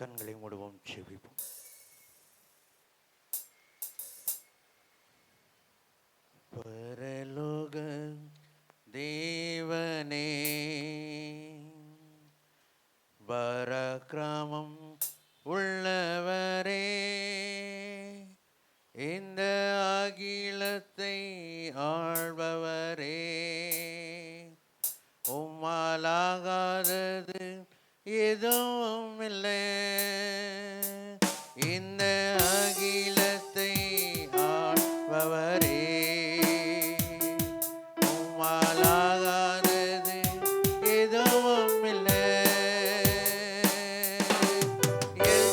கண்களை மூடுவோம், செவிப்போம். பரலோக தேவனே, பரக்கிரமம் உள்ளவரே, இந்த அகிலத்தை ஆள்பவரே, உம்மாலாகாதது எதுவும் இல்லை. இந்த அகிலத்தை ஆள்பவரே, உம்மாலாகாதது எதுவும் இல்லை. எல்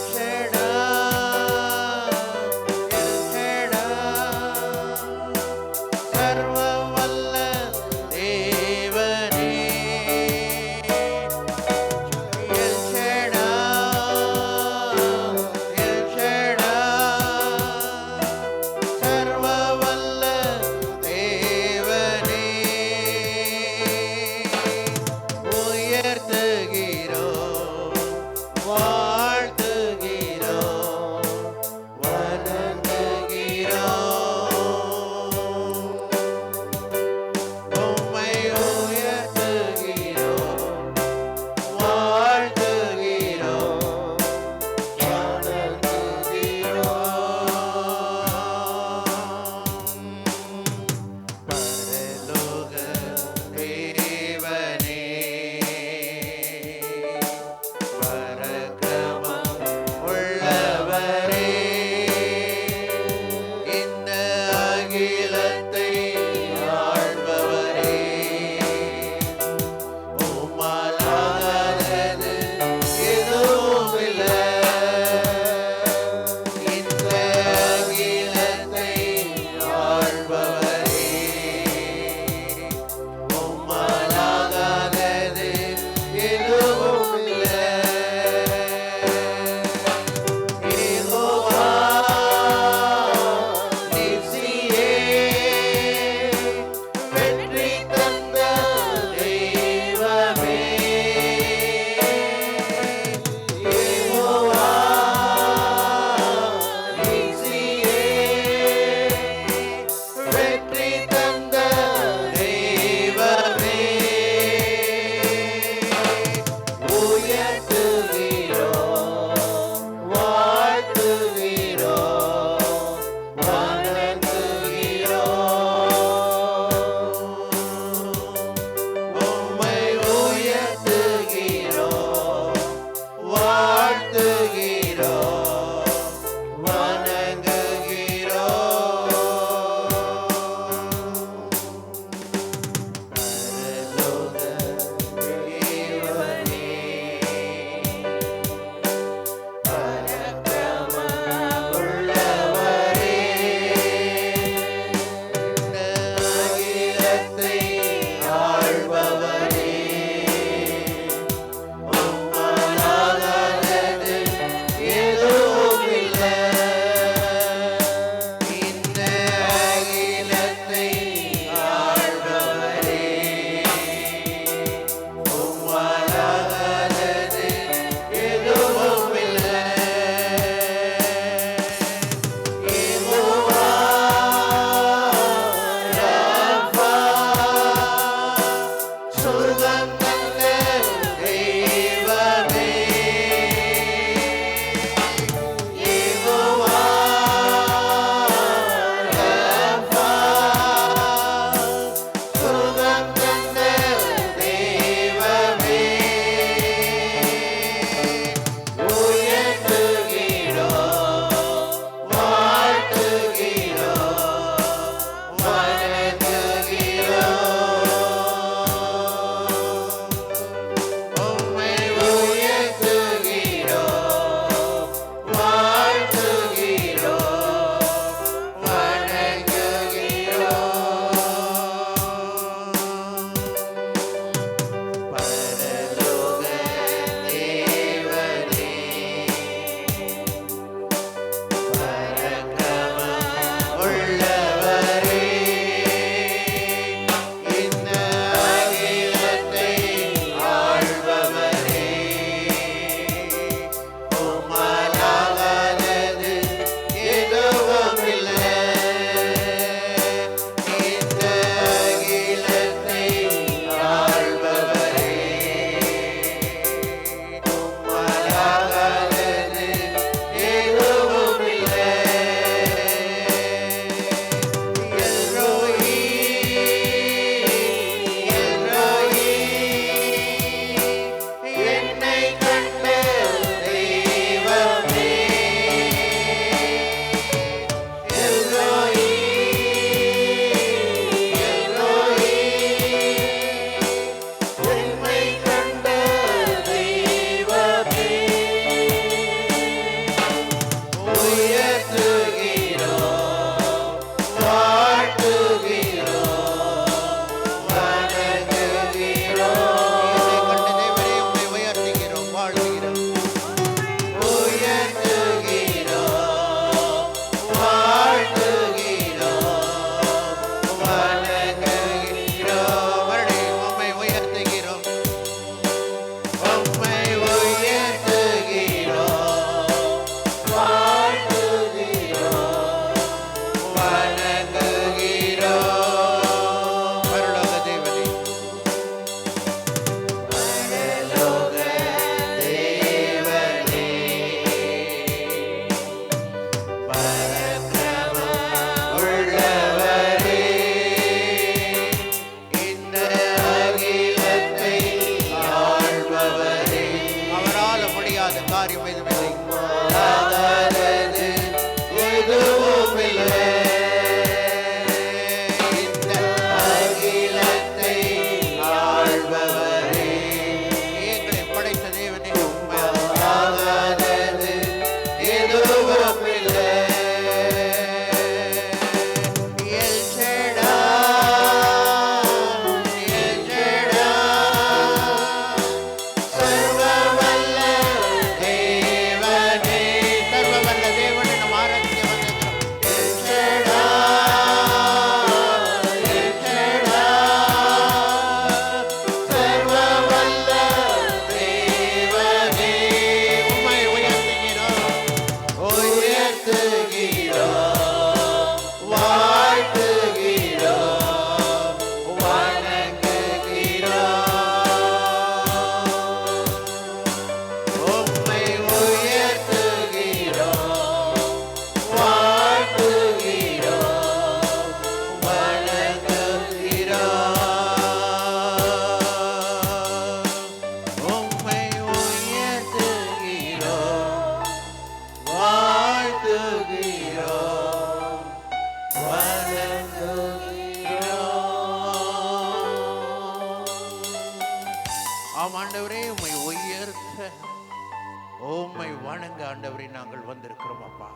நாங்கள் வந்திருக்கிறோம் அப்பா.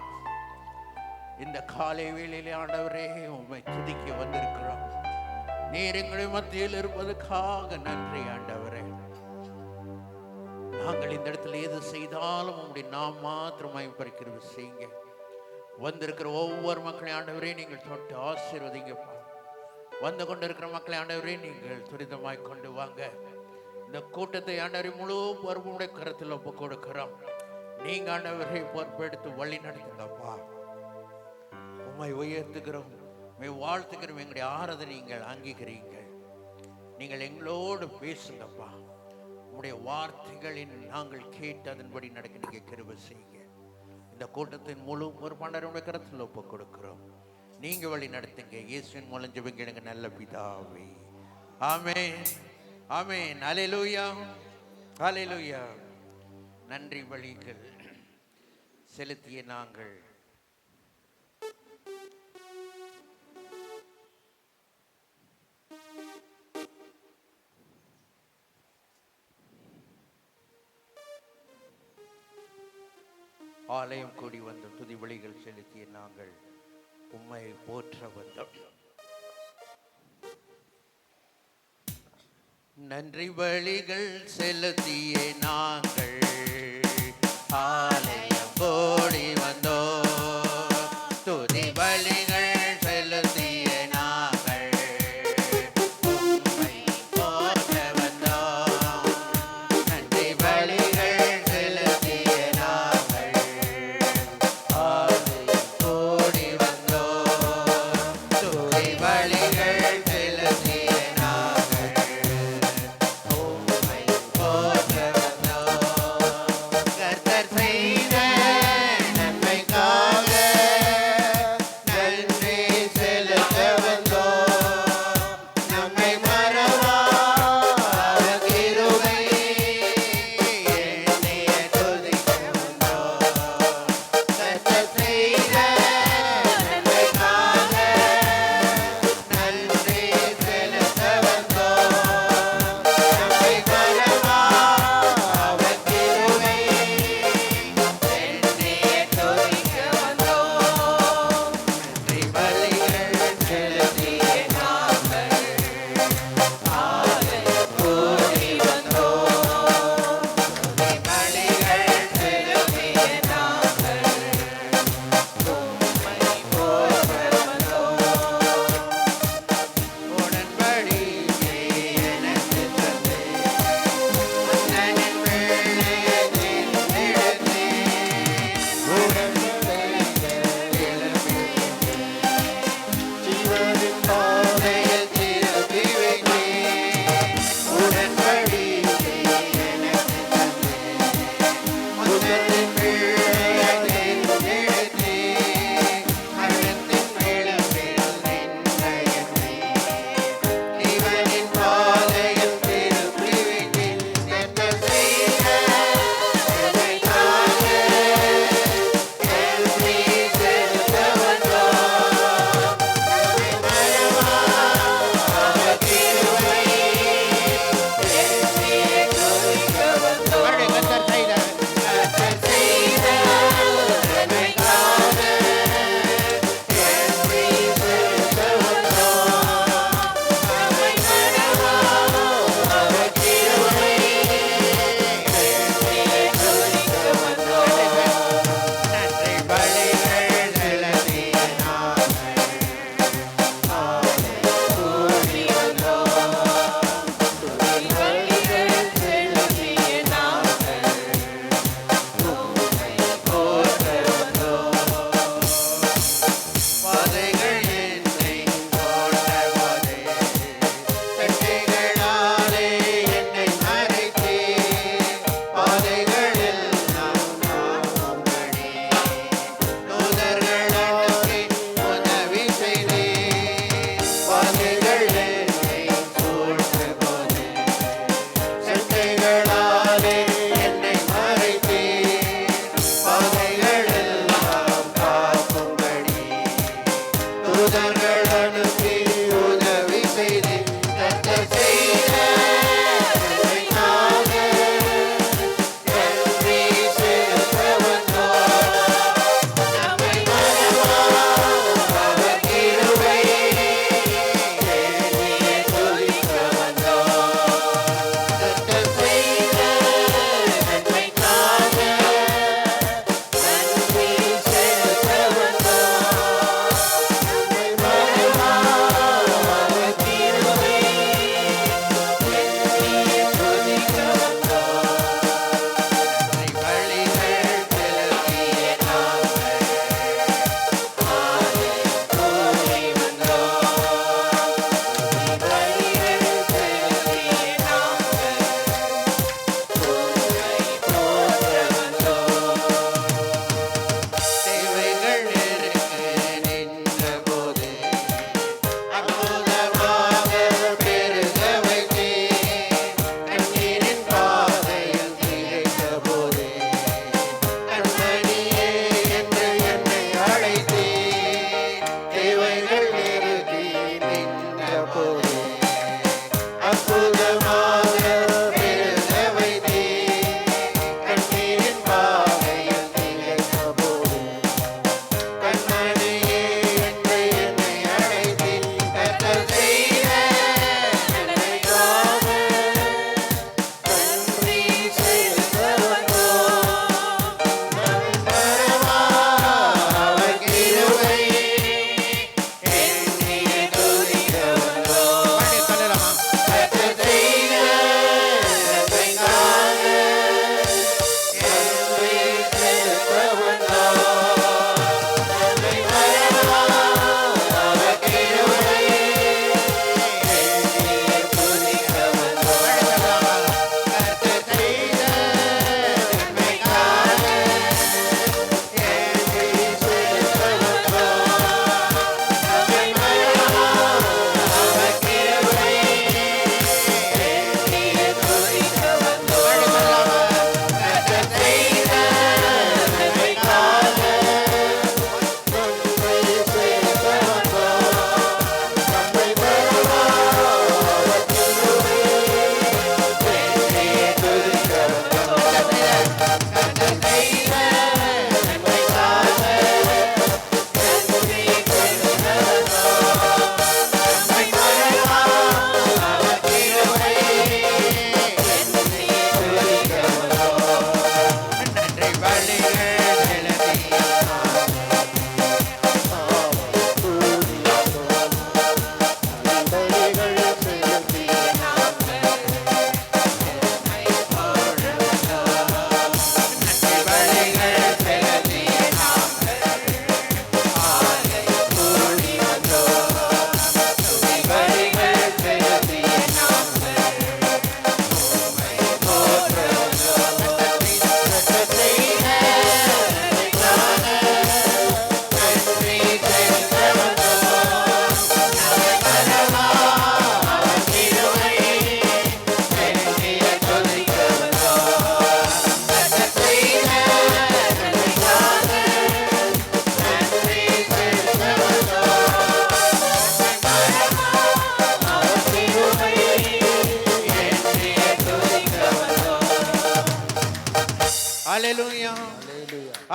இந்த காலை வேளையிலே ஆண்டவரே உம்மை துதிக்க வந்திருக்கிறோம். நீர் எங்களுடைய மத்தியில் இருப்பதற்காக நன்றி ஆண்டவரே. நாங்கள் இந்த இடத்துல எது செய்தாலும் உங்களுடைய நாம் மாத்திரமாய் பறிக்கிறது செய்யுங்க. வந்திருக்கிற ஒவ்வொரு மக்களையும் ஆண்டவரே நீங்கள் தொட்டு ஆசீர்வதிங்கப்பா. வந்து கொண்டிருக்கிற மக்களை ஆண்டவரே நீங்கள் துரிதமாய் கொண்டு வாங்க. இந்த கூட்டத்தை ஆண்டவரை முழு பொறுப்புடைய கருத்தில் ஒப்பு கொடுக்கிறோம். நீங்க ஆண்டவரை பொறுப்பெடுத்து வழி நடத்துங்கப்பா. உம்மை உயர்த்துகிறோம், உம்மை வாழ்த்துக்கிறோம். எங்களுடைய ஆராதனை நீங்கள் அங்கீகரிங்கள். நீங்கள் எங்களோடு பேசுங்கப்பா. உங்களுடைய வார்த்தைகளின் நாங்கள் கேட்டு அதன்படி நடக்க நீங்க கிருபை செய்யுங்க. இந்த கூட்டத்தின் முழு பொறுப்பாளருடைய கருத்தில் ஒப்பு கொடுக்கிறோம். நீங்க வழி நடத்துங்க. இயேசுவின் மூலம் ஜெபிக்கிறேங்க நல்ல பிதாவே. ஆமென், ஆமென். ஹல்லேலூயா, ஹல்லேலூயா. நன்றி பலிகள் செலுத்திய நாங்கள் ஆலயம் கூடி வந்த துதி பலிகள் செலுத்திய நாங்கள் உம்மை போற்ற வந்தோம். நன்றி பலிகள் செலுத்திய நாங்கள் ஆலயம் கூடி வந்தோம். துதி பலிகள் செலுத்திய நாங்கள் உம்மை போற்ற வந்தோம். நன்றி பலிகள் செலுத்திய நாங்கள் ஆலயம் கூடி வந்தோம். துதி பலிகள் செலுத்திய நாங்கள் உம்மை போற்ற வந்தோம். கர்த்தர் செய்த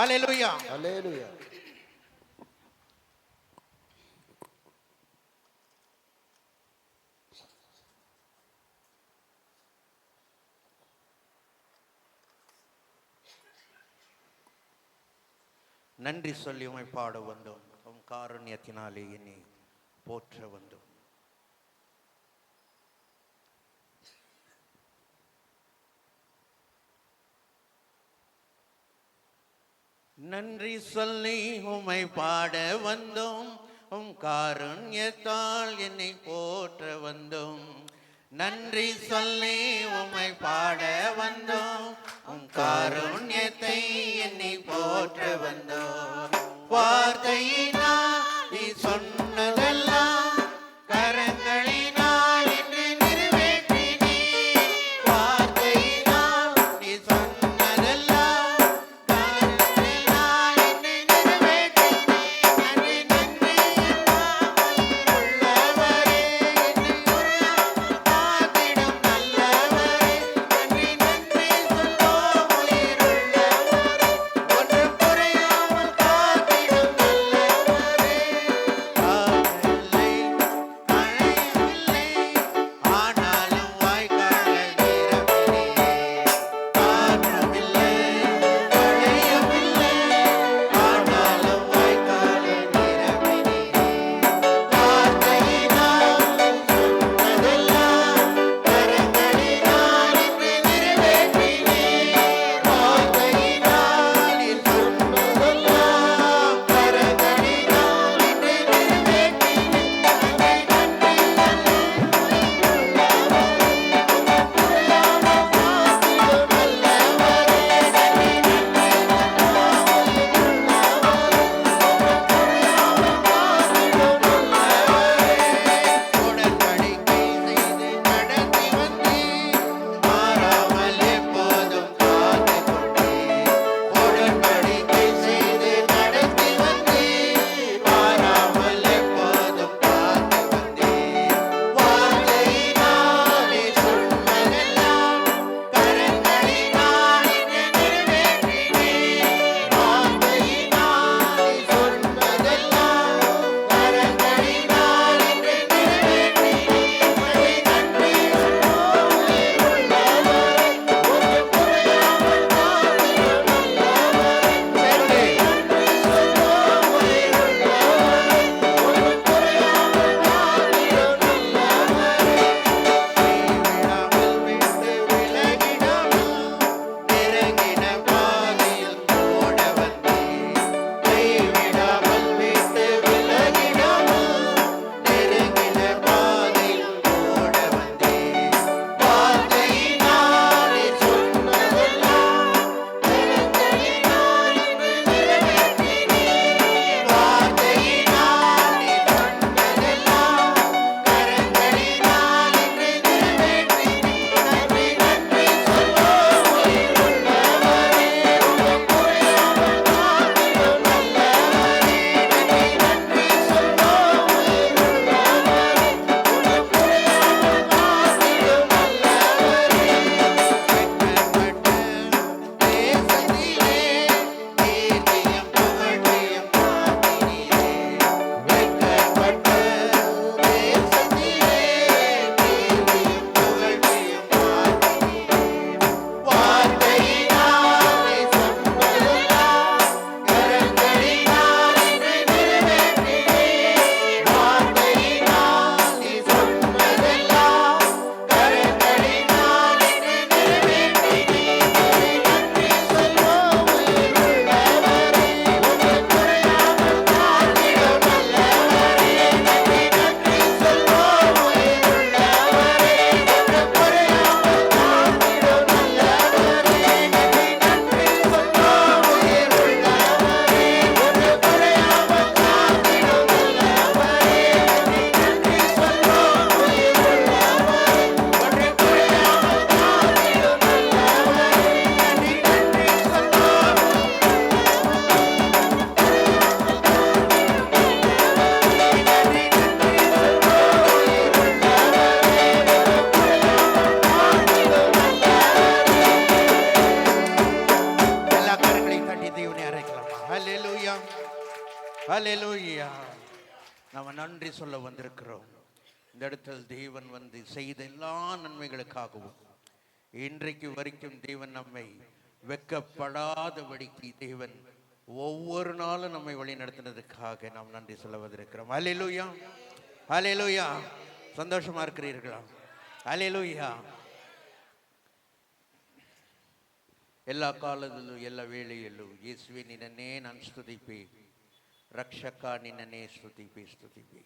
ஹல்லேலூயா. ஹல்லேலூயா. நன்றி சொல்லி உம்மை பாட வந்தோம். உம் காருண்யத்தினாலே என்னை போற்ற வந்தோம். நன்றி சொல்லி உம்மை பாட வந்தோம். உம் காருண்யத்தால் என்னை போற்ற வந்தோம். நன்றி சொல்லி உம்மை பாட வந்தோம். உம் காருண்யத்தை என்னை போற்ற வந்தோம். வார்த்தையினால் நீ சொன்னதெல்லாம் கரங்களினால் என்று நிறைவேற்றினீ. வார்த்தையினால் நீ சொன்னதெல்லாம் கரங்களினால் என்று நிறைவேற்றினீ. நன்றி நன்றி உள்ளவரே, என்னை உறையாமல் காத்திடும் நல்லவரே. நன்றி நன்றி சொல்வோம் உயிருள்ளவரே, ஒன்றும் குறையாமல் காத்திடும் நல்லவரே. ஹல்லேலூயா, ஹல்லேலூயா. நாம நன்றி சொல்ல வந்திருக்கிறோம். இந்த இடத்தில் தேவன் வந்து செய்த எல்லா நன்மைகளுக்காகவும் இன்றைக்கு வரைக்கும் தேவன் நம்மை வெட்கப்படாதபடிக்கு தேவன் ஒவ்வொரு நாளும் நம்மை வழி நடத்தினதுக்காக நாம் நன்றி சொல்ல வந்திருக்கிறோம். ஹல்லேலூயா, ஹல்லேலூயா. சந்தோஷமா இருக்கிறீர்களா? ஹல்லேலூயா. ಎಲ್ಲ ಕಾಲದಲ್ಲೂ ಎಲ್ಲ ವೇಳೆಯಲ್ಲೂ ಯೇಸುವೆ ನಿನ್ನನ್ನೇ ನಾನು ಸ್ತುತಿಪೆ, ರಕ್ಷಕ ನಿನ್ನನ್ನೇ ಸ್ತುತಿಪೆ, ಸ್ತುತಿಪೆ.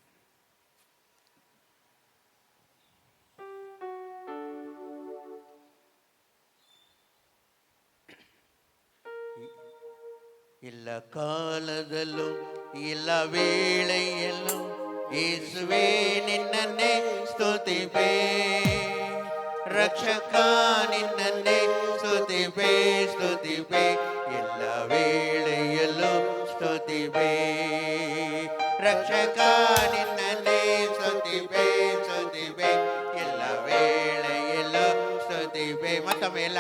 ಎಲ್ಲ ಕಾಲದಲ್ಲೂ ಎಲ್ಲ ವೇಳೆಯಲ್ಲೂ ಯೇಸುವೆ ನಿನ್ನನ್ನೇ ಸ್ತುತಿಪೆ, ರಕ್ಷಕ ನಿನ್ನನ್ನೇ ಸ್ತುತಿಪೆ, ಸ್ತುತಿಪೆ. ಎಲ್ಲ ವೇಳೆಯಲ್ಲೂ ಸ್ತುತಿಪೆ, ರಕ್ಷಕ ನಿನ್ನನ್ನೇ ಸ್ತುತಿಪೆ, ಸ್ತುತಿಪೆ. ಎಲ್ಲ ವೇಳೆಯಲ್ಲೂ ಸ್ತುತಿಪೆ. ಮತ್ತೊಮ್ಮೆ ಎಲ್ಲ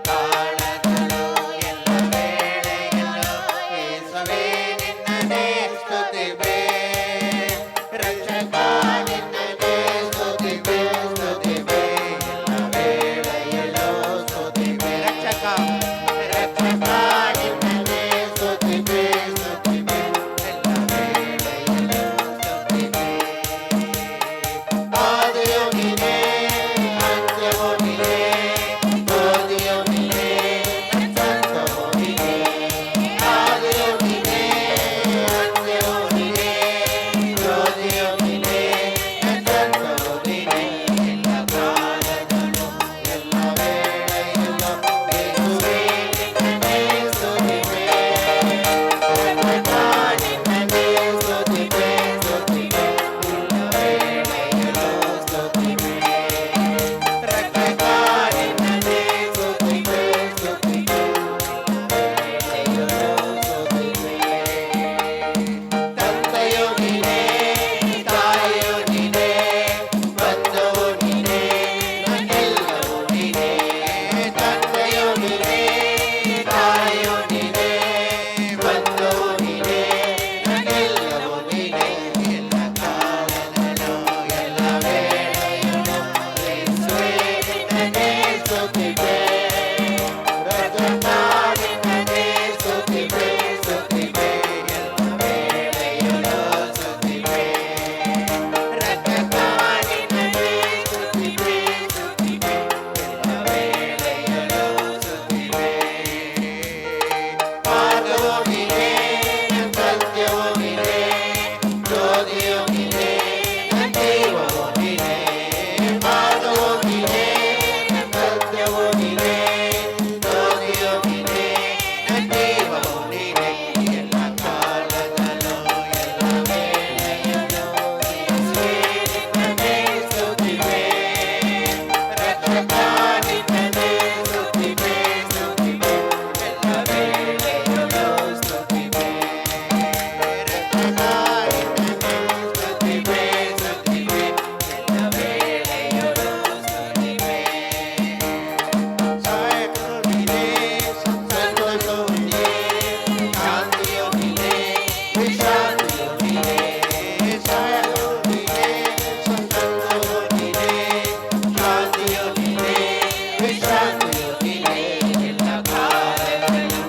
ಕಾಲದಲ್ಲೂ ಎಲ್ಲ ವೇಳೆಯಲ್ಲೂ ಯೇಸುವೆ ನಿನ್ನನ್ನೇ ಸ್ತುತಿಪೆ, ರಕ್ಷಕ ನಿನ್ನನ್ನೇ ಸ್ತುತಿಪೆ, ಸ್ತುತಿಪೆ. ಎಲ್ಲ ವೇಳೆಯಲ್ಲೂ ಸ್ತುತಿಪೆ, ರಕ್ಷಕ ನಿನ್ನನ್ನೇ ಸ್ತುತಿಪೆ, ಸ್ತುತಿಪೆ. ಎಲ್ಲ ವೇಳೆಯಲ್ಲೂ ಸ್ತುತಿಪೆ. ಆದಿಯು ನೀನೇ, ಅಂತ್ಯವೂ ನೀನೇ, ಜ್ಯೋತಿಯು ನೀನೇ, ಸಂತವೂ ನೀನೇ. ಆದಿಯು ನೀನೇ, ಅಂತ್ಯವೂ ನೀನೇ, ಜ್ಯೋತಿಯು ನೀನೇ, ಸಂತವೂ ನೀನೇ. ಎಲ್ಲ ಕಾಲದಲ್ಲೂ ಎಲ್ಲ ವೇಳೆಯಲ್ಲೂ ಯೇಸುವೆ ನಿನ್ನನ್ನೇ ಸ್ತುತಿಪೆ, ರಕ್ಷಕ ನಿನ್ನನ್ನೇ ಸ್ತುತಿಪೆ, ಸ್ತುತಿಪೆ. ಎಲ್ಲ ವೇಳೆಯಲ್ಲೂ ಸ್ತುತಿಪೆ, ರಕ್ಷಕ ನಿನ್ನನ್ನೇ ಸ್ತುತಿಪೆ, ಸ್ತುತಿಪೆ. ವೇಳೆಯಲ್ಲೂ ಸ್ತುತಿಪೆ. ತಂದೆಯು ನೀನೇ, ತಾಯಿಯು ನೀನೇ, ಬಂಧುವು ನೀನೇ, ನನ್ನೆಲ್ಲವೂ ನೀನೇ. ತಂದೆಯು ನೀನೇ, ತಾಯಿಯು ನೀನೇ, ಬಂಧುವು ನೀನೇ, ನನ್ನೆಲ್ಲವೂ ನೀನೇ. ಎಲ್ಲ ಕಾಲದಲ್ಲೂ ಎಲ್ಲ ವೇಳೆಯಲ್ಲೂ ಯೇಸುವೆ ನಿನ್ನನ್ನೇ ಸ್ತುತಿಪೆ, ರಕ್ಷಕ ನಿನ್ನನ್ನೇ ಸ್ತುತಿಪೆ, ಸ್ತುತಿಪೆ. ಎಲ್ಲ ವೇಳೆಯಲ್ಲೂ ಸ್ತುತಿಪೆ, ರಕ್ಷಕ ನಿನ್ನನ್ನೇ ಸ್ತುತಿಪೆ, ಸ್ತುತಿಪೆ. ಎಲ್ಲ ವೇಳೆಯಲ್ಲೂ ಸ್ತುತಿಪೆ. ಮಾರ್ಗವು ನೀನೇ, ಸತ್ಯವೂ ನೀನೇ, ಜ್ಯೋತಿಯು ನೀನೇ, ಜೀವವೂ ನೀನೇ. ಮಾರ್ಗವು ನೀನೇ, ಸತ್ಯವೂ ನೀನೇ, ಜ್ಯೋತಿಯು ನೀನೇ, ಜೀವವೂ ನೀನೇ. ಎಲ್ಲ ಕಾಲದಲ್ಲೂ ಎಲ್ಲ ವೇಳೆಯಲ್ಲೂ ಯೇಸುವೆ ನಿನ್ನನ್ನೇ ಸ್ತುತಿಪೆ, ರಕ್ಷಕ ನಿನ್ನನ್ನೇ ಸ್ತುತಿಪೆ, ಸ್ತುತಿಪೆ. ಎಲ್ಲ ವೇಳೆಯಲ್ಲೂ ಸ್ತುತಿಪೆ, ರಕ್ಷಕ ನಿನ್ನನ್ನೇ ಸ್ತುತಿಪೆ, ಸ್ತುತಿಪೆ. ಎಲ್ಲ ವೇಳೆಯಲ್ಲೂ ಸ್ತುತಿಪೆ. ಸಹಾಯಕನು ನೀನೇ, ಸಂತೋಷವು ನೀನೇ, ಶಾಂತಿಯು ನೀನೇ, ವಿಶ್ರಾಂತಿಯು ನೀನೇ. ಸಹಾಯಕನು ನೀನೇ, ಸಂತೋಷವು ನೀನೇ, ಶಾಂತಿಯು ನೀನೇ, ವಿಶ್ರಾಂತಿಯು ನೀನೇ. ಎಲ್ಲ ಕಾಲದಲ್ಲೂ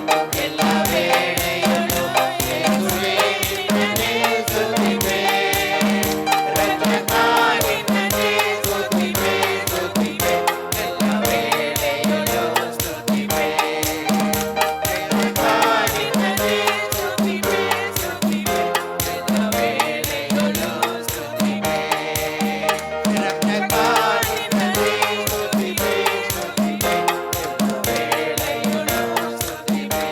ಎಲ್ಲ ವೇಳೆಯಲ್ಲೂ ಯೇಸುವೆ ನಿನ್ನನ್ನೇ ಸ್ತುತಿಪೆ, ರಕ್ಷಕ ನಿನ್ನನ್ನೇ ಸ್ತುತಿಪೆ, ಸ್ತುತಿಪೆ. ಎಲ್ಲ ವೇಳೆಯಲ್ಲೂ ಸ್ತುತಿಪೆ, ರಕ್ಷಕ ನಿನ್ನನ್ನೇ ಸ್ತುತಿಪೆ, ಸ್ತುತಿಪೆ. ಎಲ್ಲ ವೇಳೆಯಲ್ಲೂ ಸ್ತುತಿಪೆ, ರಕ್ಷಕ ನಿನ್ನನ್ನೇ ಸ್ತುತಿಪೆ, ಸ್ತುತಿಪೆ. ಎಲ್ಲ ವೇಳೆಯಲ್ಲೂ ಸ್ತುತಿಪೆ,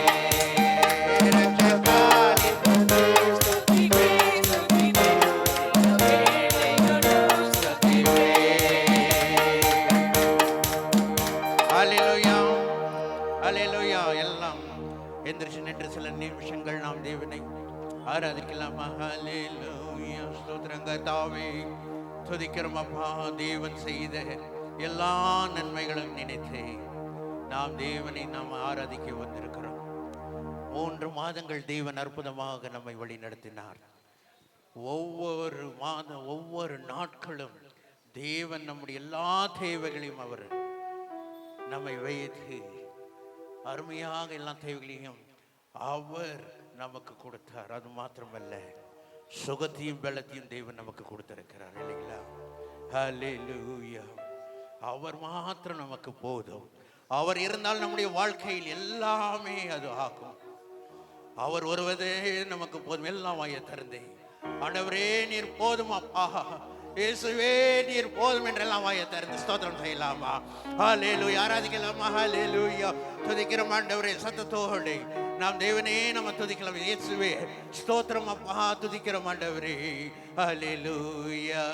ರಕ್ಷಕ ನಿನ್ನನ್ನೇ ಸ್ತುತಿಪೆ, ಸ್ತುತಿಪೆ. ಎಲ್ಲ ವೇಳೆಯಲ್ಲೂ ಸ್ತುತಿಪೆ. ஹல்லேலூயா, ஹல்லேலூயா. எல்லாம் எந்திரிச்சு நின்று சில நிமிஷங்கள் நாம் தேவனை ஆராதிக்கலாமா? ஹல்லேலூயா. ஸ்தோத்திரங்க தாவே, துதிக்கிறோம் அப்பா. தேவன் செய்த எல்லா நன்மைகளும் நினைத்து நாம் தேவனை நாம் ஆராதிக்க வந்திருக்கிறோம். 3 மாதங்கள் தேவன் அற்புதமாக நம்மை வழி நடத்தினார். ஒவ்வொரு நாட்களும் தேவன் நம்முடைய எல்லா தேவைகளையும் அவர் நம்மை வைத்து அருமையாக எல்லா தேவைகளையும் அவர் நமக்கு கொடுத்தார். அது மாத்திரமல்ல, சுகத்தையும் பலத்தையும் தேவன் நமக்கு கொடுத்திருக்கிறார் இல்லைங்களா? ஹல்லேலூயா. அவர் மாத்திரம் நமக்கு போதும். அவர் இருந்தால் நம்முடைய வாழ்க்கையில் எல்லாமே அது ஆகும். அவர் ஒருவதே நமக்கு போதும். எல்லாம் வாயை திறந்தே, ஆண்டவரே நீர் போதும் அப்பா, இயேசுவே நீர் போதும் என்றெல்லாம் வாயை திறந்து ஸ்தோத்திரம் செய்யலாமா? ஹல்லேலூயா. ஆராதிக்கலாமா? ஹல்லேலூயா. துதிக்கிறோம் ஆண்டவரே சத்தத்தோடு நாம் தேவனே நம்ம துதிக்கலாம். இயேசுவே ஸ்தோத்திரம் அப்பா, துதிக்கிறோம் ஆண்டவரே. ஹல்லேலூயா.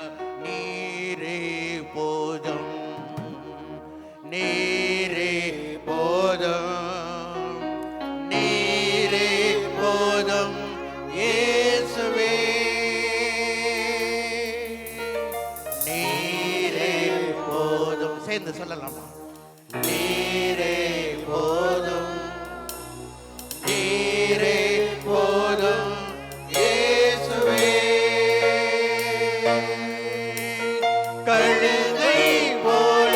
நீரே போதும், நீரே போதும், நீரே போதும் இயேசுவே, நீரே போதும். சேர்ந்து சொல்லலாமா? நீரே போதும், நீரே போதும் இயேசுவே. கழுகை போல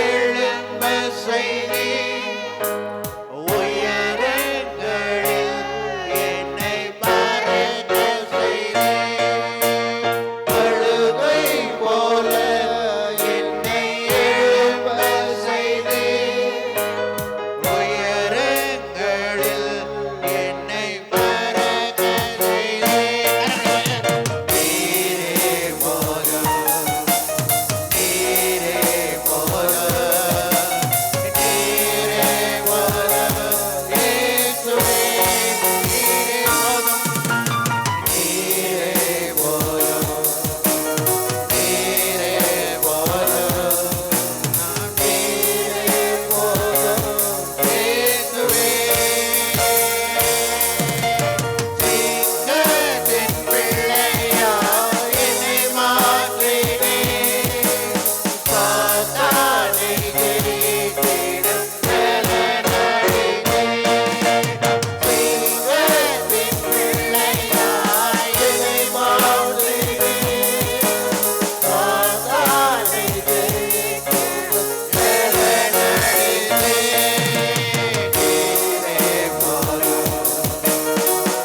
எழும்ப செய்தீர், உயரங்களில் என்னை பறக்க செய்தீர். கழுகை போல என்னை எழும்ப செய்தீர், உயரங்களில் என்னை பறக்க செய்தீர். நீரே போதும், நீரே போதும், நீரே போதும் இயேசுவே, நீரே போதும், நீரே போதும், நீரே போதும், நீரே போதும் இயேசுவே. சிங்கத்தின் பிள்ளையாய் என்னை மாற்றினீர், சாத்தானை ஜெயித்திடும் பலனளித்தீர். சிங்கத்தின் பிள்ளையாய் என்னை மாற்றினீர், சாத்தானை ஜெயித்திடும் பலனளித்தீர். நீரே போதும்,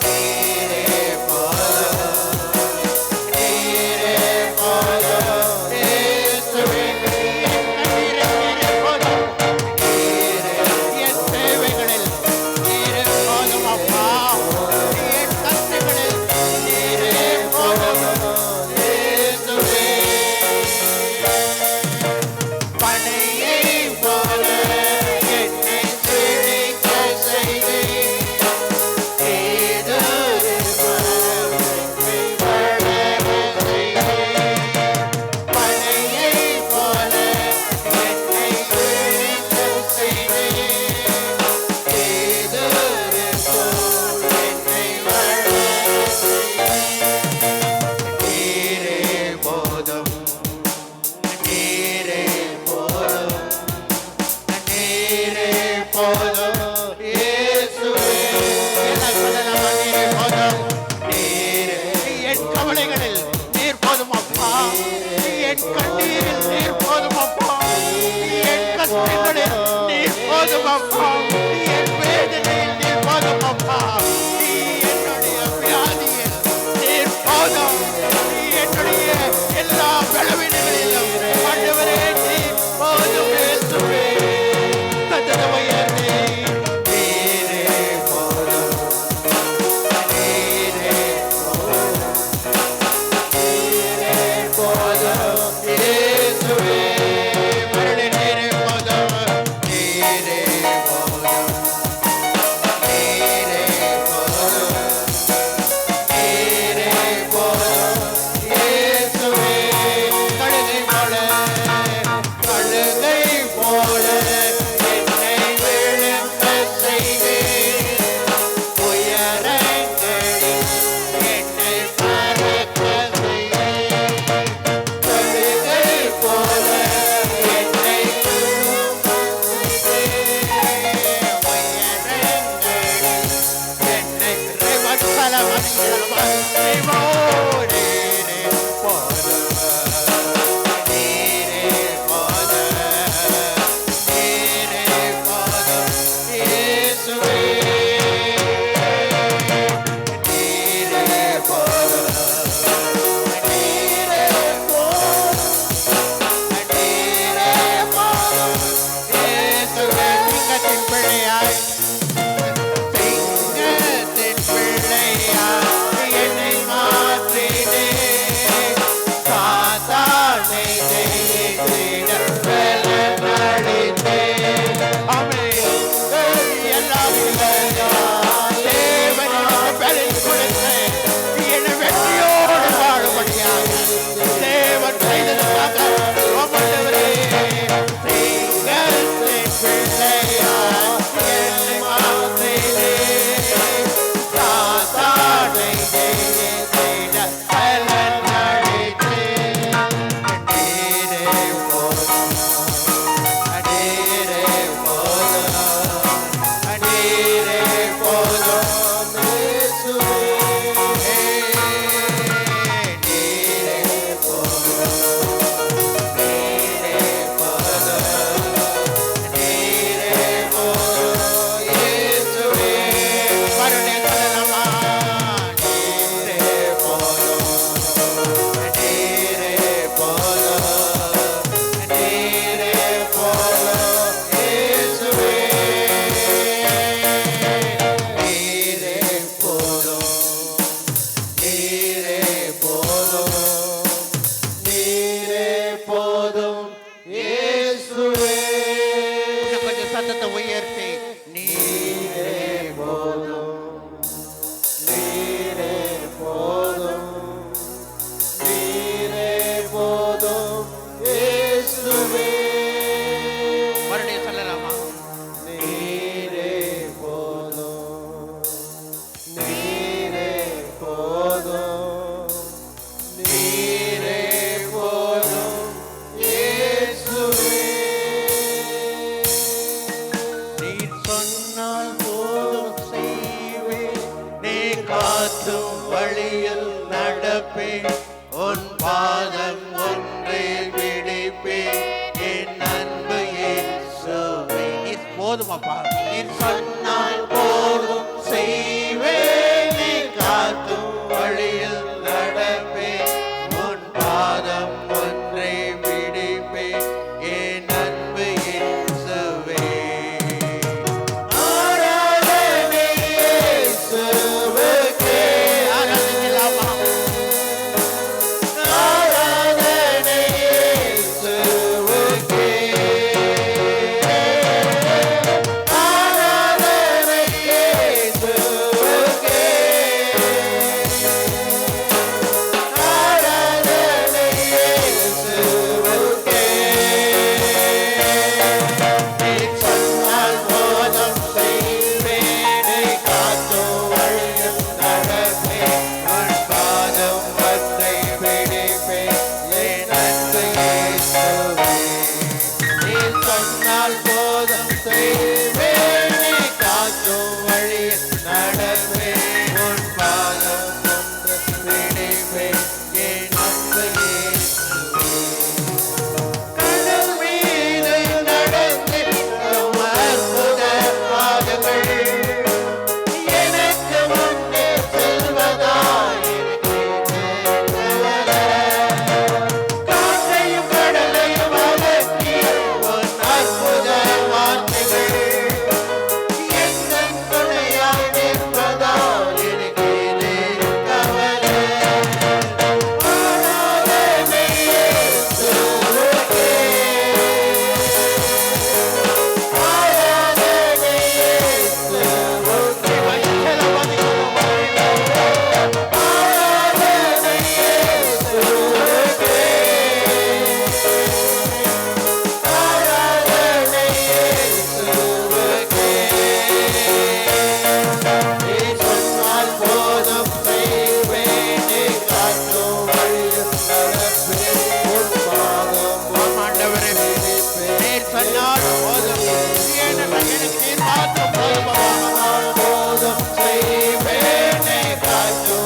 நீரே போதும், நீரே போதும் இயேசுவே. நீரே போதும், நீரே என் தேவைகளில் நீரே போதும் அப்பா, என் கஷ்டங்களில் நீரே போதும் இயேசுவே. பனையை போல என்னை செழிக்க செய்தீர், ஏதொரு மரத்தை வளர செய்தீர். பனையை போல என்னை செழிக்க செய்தீர், ஏதொரு போல் என்னை வளர செய்தீர். நீரே போதும், நீரே போதும், நீரே போதும் இயேசுவே. எல்லாம் சொல்லலாமா? நீரே போதும், நீரே. என் கவலைகளில் நீர் போதும் அப்பா, என் கண்ணீரில் நீர் போதும் அப்பா, என் கஷ்டங்களில் நீர் போதும் அப்பா, என் வேதனையில் நீர் போதும் அப்பா, என்னுடைய வியாதியில் நீர் போதும், என்னுடைய எல்லா பலவீனங்களிலும் ஆண்டவரே நீர் போதும் இயேசுவே. கர்த்தரை உயர்த்தி நீரே போதும், நீரே போதும், நீரே போதும் இயேசுவே. மறுபடியும் நீரே போதும், நீரே போதும், போதுமாப்பா, நீர் சொன்னால் போதும் செய்வேன், நீ காத்தும் வழியில் நடப்பேன், உன் பாதம் ஒன்றை பிடிப்பேன், என் அன்பு இயேசுவே. ஆராதனை இயேசுவுக்கே. ஆராதிக்கலாமா? ஆராதனை இயேசுவுக்கே. போதும் செய்வேனே காத்து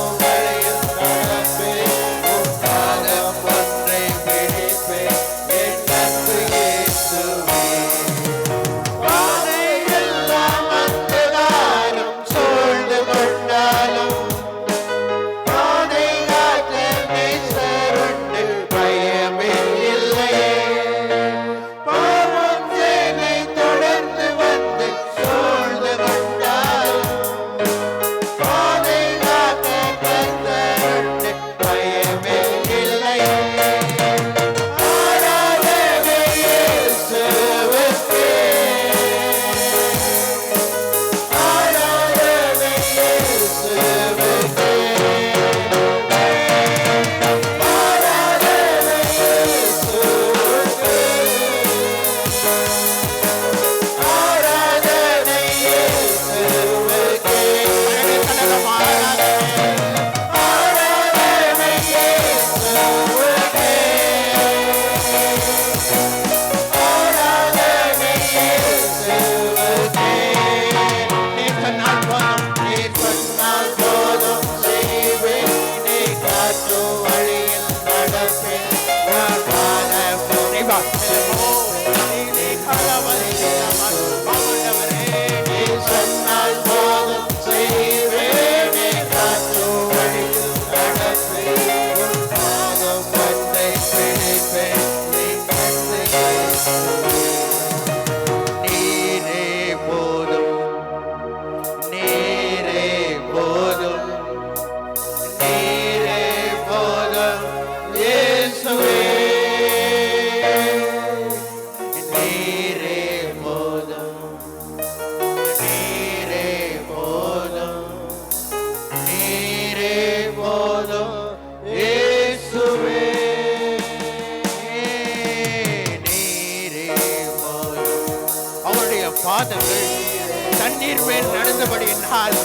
மேல் நடந்தபடியினால்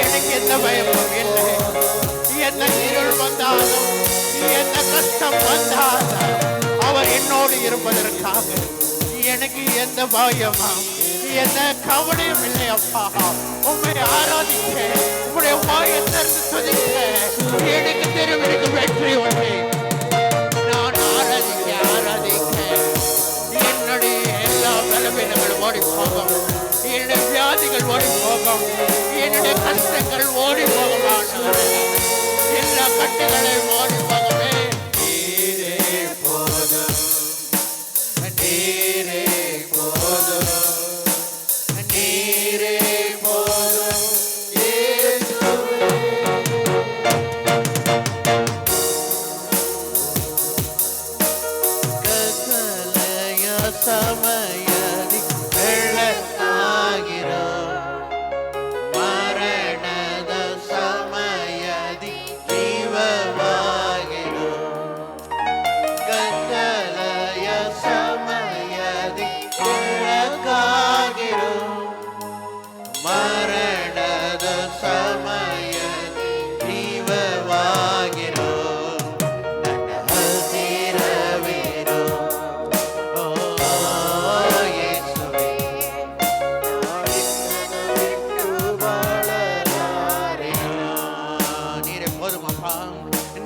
எனக்கு எந்த பயமும் இல்லை. என்ன இருள் வந்தாலும் என்ன கஷ்டம் வந்தாலும் அவர் என்னோடு இருப்பதற்காக எனக்கு எந்த பயமும் எந்த கவலையும் இல்லை. அப்பா உம்மை ஆராதிக்க உம்முடைய வாயை திறந்து துதிக்க எனக்கு தெருவிற்கு வெற்றி உண்டு. நான் ஆராதிக்க என்னுடைய எல்லா பலவீனங்களும் ஓடி போகும், என்னுடைய வியாதிகள் ஓடி போகும், என்னுடைய கஷ்டங்கள் ஓடி போகும், எல்லா கட்டுகளையும் ஓடி போகவே. நீரே போதும், நீரே போதும், நீரே போதும் இயேசுவே. கசலய சமயதி வெள்ளத்தாகிறோம், மரணದ ಸಮಯದಿ ಜೀವವಾಗಿರೋம். ಕತ್ತಲೆಯ ಸಮಯದಿ ಬೆಳಕಾಗಿರೋம், ಮರಣದ ಸಮಯದಿ ಜೀವವಾಗಿರೋம். ನನ್ನ ಹಸಿರವಿರೋம், ಓ ಯೇಸುವೇ, ನೀರೇ போதுமப்ப.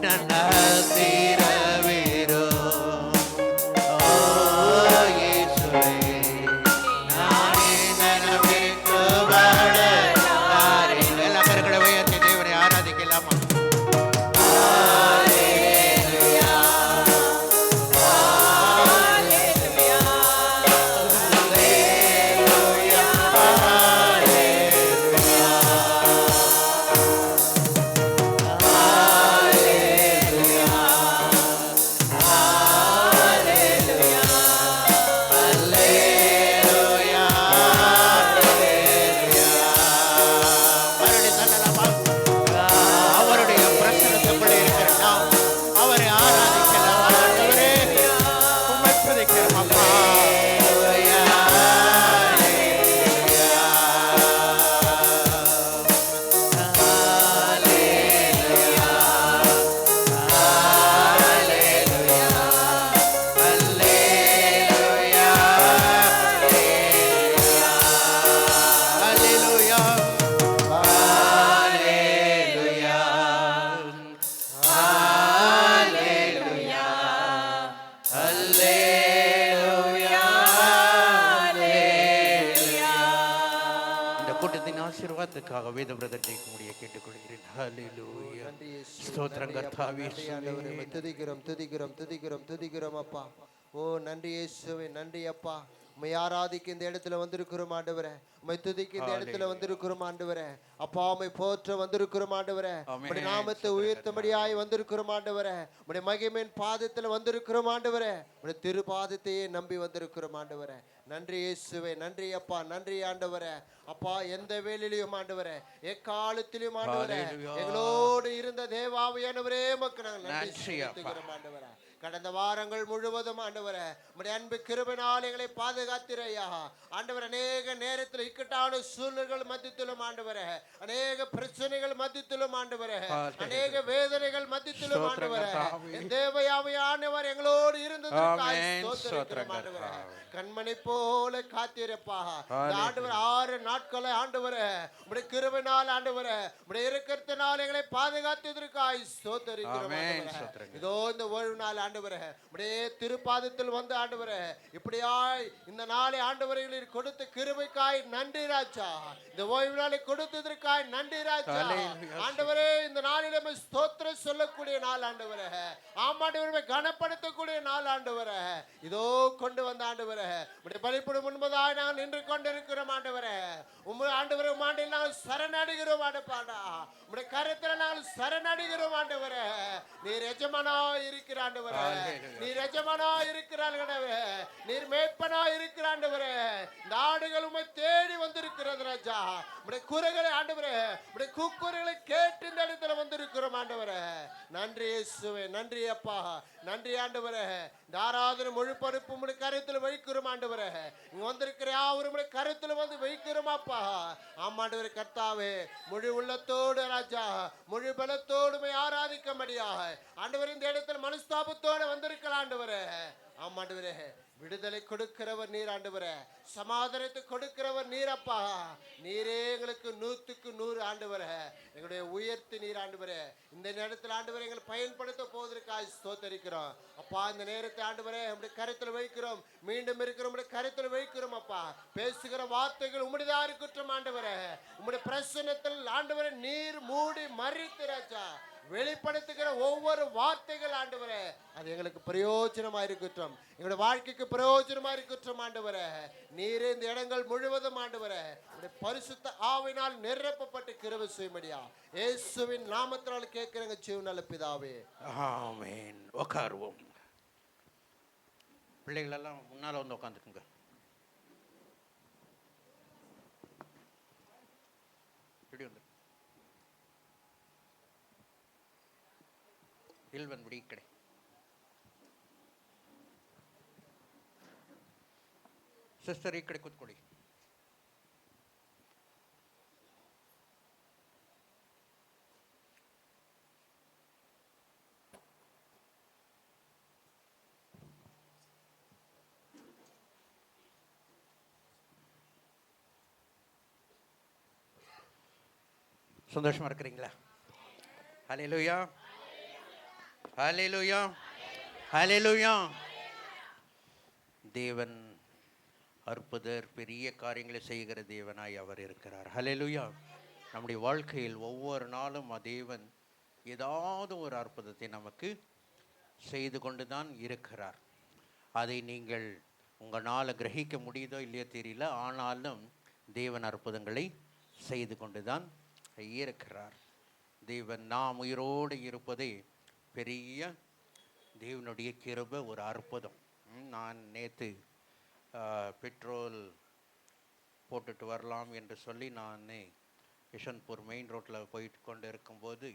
ನನ್ನ ಹಸಿರವಿರೋம், ಓ ಯೇಸುವೇ, ನಾನೇ ನನ್ನ ಬಿಟ್ಟು ಬಾಳಲಾರೆ. ಎಲ್ಲ ಕರಗಳ ವಯಸ್ಸು ದೇವರೇ ಆರಾಧಿಸಲಾಮ. அவருடைய பிரசன்னத்துக்குள்ளே இருக்கிற நாம் அவரை ஆராதிக்கலாம். ஆண்டவரே உம்மை துதிக்கிறோம் அப்பா. இந்த கூட்டத்தின் ஆசீர்வாதத்துக்காக வேத பிரதர் ஜெயிக்க முடிய கேட்டுக்கொள்கிறேன். ஹல்லேலூயா. ஸ்தோத்திரம் கர்த்தாவே. துதிக்கிறோம் துதிக்கிறோம் துதிக்கிறோம் துதிக்கிறோம் அப்பா. ஓ நன்றி இயேசுவே, நன்றி அப்பா. உம்மை ஆராதிக்க இந்த இடத்துல வந்திருக்கிறோம் ஆண்டவரே. உம்மை துதிக்க இந்த இடத்துல வந்திருக்கிறோம் ஆண்டவரே. அப்பா உம்மை போற்ற வந்திருக்கிறோம் ஆண்டவரே. உம்முடைய நாமத்தை உயர்த்தபடியாய் வந்திருக்கிறோம் ஆண்டவரே. உம்முடைய மகிமையின் பாதத்துல வந்திருக்கிறோம் ஆண்டவரே. உம்முடைய திருப்பாதத்தையே நம்பி வந்திருக்கிறோம் ஆண்டவரே. நன்றி இயேசுவே, நன்றி அப்பா, நன்றி ஆண்டவரே. அப்பா எந்த வேளையிலும் ஆண்டவரே, எக்காலத்திலும் ஆண்டவரே எங்களோடு இருந்த தேவாவியானவரே உமக்கு நாங்கள் நன்றி செலுத்துகிறோம் ஆண்டவரே. கடந்த வாரங்கள் முழுவதும் ஆண்டவரே உம்முடைய அன்பு கிருபையினால் எங்களை பாதுகாத்திரையா ஆண்டவர். அநேக நேரத்தில் இக்கட்டான சூழ்நிலைகள் மத்தியிலும் ஆண்டவரே, அநேக பிரச்சனைகள் மத்தியிலும் ஆண்டவரே, அநேக வேதனைகள் மத்தியிலும் ஆண்டவரே தேவயாவியானவர் எங்களோடு இருந்ததற்காக ஸ்தோத்திரம் ஆண்டவரே. கண்மணி போல காத்திருப்பா ஆண்டவர் 6 நாட்களை ஆண்டவரே உம்முடைய கிருபையினால் ஆண்டவரே உம்முடைய இரக்கத்தினால் எங்களை பாதுகாத்ததற்காக ஸ்தோத்திரிக்கிறோம் ஆண்டவரே. இதோ இந்த ஓய்வு நாள் ஆண்டவரே உம்முடைய திருப்பாதத்தில் வந்து ஆண்டவரே இப்படியாய் இந்த நாளை ஆண்டவரே கொடுத்த கிருபைக்காய் நன்றி ராஜா. இந்த ஓய்வு நாளை கொடுத்ததற்காய் நன்றி ராஜா ஆண்டவரே. இந்த நாளில் ஸ்தோத்திரம் சொல்லக்கூடிய நாள் ஆண்டவரே. ஆமாண்டவரை கனப்படுத்தக்கூடிய நாள் ஆண்டவரே. இதோ கொண்டு வந்த ஆண்டவரே உம்முடைய பலிபீடம் முன்பதாய் நாங்கள் நின்று கொண்டிருக்கிறோம் ஆண்டவரே. ஆண்டவரே உம்மாண்டில் நாங்கள் சரணடைகிறோம் ஆண்டப்பாடா. உம்முடைய கரத்தில் நாங்கள் சரணடைகிறோம் ஆண்டவரே. நீர் எஜமானா இருக்கிற ஆண்டவரே, நீர் எஜமானா இருக்கிறார்களே, நீர் மேய்ப்பனா இருக்கிற ஆண்டவரே. இந்த ஆடுகள் உம்மை தேடி வந்திருக்கிறது ராஜா. உம்முடைய குறைகளை ஆண்டவரே உம்முடைய கூக்குரலை கேட்டு இந்த இடத்துல வந்திருக்கிறோம் ஆண்டவரே. நன்றி நன்றி இயேசுவே, நன்றி அப்பா, நன்றி ஆண்டவரே. இந்த ஆராதனை முழு பொறுப்பு உம்முடைய கருத்தில் வைக்கிறோம் ஆண்டவரே. இங்க வந்திருக்கிற யாவரும் உம்முடைய கருத்தில் வந்து வைக்கிறோம் அப்பா. ஆமாண்டவரே கர்த்தாவே, முழு உள்ளத்தோடு ராஜா, முழு பலத்தோடு ஆராதிக்கும்படியாக ஆண்டவரே இந்த இடத்துல மனஸ்தாபத்தோடு வந்திருக்கலாம் ஆண்டவரே. ஆமாண்டவரே, விடுதலை கொடுக்கிறவர் நீர் ஆண்டவரே, சமாதானத்தை கொடுக்கிறவர் நீரப்பா. நீரே எங்களுக்கு 100க்கு 100 ஆண்டவரே, எங்களுடைய உயர்த்து நீர் ஆண்டவரே. இந்த நேரத்தில் ஆண்டவரே எங்களை பயன்படுத்த போவதற்காக ஸ்தோத்தரிக்கிறோம் அப்பா. இந்த நேரத்தை ஆண்டவரே உம்முடைய கருத்தில் வைக்கிறோம், மீண்டும் இருக்கிற உம்முடைய கருத்தில் வைக்கிறோம் அப்பா. பேசுகிற வார்த்தைகள் உம்முடையதா இருக்கட்டும் ஆண்டவரே. உம்முடைய பிரசன்னத்தில் ஆண்டவரே நீர் மூடி மறித்து ராஜா வெளிப்படுத்துகிற ஒவ்வொரு வார்த்தைகள் ஆண்டவரே அது எங்களுக்கு பிரயோஜனமா இருக்கட்டும், எங்களுடைய வாழ்க்கைக்கு பிரயோஜனமா இருக்கட்டும் ஆண்டவரே. நீரே இந்த இடங்கள் முழுவதும் ஆண்டவரே உம்முடைய பரிசுத்த ஆவியினால் நிரப்பப்பட்டு கிருபை செய்யும்படியா இயேசுவின் நாமத்தினால் கேட்கிறேங்க ஜீவனுள்ள பிதாவே, ஆமென். உட்காருவோம். பிள்ளைகள் எல்லாம் முன்னால வந்து உட்காந்துக்குங்க. இப்படி வந்து ಇಲ್ಲಿ ಬಂದ್ಬಿಡಿ ಈ ಕಡೆ. ಸಿಸ್ಟರ್ ಈ ಕಡೆ ಕೂತ್ಕೊಳ್ಳಿ. சந்தோஷமா இருக்கிறீங்களா? ஹல்லேலூயா, ஹல்லேலூயா, ஹல்லேலூயா. தேவன் அற்புதர், பெரிய காரியங்களை செய்கிற தேவனாய் அவர் இருக்கிறார். ஹல்லேலூயா. நம்முடைய வாழ்க்கையில் ஒவ்வொரு நாளும் தேவன் ஏதாவது ஒரு அற்புதத்தை நமக்கு செய்து கொண்டு தான் இருக்கிறார். அதை நீங்கள் உங்களால் கிரகிக்க முடியுதோ இல்லையோ தெரியல, ஆனாலும் தேவன் அற்புதங்களை செய்து கொண்டு தான் இருக்கிறார். தேவன் நாம் உயிரோடு இருப்பதே பெரிய தேவனுடைய கிருபை, ஒரு அற்புதம். நான் நேற்று பெட்ரோல் போட்டுட்டு வரலாம் என்று சொல்லி நான் யஷ்வந்த்பூர் மெயின் ரோட்டில் போயிட்டு கொண்டு இருக்கும்போது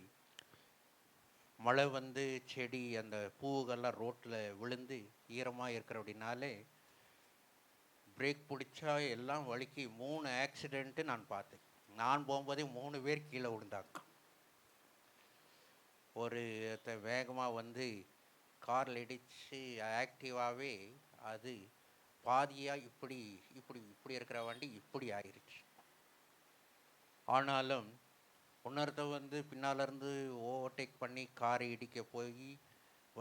மழை வந்து செடி அந்த பூவுகள்லாம் ரோட்டில் விழுந்து ஈரமாக இருக்கிற அப்படின்னாலே பிரேக் பிடிச்சா எல்லாம் வழுக்கி 3 ஆக்சிடெண்ட்டு நான் பார்த்தேன். நான் போகும்போதே 3 பேர் கீழே விழுந்தாங்க. ஒரு வேகமாக வந்து காரில் இடித்து ஆக்டிவாகவே அது பாதியாக இப்படி இப்படி இப்படி இருக்கிற வண்டி இப்படி ஆயிடுச்சு. ஆனாலும் இன்னொருத்த வந்து பின்னாலேருந்து ஓவர்டேக் பண்ணி காரை இடிக்க போய்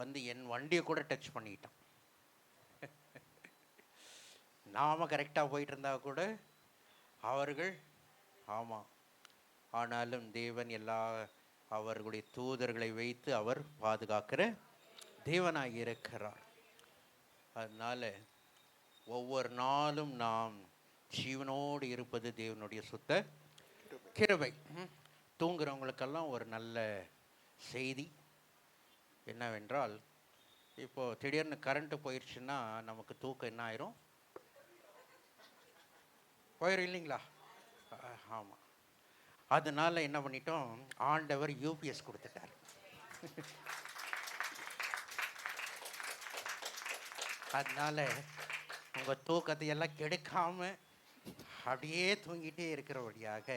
வந்து என் வண்டியை கூட டச் பண்ணிட்டான். நாம் கரெக்டாக போயிட்டு இருந்தால் கூட அவர்கள் ஆமாம். ஆனாலும் தேவன் எல்லா அவர்களுடைய தூதர்களை வைத்து அவர் பாதுகாக்கிற தேவனாக இருக்கிறார். அதனால் ஒவ்வொரு நாளும் நாம் ஜீவனோடு இருப்பது தேவனுடைய சுத்த கிருபை. தூங்குறவங்களுக்கெல்லாம் ஒரு நல்ல செய்தி என்னவென்றால், இப்போது திடீர்னு கரண்ட்டு போயிடுச்சுன்னா நமக்கு தூக்கம் என்ன ஆயிரும்? போயிடும் இல்லைங்களா? ஆமாம். அதனால என்ன பண்ணிட்டோம், ஆண்டவர் யூபிஎஸ் கொடுத்துட்டார். அதனால உங்கள் தூக்கத்தை எல்லாம் கெடுக்காம அப்படியே தூங்கிட்டே இருக்கிறபடியாக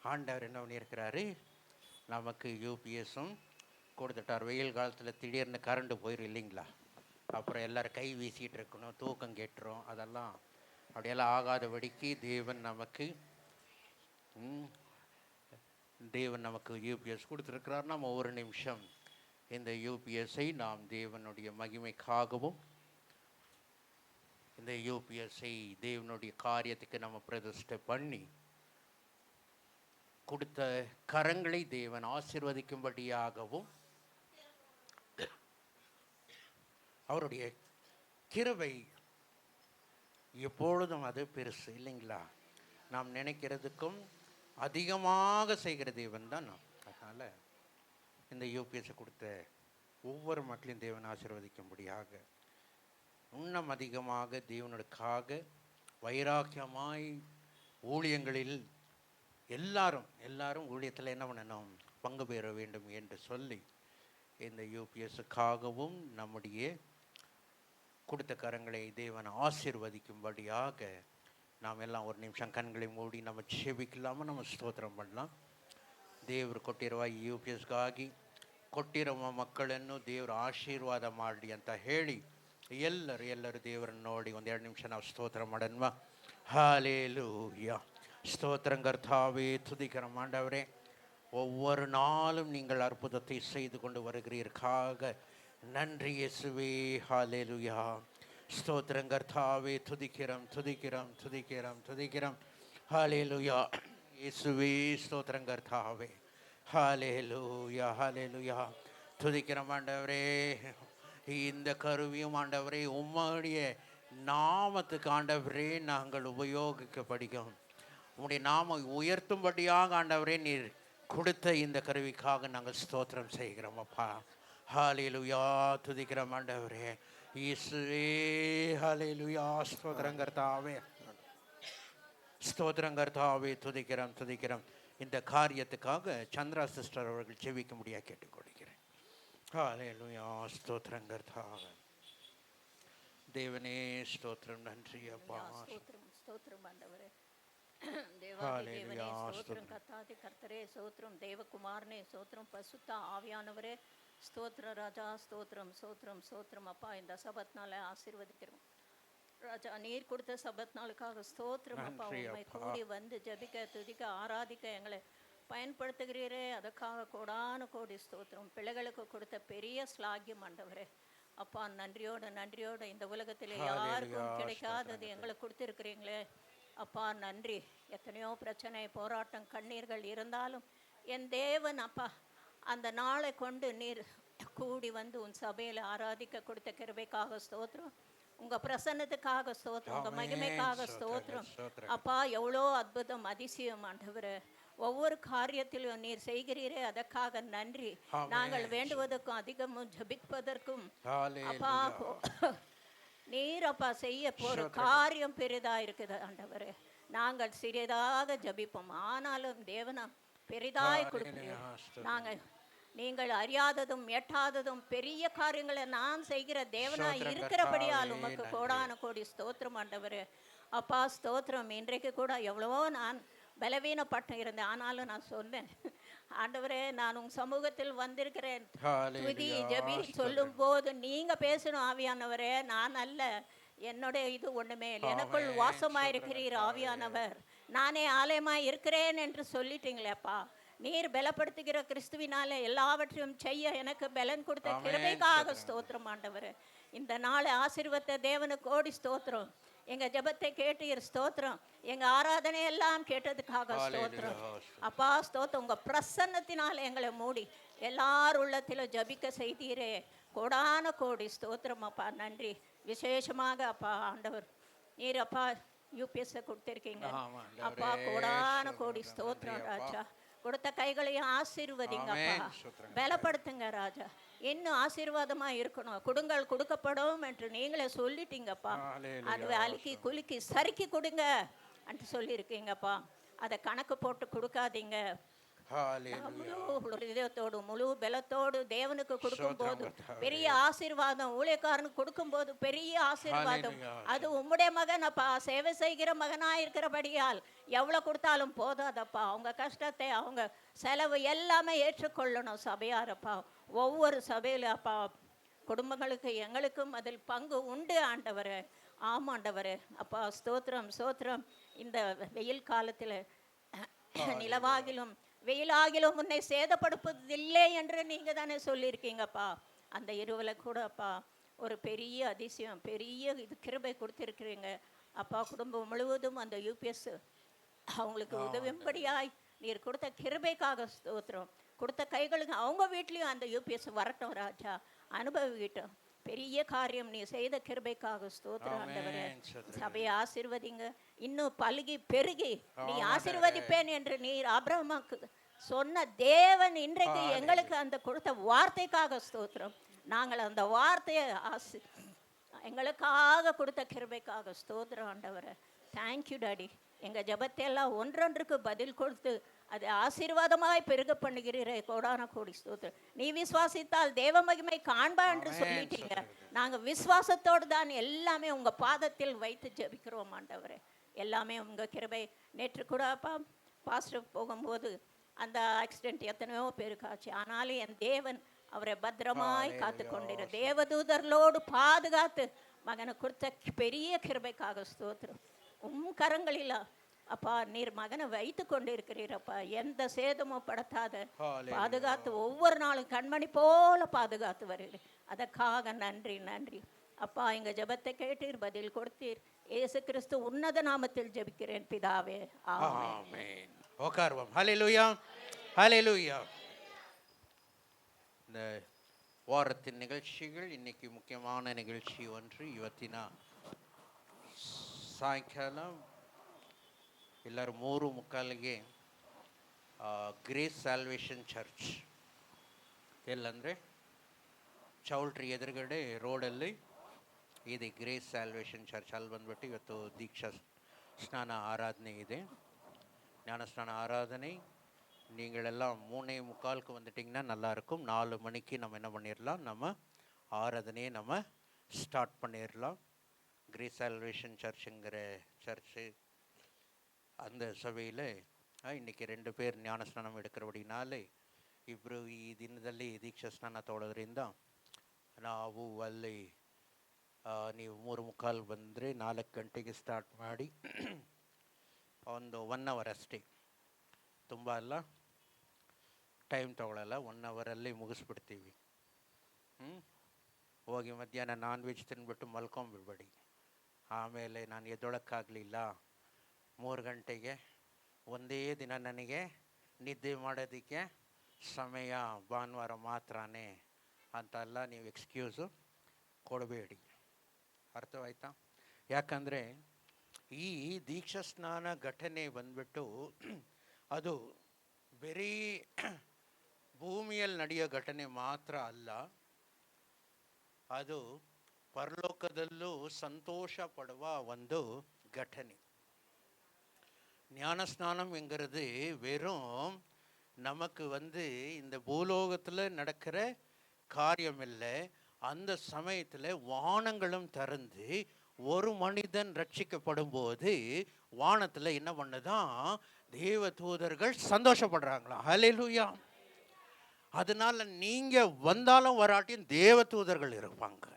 ஆண்டவர் என்ன பண்ணியிருக்கிறாரு, நமக்கு யூபிஎஸும் கொடுத்துட்டார். வெயில் காலத்தில் திடீர்னு கரண்ட் போயிடும் இல்லைங்களா? அப்புறம் எல்லோரும் கை வீசிகிட்டு இருக்கணும், தூக்கம் கெட்டுரும். அதெல்லாம் அப்படியெல்லாம் ஆகாதபடிக்கு தேவன் நமக்கு யூபிஎஸ் கொடுத்துருக்கிறார். நம்ம ஒரு நிமிஷம் இந்த யூபிஎஸ்ஸை நாம் தேவனுடைய மகிமைக்காகவும் இந்த யூபிஎஸ்ஸை தேவனுடைய காரியத்துக்கு நம்ம பிரதிஷ்டை பண்ணி கொடுத்த கரங்களை தேவன் ஆசீர்வதிக்கும்படியாகவும் அவருடைய கிருபை எப்பொழுதும் அது பெருசு இல்லைங்களா? நாம் நினைக்கிறதுக்கும் அதிகமாக செய்கிற தேவன் தான் நாம். அதனால் இந்த யூபிஎஸ்ஸை கொடுத்த ஒவ்வொரு மக்களையும் தேவன் ஆசீர்வதிக்கும்படியாக இன்னும் அதிகமாக தேவனுக்காக வைராக்கியமாய் ஊழியங்களில் எல்லாரும் ஊழியத்தில் என்ன பண்ணணும், பங்கு பெற வேண்டும் என்று சொல்லி இந்த யூபிஎஸ்ஸுக்காகவும் நம்முடைய கொடுத்த கரங்களை தேவன் ஆசீர்வதிக்கும்படியாக நாம் எல்லாம் ஒரு நிமிஷம் கண்களை மூடி நம்ம செபிக்கலாமல் நம்ம ஸ்தோத்திரம் பண்ணலாம். ದೇವರು ಕೊಟ್ಟಿರುವ ಈ ಯು ಪಿ ಎಸ್ಗಾಗಿ ಕೊಟ್ಟಿರುವ ಮಕ್ಕಳನ್ನು ದೇವರು ಆಶೀರ್ವಾದ ಮಾಡಲಿ ಅಂತ ಹೇಳಿ ಎಲ್ಲರೂ ದೇವರನ್ನು ನೋಡಿ ಒಂದೆರಡು ನಿಮಿಷ ನಾವು ಸ್ತೋತ್ರ ಮಾಡನ್ವಾ. ஹalleluya. ஸ்தோத்திரங்கர்த்தாவே, துதிக்கிறோம் ஆண்டவரே. ஒவ்வொரு நாளும் நீங்கள் அற்புதத்தை செய்து கொண்டு வருகிறீர்க்காக நன்றி இயேசுவே. ஹalleluya. ஸ்தோத்திரங்கர்த்தாவே, துதிக்கிறோம். ஹalleluya. இயேசுவே ஸ்தோத்திரங்கர்த்தாவே. ஹalleluya. துதிக்கிறோம் ஆண்டவரே. இந்த கருவியும் ஆண்டவரே உம்முடைய நாமத்துக்கு ஆண்டவரே நாங்கள் உபயோகிக்கப்படுகிறோம். உம்முடைய நாம உயர்த்தும்படியாக ஆண்டவரே நீர் கொடுத்த இந்த கருவிக்காக நாங்கள் ஸ்தோத்திரம் செய்கிறோம் அப்பா. ஹalleluya. துதிக்கிறோம் ஆண்டவரே. இயேசுவே ஹalleluya. ஸ்தோத்திரங்கர்த்தாவே துதிக்கிறோம். இந்த காரியத்துக்காக சந்திரா சிஸ்டர் அவர்கள் செவிக்க முடியாது கேட்டுக்கொள்கிறேன். ஹalleluya. ஸ்தோத்திரங்கர்த்தாவே. தேவனே ஸ்தோத்திரம். நன்றி அப்பா. ஸ்தோத்திரம் ஆண்டவரே. தேவாதி தேவனே ஸ்தோத்திரம். கர்த்தாதி கர்த்தரே ஸ்தோத்திரம். தேவகுமாரனே ஸ்தோத்திரம். பசுத்த ஆவியானவரே ஸ்தோத்திரம். ராஜா ஸ்தோத்திரம் அப்பா. இந்த சபத் நாளை ஆசீர்வதிக்கிறோம் ராஜா. நீர் கொடுத்த சபத் நாளுக்காக ஸ்தோத்திரம் அப்பா. உண்மை கூடி வந்து ஜபிக்க துதிக்க ஆராதிக்க எங்களை பயன்படுத்துகிறீரே, அதுக்காக கோடான கோடி ஸ்தோத்திரம். பிள்ளைகளுக்கு கொடுத்த பெரிய ஸ்லாகியம் ஆண்டவரே அப்பா. நன்றியோட இந்த உலகத்தில் யாருக்கும் கிடைக்காதது எங்களுக்கு கொடுத்துருக்கிறீங்களே அப்பா. நன்றி. எத்தனையோ பிரச்சனை, போராட்டம், கண்ணீர்கள் இருந்தாலும் என் தேவன் அப்பா அந்த நாளை கொண்டு நீர் கூடி வந்து உன் சபையில் ஆராதிக்க கொடுத்த கிருபைக்காக ஸ்தோத்திரம். உங்கள் பிரசன்னத்துக்காக ஸ்தோத்திரம். உங்கள் மகிமைக்காக ஸ்தோத்திரம் அப்பா. எவ்வளோ அற்புதம், அதிசயம் ஆண்டவரே. ஒவ்வொரு காரியத்திலும் நீர் செய்கிறீரே, அதற்காக நன்றி. நாங்கள் வேண்டுவதற்கும் அதிகமும் ஜபிப்பதற்கும் அப்பா நீர் அப்பா செய்ய போற காரியம் பெரிதா இருக்குது ஆண்டவரே. நாங்கள் சிறிதாக ஜபிப்போம், ஆனாலும் தேவனா பெரிதாய் கொடுக்கிறீர். நீங்கள் அறியாததும் எட்டாததும் பெரிய காரியங்களை நான் செய்கிற தேவனா இருக்கிறபடியால் உமக்கு கோடான கோடி ஸ்தோத்திரம் ஆண்டவரே அப்பா. ஸ்தோத்திரம். இன்றைக்கு கூட எவ்வளவோ நான் பலவீனப்பட்டு இருந்தேன், ஆனாலும் நான் சொன்னேன் ஆண்டவரே நான் உங்க சமூகத்தில் வந்திருக்கிறேன். துதி ஜபி சொல்லும் போது நீங்க பேசணும் ஆவியானவரே, நான் அல்ல, என்னுடைய இது ஒண்ணுமே இல்லை, எனக்குள் வாசமாயிருக்கிறீர் ஆவியானவர், நானே ஆலயமாய் இருக்கிறேன் என்று சொல்லிட்டீங்களேப்பா. நீர் பலப்படுத்துகிற கிறிஸ்துவினாலே எல்லாவற்றையும் செய்ய எனக்கு பலன் கொடுத்த கிருபைக்காக ஸ்தோத்திரம் ஆண்டவரே. இந்த நாளை ஆசீர்வத்த தேவனுக்கு கோடி ஸ்தோத்திரம். எங்க ஜெபத்தை கேட்டீர் ஸ்தோத்திரம். எங்க ஆராதனை எல்லாம் கேட்டதுக்காக ஸ்தோத்திரம் அப்பா. ஸ்தோத்திரம். உங்க பிரசன்னத்தினால் எங்களை மூடி எல்லார் உள்ளத்திலும் ஜபிக்க செய்தீரே, கோடான கோடி ஸ்தோத்திரம் அப்பா. நன்றி. விசேஷமாக அப்பா ஆண்டவர் நீர் அப்பா யூபிஎஸ் கொடுத்திருக்கீங்க அப்பா. கோடான கோடி ஸ்தோத்திரம் ராஜா. கொடுத்த கைகளையும் ஆசீர்வதிங்க அப்பா, பலப்படுத்துங்க ராஜா. இன்னும் ஆசீர்வாதமா இருக்கணும். கொடுங்கள் கொடுக்கப்படும் என்று நீங்களே சொல்லிட்டீங்கப்பா. அது அழுக்கி குலுக்கி சறுக்கி கொடுங்க என்று சொல்லியிருக்கீங்கப்பா. அதை கணக்கு போட்டு கொடுக்காதீங்க. முழு இதயத்தோடு முழு பலத்தோடு தேவனுக்கு கொடுக்கும் போது பெரிய ஆசீர்வாதம், ஊழியக்காரனுக்கு கொடுக்கும் போது பெரிய ஆசீர்வாதம். அது உம்முடைய மகன் அப்பா, சேவை செய்கிற மகனா இருக்கிறபடியால் எவ்வளவு கொடுத்தாலும் போதாதப்பா. அவங்க கஷ்டத்தை அவங்க செலவு எல்லாமே ஏற்றுக்கொள்ளணும் சபையாரப்பா. ஒவ்வொரு சபையில அப்பா குடும்பங்களுக்கு எங்களுக்கும் அதில் பங்கு உண்டு ஆண்டவரே. ஆமாண்டவரே அப்பா. ஸ்தோத்திரம். இந்த வெயில் காலத்தில் நிலவாகிலும் வெயிலாகிலும் உன்னை சேதப்படுத்துவதில்லை என்று நீங்க தானே சொல்லியிருக்கீங்கப்பா. அந்த இரவுல கூட அப்பா ஒரு பெரிய அதிசயம், பெரிய இது கிருபை கொடுத்திருக்கிறீங்க அப்பா. குடும்பம் முழுவதும் அந்த யூபிஎஸ் அவங்களுக்கு உதவும்படியாய் நீர் கொடுத்த கிருபைக்காக ஸ்தோத்திரம். கொடுத்த கைகளுக்கு அவங்க வீட்லேயும் அந்த யூபிஎஸ் வரட்டும் ராஜா, அனுபவிக்கிட்டோம். பெரிய காரியம் நீ செய்த கிருபைக்காக ஸ்தோத்திரம் ஆண்டவரே. சபையை ஆசீர்வதிங்க, இன்னும் பலுகி பெருகி நீ ஆசீர்வதிப்பேன் என்று நீர் ஆபிரகாமுக்கு சொன்ன தேவன் இன்றைக்கு எங்களுக்கு அந்த கொடுத்த வார்த்தைக்காக ஸ்தோத்திரம். நாங்கள் அந்த வார்த்தையை எங்களுக்காக கொடுத்த கிருபைக்காக ஸ்தோத்திரம் ஆண்டவரே. Thank you daddy. எங்கள் ஜபத்தை எல்லாம் ஒன்றொன்றுக்கு பதில் கொடுத்து அது ஆசீர்வாதமாய் பெருக பண்ணுகிறீரே, கோடான கோடி ஸ்தோத்திரம். நீ விசுவாசித்தால் தேவ மகிமை காண்பா என்று ஆமென் சொல்லிட்டீங்க. சொல்லுகிறது. நாங்க விசுவாசத்தோடு தான் எல்லாமே உங்க பாதத்தில் வைத்து ஜெபிக்கிறோம் ஆண்டவரே. எல்லாமே உங்க கிருபை. நேற்று கூட அப்பா பாஸ்டர் போகும்போது அந்த ஆக்சிடென்ட் எத்தனையோ பேருக்கு ஆச்சு. ஆனாலும் என் தேவன் அவரை பத்திரமாய் காத்து கொண்டிரு, தேவதூதர்களோடு பாதுகாத்து மகனை கொடுத்த பெரிய கிருபைக்காக ஸ்தோத்திரம். கரங்களில் அப்பா நீர் மகனை வைத்து கொண்டு இருக்கிறீரப்பா, எந்த சேதமும் படுத்தாத பாதுகாத்து ஒவ்வொரு நாளும் கண்மணி போல பாதுகாத்து வருகிறீர். அதற்காக நன்றி நன்றி அப்பா. எங்க ஜெபத்தை கேட்டீர், பதில் கொடுத்தீர். இயேசு கிறிஸ்து உன்னத நாமத்தில் ஜெபிக்கிறேன் பிதாவே, ஆமென். ஆமென். உட்காருவோம். ஹல்லேலூயா, ஹல்லேலூயா. இந்த வாரத்தின் நிகழ்ச்சிகள், இன்னைக்கு முக்கியமான நிகழ்ச்சி ஒன்று. ಇವತ್ತಿನ ಸಾಯಂಕಾಲ ಎಲ್ಲರೂ 3:45ಗೆ ಗ್ರೇಸ್ ಸ್ಯಾಲ್ವೇಷನ್ ಚರ್ಚ್ ಎಲ್ಲಂದರೆ ಚೌಲ್ಟ್ರಿ ಎದುರುಗಡೆ ರೋಡಲ್ಲಿ ಇದೆ ಗ್ರೇಸ್ ಸ್ಯಾಲ್ವೇಷನ್ ಚರ್ಚ್. ಅಲ್ಲಿ ಬಂದ್ಬಿಟ್ಟು ಇವತ್ತು ದೀಕ್ಷಾ ಸ್ನಾನ ಆರಾಧನೆ ಇದೆ, ஞான ஸ்நான ஆராதனை. நீங்களெல்லாம் 3:45க்கு வந்துட்டிங்கன்னா நல்லாயிருக்கும். 4 மணிக்கு நம்ம என்ன பண்ணிடலாம், நம்ம ஆராதனையை நம்ம ஸ்டார்ட் பண்ணிடலாம். கிரேஸ் சால்வேஷன் சர்ச்சுங்கிற சர்ச்சு, அந்த ಸಭೆಯಲ್ಲಿ இன்னைக்கு 2 பேர் ಜ್ಞಾನಸ್ನಾನ எடுக்கிறபடினாலே ಇಬ್ಬರು ಈ ದಿನದಲ್ಲಿ ದೀಕ್ಷಾ ಸ್ನಾನ ತಗೊಳ್ಳೋದ್ರಿಂದ ನಾವು ಅಲ್ಲಿ ನೀವು 3:45 ಬಂದರೆ 4 ಗಂಟೆಗೆ ಸ್ಟಾರ್ಟ್ ಮಾಡಿ ಒಂದು 1 hour ಅಷ್ಟೇ, ತುಂಬ ಅಲ್ಲ, ಟೈಮ್ ತೊಗೊಳ್ಳಲ್ಲ. 1 ಅವರಲ್ಲಿ ಮುಗಿಸ್ಬಿಡ್ತೀವಿ. ಹೋಗಿ ಮಧ್ಯಾಹ್ನ ನಾನ್ ವೆಜ್ ತಿಂದ್ಬಿಟ್ಟು ಮಲ್ಕೊಂಬಿಡ್ಬೇಡಿ. ಆಮೇಲೆ ನಾನು ಎದ್ದೊಳಕ್ಕಾಗಲಿಲ್ಲ 3 ಗಂಟೆಗೆ, ಒಂದೇ ದಿನ ನನಗೆ ನಿದ್ದೆ ಮಾಡೋದಕ್ಕೆ ಸಮಯ ಭಾನುವಾರ ಮಾತ್ರನೇ ಅಂತೆಲ್ಲ ನೀವು ಎಕ್ಸ್ಕ್ಯೂಸು ಕೊಡಬೇಡಿ. ಅರ್ಥವಾಯ್ತಾ? ಯಾಕಂದರೆ ಈ ದೀಕ್ಷಾ ಸ್ನಾನ ಘಟನೆ ಬಂದ್ಬಿಟ್ಟು ಅದು ಬರೀ ಭೂಮಿಯಲ್ಲಿ ನಡೆಯೋ ಘಟನೆ ಮಾತ್ರ ಅಲ್ಲ, ಅದು ಪರಲೋಕದಲ್ಲೂ ಸಂತೋಷ ಪಡುವ ಒಂದು ಘಟನೆ. ஞானஸ்நானம்ங்கிறது வெறும் நமக்கு இந்த பூலோகத்தில் நடக்கிற காரியம் இல்லை. அந்த சமயத்தில் வானங்களும் திறந்து ஒரு மனிதன் ரட்சிக்கப்படும் போது வானத்தில் என்ன பண்ணுதான், தேவ தூதர்கள் சந்தோஷப்படுறாங்களா? ஹல்லேலூயா. அதனால நீங்க வந்தாலும் வராட்டியும் தேவ தூதர்கள் இருப்பாங்க.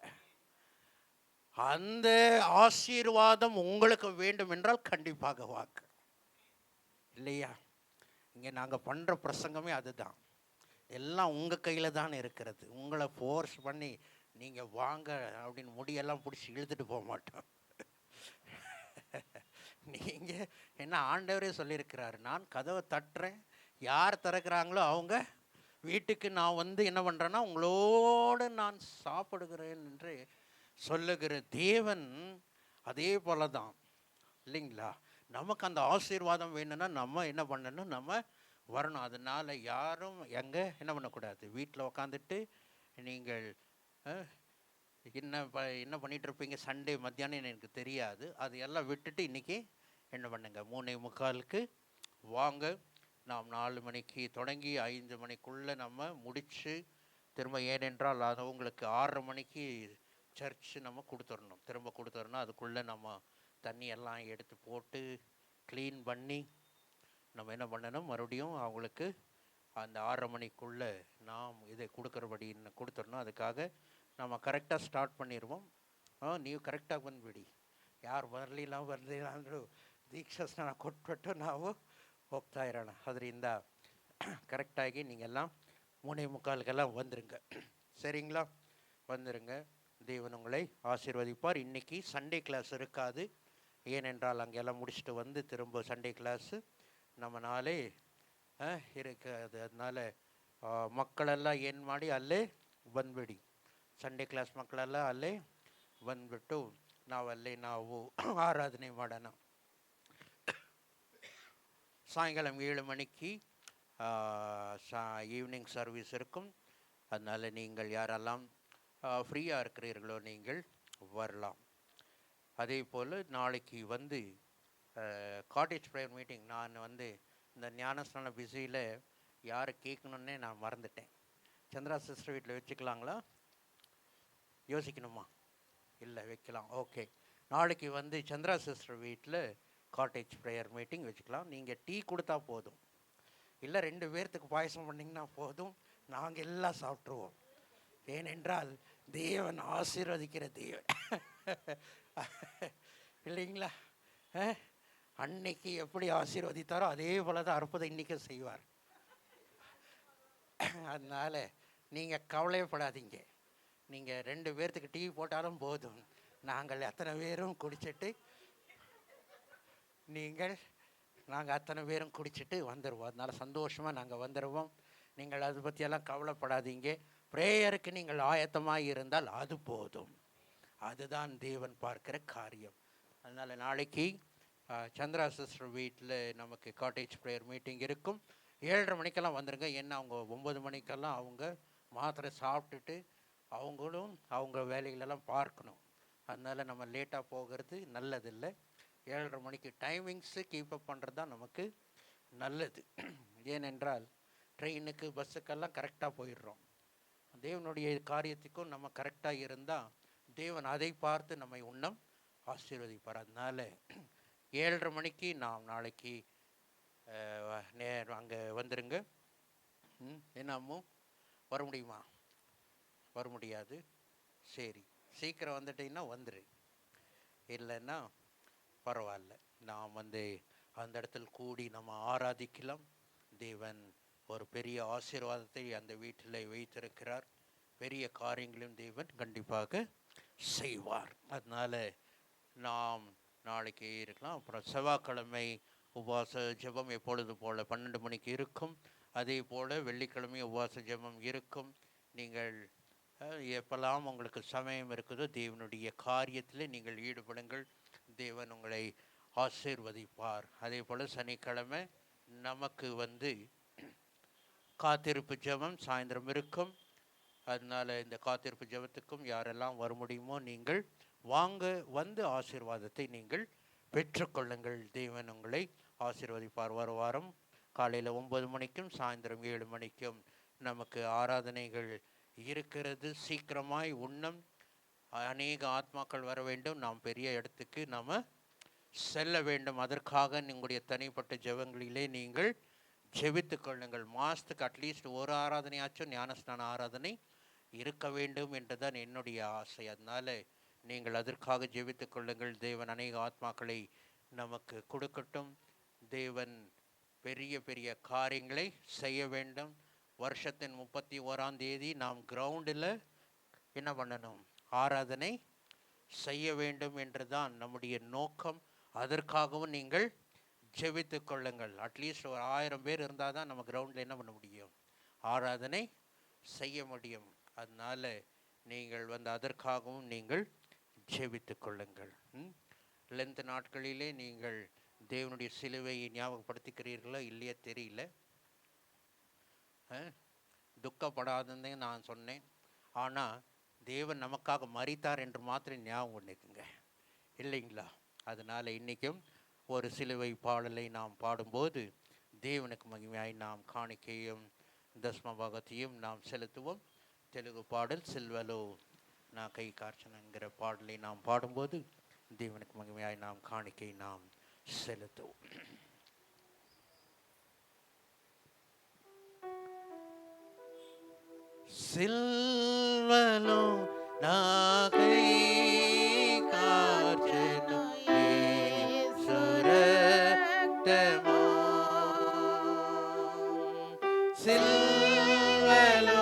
அந்த ஆசீர்வாதம் உங்களுக்கு வேண்டும் என்றால் கண்டிப்பாக வாங்க, இல்லையா? இங்கே நாங்கள் பண்ணுற பிரசங்கமே அதுதான். எல்லாம் உங்கள் கையில் தான் இருக்கிறது. உங்களை ஃபோர்ஸ் பண்ணி நீங்கள் வாங்க அப்படின்னு முடியெல்லாம் பிடிச்சி இழுத்துட்டு போக மாட்டோம். நீங்கள் என்ன, ஆண்டவரே சொல்லியிருக்கிறாரு, நான் கதவை தட்டுறேன், யார் திறக்கிறாங்களோ அவங்க வீட்டுக்கு நான் என்ன பண்ணுறேன்னா உங்களோடு நான் சாப்பிடுகிறேன் என்று சொல்லுகிற தேவன் அதே போல தான், இல்லைங்களா? நமக்கு அந்த ஆசீர்வாதம் வேணும்னா நம்ம என்ன பண்ணணும், நம்ம வரணும். அதனால் யாரும் என்ன பண்ணக்கூடாது, வீட்டில் உக்காந்துட்டு நீங்கள் என்ன பண்ணிகிட்ருப்பீங்க சண்டே மத்தியானம் எனக்கு தெரியாது, அது எல்லாம் விட்டுட்டு இன்றைக்கி என்ன பண்ணுங்க, 3:45க்கு வாங்க. நாம் 4 மணிக்கு தொடங்கி 5 மணிக்குள்ளே நம்ம முடித்து திரும்ப, ஏனென்றால் அது உங்களுக்கு 6:30 மணிக்கு சர்ச்சு நம்ம திரும்ப கொடுத்துடணும். அதுக்குள்ளே நம்ம தண்ணியெல்லாம் எடுத்து போட்டு க்ளீன் பண்ணி நம்ம என்ன பண்ணணும், மறுபடியும் அவங்களுக்கு அந்த 6:30 மணிக்குள்ளே நாம் இதை கொடுக்குறபடி கொடுத்துடணும். அதுக்காக நம்ம ಕರೆಕ್ಟಾಗಿ ಸ್ಟಾರ್ಟ್ பண்ணிடுவோம். ನೀವು ಕರೆಕ್ಟಾಗಿ ಬಂದುಬಿಡಿ. ಯಾರು ಬರಲಿಲ್ಲ ಅಂದರೂ ದೀಕ್ಷಾ ಸ್ನಾನ ಕೊಟ್ಬಿಟ್ಟು ನಾವು ಹೋಗ್ತಾ ಇರೋಣ. ಅದರಿಂದ கரெக்டாகி நீங்கள்லாம் 3:45க்கெல்லாம் வந்துருங்க, சரிங்களா? வந்துருங்க. தேவன் உங்களை ஆசீர்வதிப்பார். இன்றைக்கி சண்டே கிளாஸ் இருக்காது, ஏனென்றால் அங்கெல்லாம் முடிச்சுட்டு திரும்ப சண்டே கிளாஸு நம்ம ನಾಳೆ இருக்காது. அதனால் ಮಕ್ಕಳೆಲ್ಲ ಏನು ಮಾಡಿ ಅಲ್ಲೇ ಬಂದುಬಿಡಿ. ಸಂಡೇ ಕ್ಲಾಸ್ ಮಕ್ಕಳೆಲ್ಲ ಅಲ್ಲೇ ಬಂದುಬಿಟ್ಟು ನಾವು ಆರಾಧನೆ ಮಾಡೋಣ. சாயங்காலம் 7 மணிக்கு ஈவினிங் சர்வீஸ் இருக்கும். அதனால் நீங்கள் யாரெல்லாம் ஃப்ரீயாக இருக்கிறீர்களோ நீங்கள் வரலாம். அதே போல் நாளைக்கு காட்டேஜ் ப்ரேயர் மீட்டிங் நான் இந்த ஞானஸ்நான பிஸியில் யாரை கேட்கணுன்னே நான் மறந்துட்டேன். சந்திரா சிஸ்டர் வீட்டில் வச்சுக்கலாங்களா? யோசிக்கணுமா? இல்லை, வைக்கலாம். ஓகே, நாளைக்கு வந்து சந்திரா சிஸ்டர் வீட்டில் காட்டேஜ் ப்ரேயர் மீட்டிங் வச்சுக்கலாம். நீங்கள் டீ கொடுத்தா போதும், இல்லை 2 பேர்த்துக்கு பாயசம் பண்ணிங்கன்னா போதும், நாங்கள் எல்லாம் சாப்பிட்ருவோம். ஏனென்றால் தேவன் ஆசீர்வதிக்கிற தேவன் இல்லைங்களா? அன்னைக்கு எப்படி ஆசீர்வதித்தாரோ அதே போல தான் அற்புதம் இன்றைக்கும் செய்வார். அதனால் நீங்கள் கவலைப்படாதீங்க. நீங்கள் 2 பேர்த்துக்கு டீ போட்டாலும் போதும், நாங்கள் அத்தனை பேரும் குடிச்சிட்டு நாங்கள் அத்தனை பேரும் குடிச்சிட்டு வந்துடுவோம். அதனால் சந்தோஷமாக நாங்கள் வந்துடுவோம். நீங்கள் அதை பற்றியெல்லாம் கவலைப்படாதீங்க. ப்ரேயருக்கு நீங்கள் ஆயத்தமாக இருந்தால் அது போதும். அதுதான் தேவன் பார்க்கிற காரியம். அதனால் நாளைக்கு சந்திரா சிஸ்டர் வீட்டில் நமக்கு காட்டேஜ் ப்ரேயர் மீட்டிங் இருக்கும். 7:30 மணிக்கெல்லாம் வந்துடுங்க. ஏன்னா அவங்க 9 மணிக்கெல்லாம் அவங்க மாத்திரை சாப்பிட்டுட்டு அவங்களும் அவங்க வேலைகளெல்லாம் பார்க்கணும். அதனால் நம்ம லேட்டாக போகிறது நல்லதில்லை. 7:30 மணிக்கு டைமிங்ஸு கீப்பப் பண்ணுறது தான் நமக்கு நல்லது. ஏனென்றால் ட்ரெயினுக்கு பஸ்ஸுக்கெல்லாம் கரெக்டாக போயிடுறோம். தேவனுடைய காரியத்துக்கும் நம்ம கரெக்டாக இருந்தால் தேவன் அதை பார்த்து நம்மை இன்னும் ஆசீர்வதிப்பார். அதனால் 7:30 மணிக்கு நாம் நாளைக்கு அங்கே வந்துடுங்க. என்னமோ வர முடியுமா? வர முடியாது. சரி, சீக்கிரம் வந்துட்டீங்கன்னா வந்துடு, இல்லைன்னா பரவாயில்ல. நாம் வந்து அந்த இடத்துல கூடி நம்ம ஆராதிக்கலாம். தேவன் ஒரு பெரிய ஆசீர்வாதத்தை அந்த வீட்டில் வைத்திருக்கிறார். பெரிய காரியங்களையும் தேவன் கண்டிப்பாக செய்வார். அதனால் நாம் நாளைக்கு இருக்கலாம். அப்புறம் செவ்வாய்க்கிழமை உபவாச ஜெபம் எப்பொழுது போல் 12 மணிக்கு இருக்கும். அதே போல் வெள்ளிக்கிழமை உபவாச ஜெபம் இருக்கும். நீங்கள் எப்பெல்லாம் உங்களுக்கு சமயம் இருக்குதோ தேவனுடைய காரியத்தில் நீங்கள் ஈடுபடுங்கள். தேவன் உங்களை ஆசீர்வதிப்பார். அதே போல் சனிக்கிழமை நமக்கு வந்து காத்திருப்பு ஜெபம் சாயந்தரம் இருக்கும். அதனால் இந்த காத்திருப்பு ஜெபத்துக்கும் யாரெல்லாம் வர முடியுமோ நீங்கள் வாங்க, வந்து ஆசீர்வாதத்தை நீங்கள் பெற்றுக்கொள்ளுங்கள். தேவன் உங்களை ஆசீர்வதிப்பார். வாரம் காலையில் 9 மணிக்கும் சாயந்தரம் 7 மணிக்கும் நமக்கு ஆராதனைகள் இருக்கிறது. சீக்கிரமாய் உன்னம் அநேக ஆத்மாக்கள் வர வேண்டும். நாம் பெரிய இடத்துக்கு நாம் செல்ல வேண்டும். அதற்காக உங்களுடைய தனிப்பட்ட ஜெபங்களிலே நீங்கள் ஜெபித்து கொள்ளுங்கள். மாதத்துக்கு அட்லீஸ்ட் ஒரு ஆராதனையாச்சும் ஞானஸ்நான ஆராதனை இருக்க வேண்டும் என்றுதான் என்னுடைய ஆசை. அதனால் நீங்கள் அதற்காக ஜெபித்து கொள்ளுங்கள். தேவன் அநேக ஆத்மாக்களை நமக்கு கொடுக்கட்டும். தேவன் பெரிய பெரிய காரியங்களை செய்ய வேண்டும். வருஷத்தின் 31ஆம் தேதி நாம் கிரவுண்டில் என்ன பண்ணணும்? ஆராதனை செய்ய வேண்டும் என்று தான் நம்முடைய நோக்கம். அதற்காகவும் நீங்கள் ஜெபித்து கொள்ளுங்கள். அட்லீஸ்ட் ஒரு 1000 பேர் இருந்தால் தான் நம்ம கிரவுண்டில் என்ன பண்ண முடியும்? ஆராதனை செய்ய முடியும். அதனால் நீங்கள் வந்து அதற்காகவும் நீங்கள் ஜெபித்து கொள்ளுங்கள். லென்த் நாட்களிலே நீங்கள் தேவனுடைய சிலுவையை ஞாபகப்படுத்திக்கிறீர்களோ இல்லையா தெரியல. துக்கப்படாதே நான் சொன்னேன். ஆனால் தேவன் நமக்காக மரித்தார் என்று மாத்திரம் ஞாபகம் பண்ணிக்குங்க, இல்லைங்களா? அதனால் இன்றைக்கும் ஒரு சிலுவை பாடலை நாம் பாடும்போது தேவனுக்கு மகிமையாய் நாம் காணிக்கையும் தஸ்ம பாகத்தையும் நாம் செலுத்துவோம். தெலுங்கு பாடல் சில்வலோ நான் கை கார்ச்சனங்கிற பாடலை நாம் பாடும்போது தேவனுக்கு மகிமையாய் நாம் காணிக்கை நாம் செலுத்துவோம். சில்வலோ நான் கை கார்ச்சனோ சுரக்தமோ சில்வலோ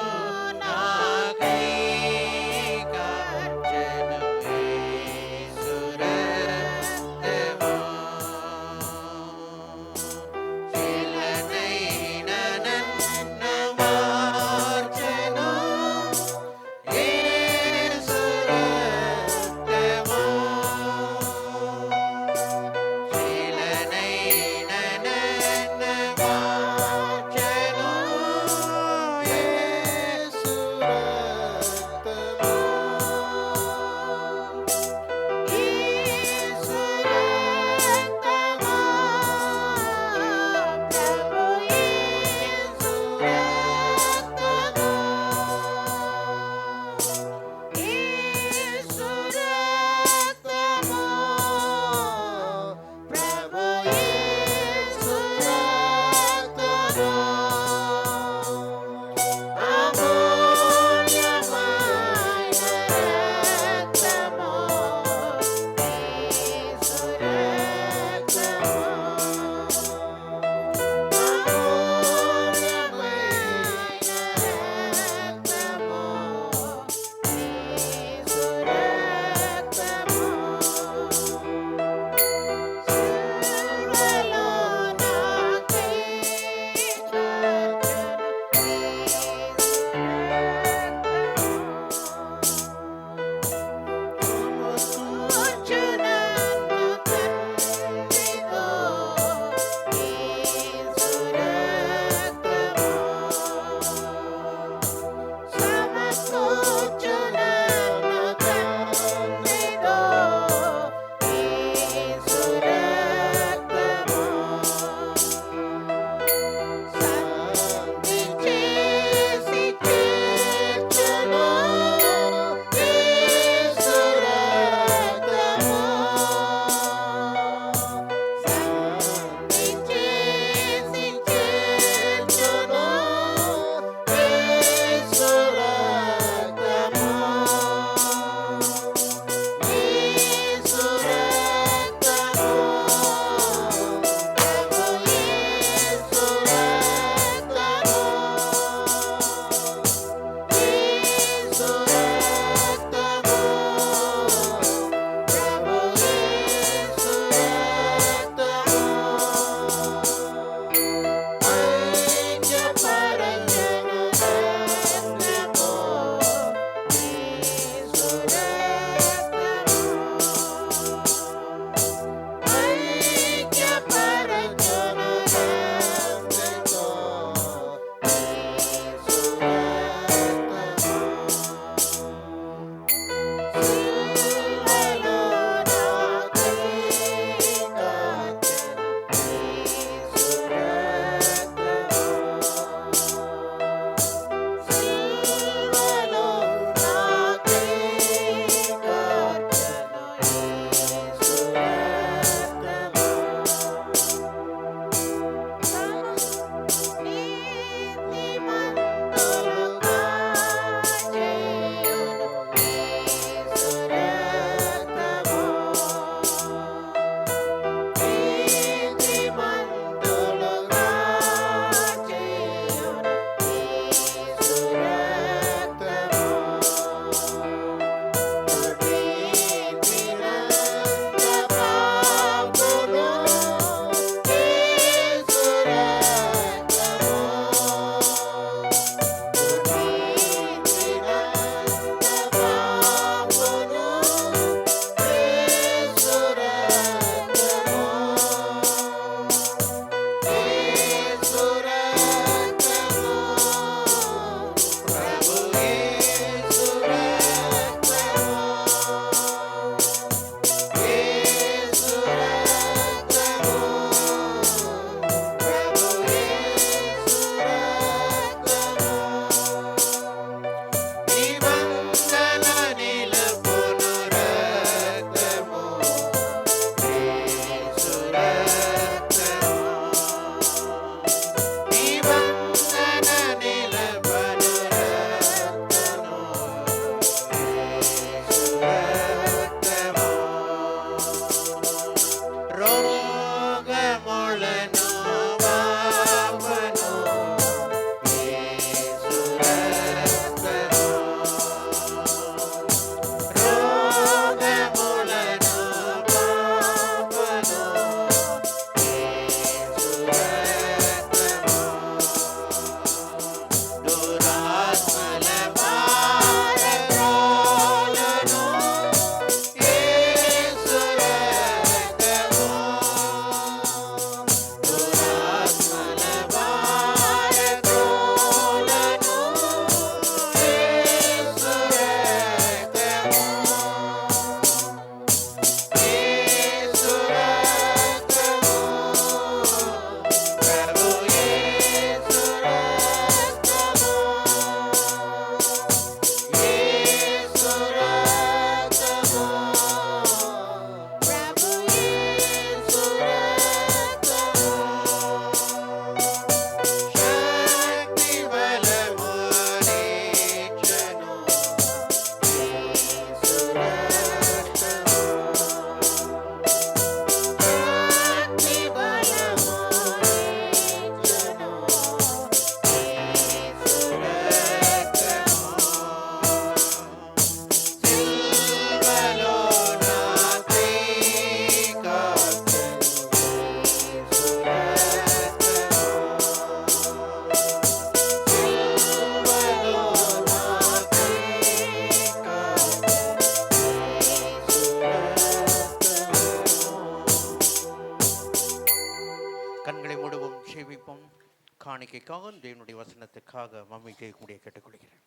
காணிக்கைக்காக தேவனுடைய வசனத்துக்காக மம்மி கேட்கக்கூடிய கேட்டுக்கொள்கிறேன்.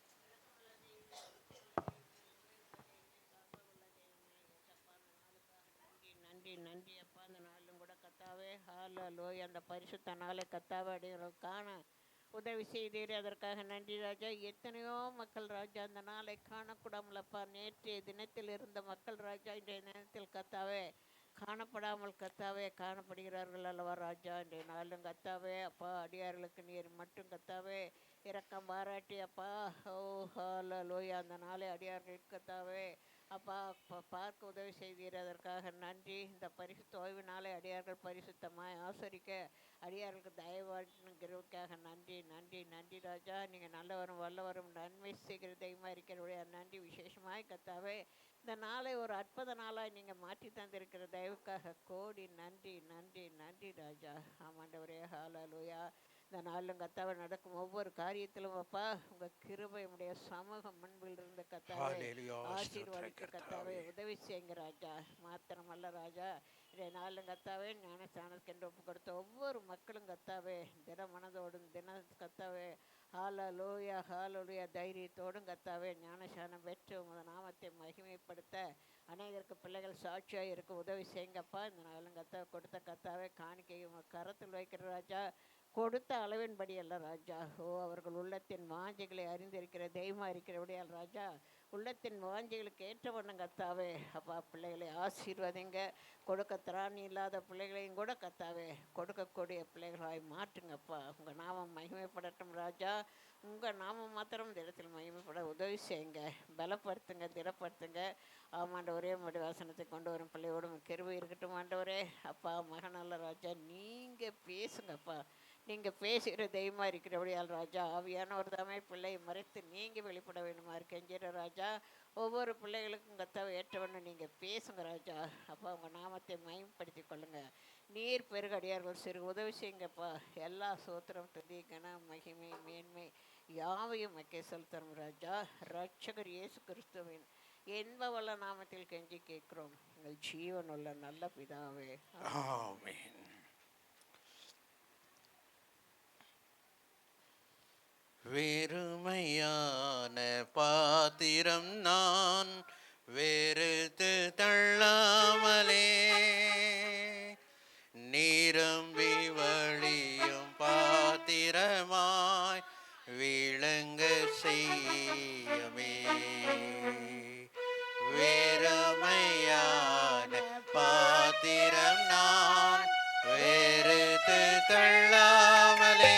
நன்றி நன்றி அப்பா. அந்த நாளிலும் கூட கத்தாவே ஹalleluya, அந்த பரிசுத்த நாளை கத்தாவே அடைகிறதுக்கான உதவி செய்தீர், அதற்காக நன்றி ராஜா. எத்தனையோ மக்கள் ராஜா அந்த நாளை காணக்கூடாமலப்பா, நேற்றைய தினத்தில் இருந்த மக்கள் ராஜா இன்றைய தினத்தில் கத்தாவே காணப்படாமல் கத்தாவே காணப்படுகிறார்கள் அல்லவா ராஜா. இன்றைய நாளும் கத்தாவே அப்பா அடியார்களுக்கு நீர் மட்டும் கத்தாவே இரக்கம் பாராட்டி அப்பா, ஓ ஹalleluya, அந்த நாளை அடியார்களுக்கு கத்தாவே அப்பா பார்க்க உதவி செய்தீர், அதற்காக நன்றி. இந்த பரிசுத்த ஓய்வு நாளை அடியார்கள் பரிசுத்தமாய் ஆசரிக்க அடியார்களுக்கு தயவாகிறதுக்காக நன்றி நன்றி நன்றி ராஜா. நீங்கள் நல்லவரும் வல்லவரும் நன்மை செய்கிற தெய்வமாக இருக்கிறவடைய நன்றி. விசேஷமாய் கத்தாவே இந்த நாளை ஒரு அற்புத நாளாய் நீங்கள் மாற்றி தந்திருக்கிற தயவுக்காக கோடி நன்றி நன்றி நன்றி ராஜா. ஆமாண்டவரே ஹalleluya. இந்த நாளிலும் கத்தாவை நடக்கும் ஒவ்வொரு காரியத்திலும் அப்பா உங்கள் கிருபை உடைய சமூகம் முன்பில் இருந்த கத்தாவே ஆசீர்வாதிக்க கத்தாவே உதவி செய்யுங்க ராஜா. மாத்திரமல்ல ராஜா, இன்றைய நாளிலும் கத்தாவே ஞானஸ்தானத்துக்கு ஒப்பு கொடுத்த ஒவ்வொரு மக்களும் கத்தாவே தின மனதோடும் தின கத்தாவே ஹalleluya ஹalleluya தைரியத்தோடும் கத்தாவே ஞானஸ்தானம் பெற்று உமது நாமத்தை மகிமைப்படுத்த அநேகருக்கு பிள்ளைகள் சாட்சியாக இருக்க உதவி செய்யுங்கப்பா. இந்த நாளிலும் கத்தாவை கொடுத்த கத்தாவே காணிக்கை கரத்தில் வைக்கிற ராஜா, கொடுத்த அளவின்படி அல்ல ராஜா. ஓ அவர்கள் உள்ளத்தின் வாஞ்சைகளை அறிந்திருக்கிற தெய்வமாக இருக்கிறபடியால் ராஜா, உள்ளத்தின் வாஞ்சைகளுக்கு ஏற்ற வண்ணம் கத்தாவே அப்பா பிள்ளைகளை ஆசீர்வதிங்க. கொடுக்க திராணி இல்லாத பிள்ளைகளையும் கூட கத்தாவே கொடுக்கக்கூடிய பிள்ளைகளாய் மாற்றுங்கப்பா. உங்கள் நாமம் மகிமைப்படட்டும் ராஜா. உங்கள் நாமம் மாத்திரம் இந்த இடத்தில் மகிமைப்பட உதவி செய்யுங்க, பலப்படுத்துங்க, திடப்படுத்துங்க. ஆமாண்டவரே உங்களுடைய வாசனத்தை கொண்டு வரும் பிள்ளையோடும் கிருபை இருக்கட்டும் ஆண்டவரே. அப்பா மகனல்ல ராஜா, நீங்கள் பேசுங்கப்பா. நீங்கள் பேசுகிற தெய்வமாக இருக்கிறபடியால் ராஜா, ஆவியானவர் தாமே பிள்ளையை மறைத்து நீங்கள் வெளிப்பட வேணுமா இருக்கெஞ்சிற ராஜா. ஒவ்வொரு பிள்ளைகளுக்கும் கத்தாவை ஏற்றவண்ணு நீங்கள் பேசுங்க ராஜா. அப்பா உங்கள் நாமத்தை மயம்படுத்தி கொள்ளுங்க. நீர் பெருகடியார்கள் சிறு உதவி செய்யுங்கப்பா. எல்லா சோத்திரம் துதி கன மகிமை மேன்மை யாவையும் மக்கே செலுத்தரும் ராஜா. ரட்சகர் இயேசு கிறிஸ்துவின் என்ப வல்ல நாமத்தில் கெஞ்சி கேட்கிறோம் எங்கள் ஜீவனுள்ள நல்ல பிதாவே, ஆமென். வெறுமையான பாத்திரம் நான் வெறுத்து தள்ளாமலே, நிரம்பி வழியும் பாத்திரமாய் விளங்க செய்யுமே. வெறுமையான பாத்திரம் நான் வெறுத்து தள்ளாமலே,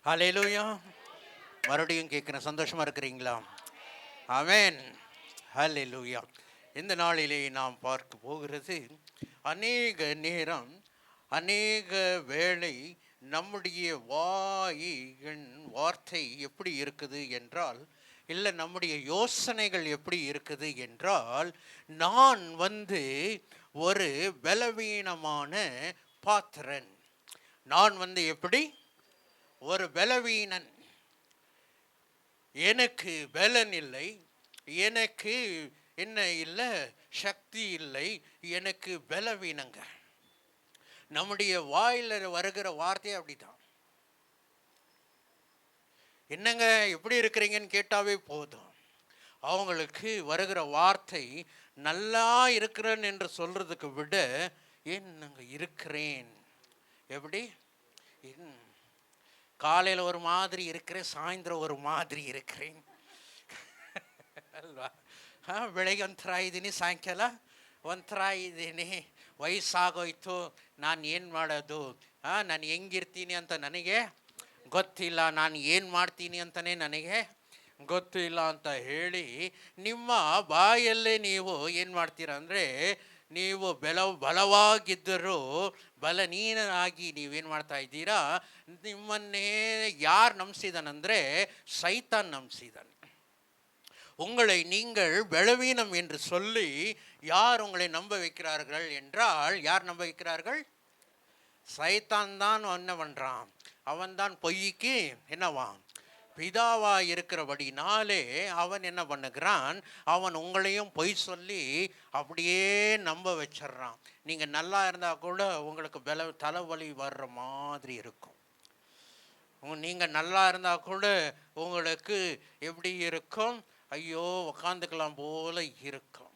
ஹல்லேலூயா. மறுபடியும் கேட்குறேன், சந்தோஷமாக இருக்கிறீங்களா? ஆமென். ஹல்லேலூயா. இந்த நாளிலே நாம் பார்க்க போகிறது, அநேக நேரம் அநேக வேளை நம்முடைய வார்த்தை எப்படி இருக்குது என்றால், இல்லை நம்முடைய யோசனைகள் எப்படி இருக்குது என்றால், நான் ஒரு பலவீனமான பாத்திரன், நான் எப்படி ஒரு பலவீனன், எனக்கு பலன் இல்லை, எனக்கு என்ன இல்லை, சக்தி இல்லை, எனக்கு பலவீனங்க. நம்முடைய வாயில வருகிற வார்த்தையே அப்படிதான். என்னங்க எப்படி இருக்கிறீங்கன்னு கேட்டாவே போதும், அவங்களுக்கு வருகிற வார்த்தை நல்லா இருக்கிறேன் என்று சொல்றதுக்கு விட என்னங்க இருக்கிறேன், எப்படி காலையில் ஒரு மாதிரி இருக்கிறேன், ಸಾಯಂಕಾಲ ஒரு மாதிரி இருக்கிறேன் ಅಲ್ವಾ? ಬೆಳಗ್ಗೆ ಒಂಥರ ಇದ್ದೀನಿ, ಸಾಯಂಕಾಲ ಒಂಥರ ಇದ್ದೀನಿ, ವಯಸ್ಸಾಗೋಯ್ತು, ನಾನು ಏನು ಮಾಡೋದು, ನಾನು ಹೆಂಗಿರ್ತೀನಿ ಅಂತ ನನಗೆ ಗೊತ್ತಿಲ್ಲ, ನಾನು ಏನು ಮಾಡ್ತೀನಿ ಅಂತಲೇ ನನಗೆ ಗೊತ್ತಿಲ್ಲ ಅಂತ ಹೇಳಿ ನಿಮ್ಮ ಬಾಯಲ್ಲೇ ನೀವು ಏನು ಮಾಡ್ತೀರ ಅಂದರೆ, ನೀವು ಬಲವಾಗಿದ್ದರೂ ಬಲಹೀನರಾಗಿ ನೀವೇನು ಮಾಡ್ತಾ ಇದ್ದೀರಾ, ನಿಮ್ಮನ್ನೇ ಯಾರು ನಂಬಿಸಿದಾನಂದರೆ ಸೈತಾನ್ ನಂಬಿಸಿದಾನೆ. உங்களை நீங்கள் பலவீனம் என்று சொல்லி யார் உங்களை நம்ப வைக்கிறார்கள் என்றால், யார் நம்ப வைக்கிறார்கள்? சைத்தான் தான் என்ன பண்ணுறான், அவன் தான் பொய்க்கு என்னவான் பிதாவா இருக்கிறபடினாலே அவன் என்ன பண்ணுகிறான், அவன் உங்களையும் பொய் சொல்லி அப்படியே நம்ப வச்சிட்றான். நீங்கள் நல்லா இருந்தால் கூட உங்களுக்கு தலைவலி வர்ற மாதிரி இருக்கும். நீங்கள் நல்லா இருந்தால் கூட உங்களுக்கு எப்படி இருக்கும், ஐயோ உக்காந்துக்கலாம் போல இருக்கும்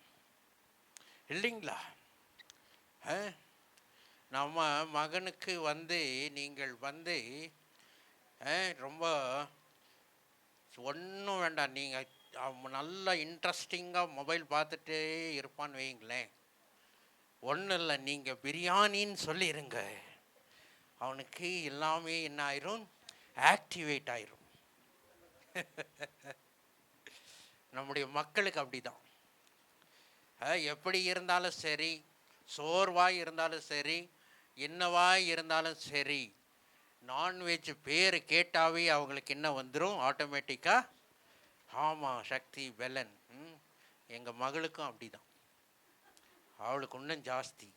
இல்லைங்களா? நம்ம மகனுக்கு நீங்கள் ரொம்ப ஒன்றும் வேண்டாம், நீங்கள் நல்லா இன்ட்ரெஸ்டிங்காக மொபைல் பார்த்துட்டே இருப்பான்னு வைங்களேன், ஒன்றும் இல்லை, நீங்கள் பிரியாணின்னு சொல்லிடுங்க, அவனுக்கு எல்லாமே என்ன ஆயிரும், ஆக்டிவேட் ஆயிரும். நம்முடைய மக்களுக்கு அப்படிதான். எப்படி இருந்தாலும் சரி, சோர்வாய் இருந்தாலும் சரி, என்னவாய் இருந்தாலும் சரி, நான்வெஜ் பேர் கேட்டாவே அவங்களுக்கு என்ன வந்துடும் ஆட்டோமேட்டிக்காக, ஆமாம் சக்தி பெலன். எங்கள் மகளுக்கும் அப்படிதான், அவளுக்கு இன்னும் ஜாஸ்தி.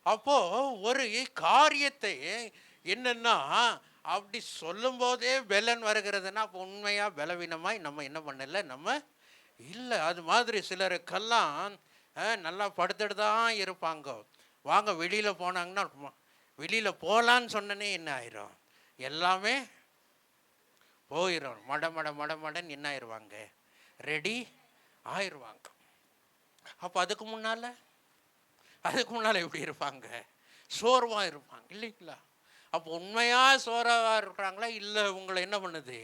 அப்போது ஒரு காரியத்தை என்னென்னா அப்படி சொல்லும் போதே பெலன் வருகிறதுனா, அப்போ உண்மையாக பலவீனமாய் நம்ம என்ன பண்ணலை, நம்ம இல்லை. அது மாதிரி சிலருக்கெல்லாம் நல்லா படுத்துட்டு தான் இருப்பாங்க, வாங்க வெளியில் போனாங்கன்னா, வெளியில் போகலான்னு சொன்னனே என்ன ஆயிரும், எல்லாமே போயிடும், மடன்னு என்ன ஆயிடுவாங்க, ரெடி ஆயிடுவாங்க. அப்போ அதுக்கு முன்னால் எப்படி இருப்பாங்க, சோர்வாக இருப்பாங்க இல்லைங்களா? அப்போ உண்மையாக சோர்வாக இருக்கிறாங்களா, இல்லை உங்களை என்ன பண்ணுது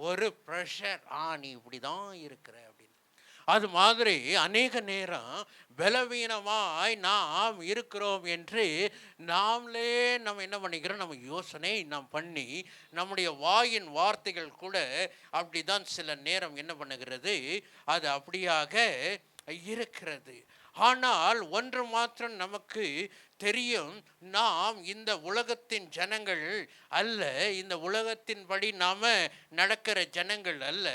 ஒரு ப்ரெஷர், நீ இப்படி தான் இருக்கிற அப்படின்னு. அது மாதிரி அநேக நேரம் பலவீனமாய் நாம் இருக்கிறோம் என்று நாமளே நம்ம என்ன பண்ணிக்கிறோம், நம்ம யோசனை நாம் பண்ணி நம்முடைய வாயின் வார்த்தைகள் கூட அப்படி தான் சில நேரம் என்ன பண்ணுகிறது, அது அப்படியாக இருக்கிறது. ஆனால் ஒன்று மாத்திரம் நமக்கு தெரியும், நாம் இந்த உலகத்தின் ஜனங்கள் அல்ல, இந்த உலகத்தின்படி நாம் நடக்கிற ஜனங்கள் அல்ல,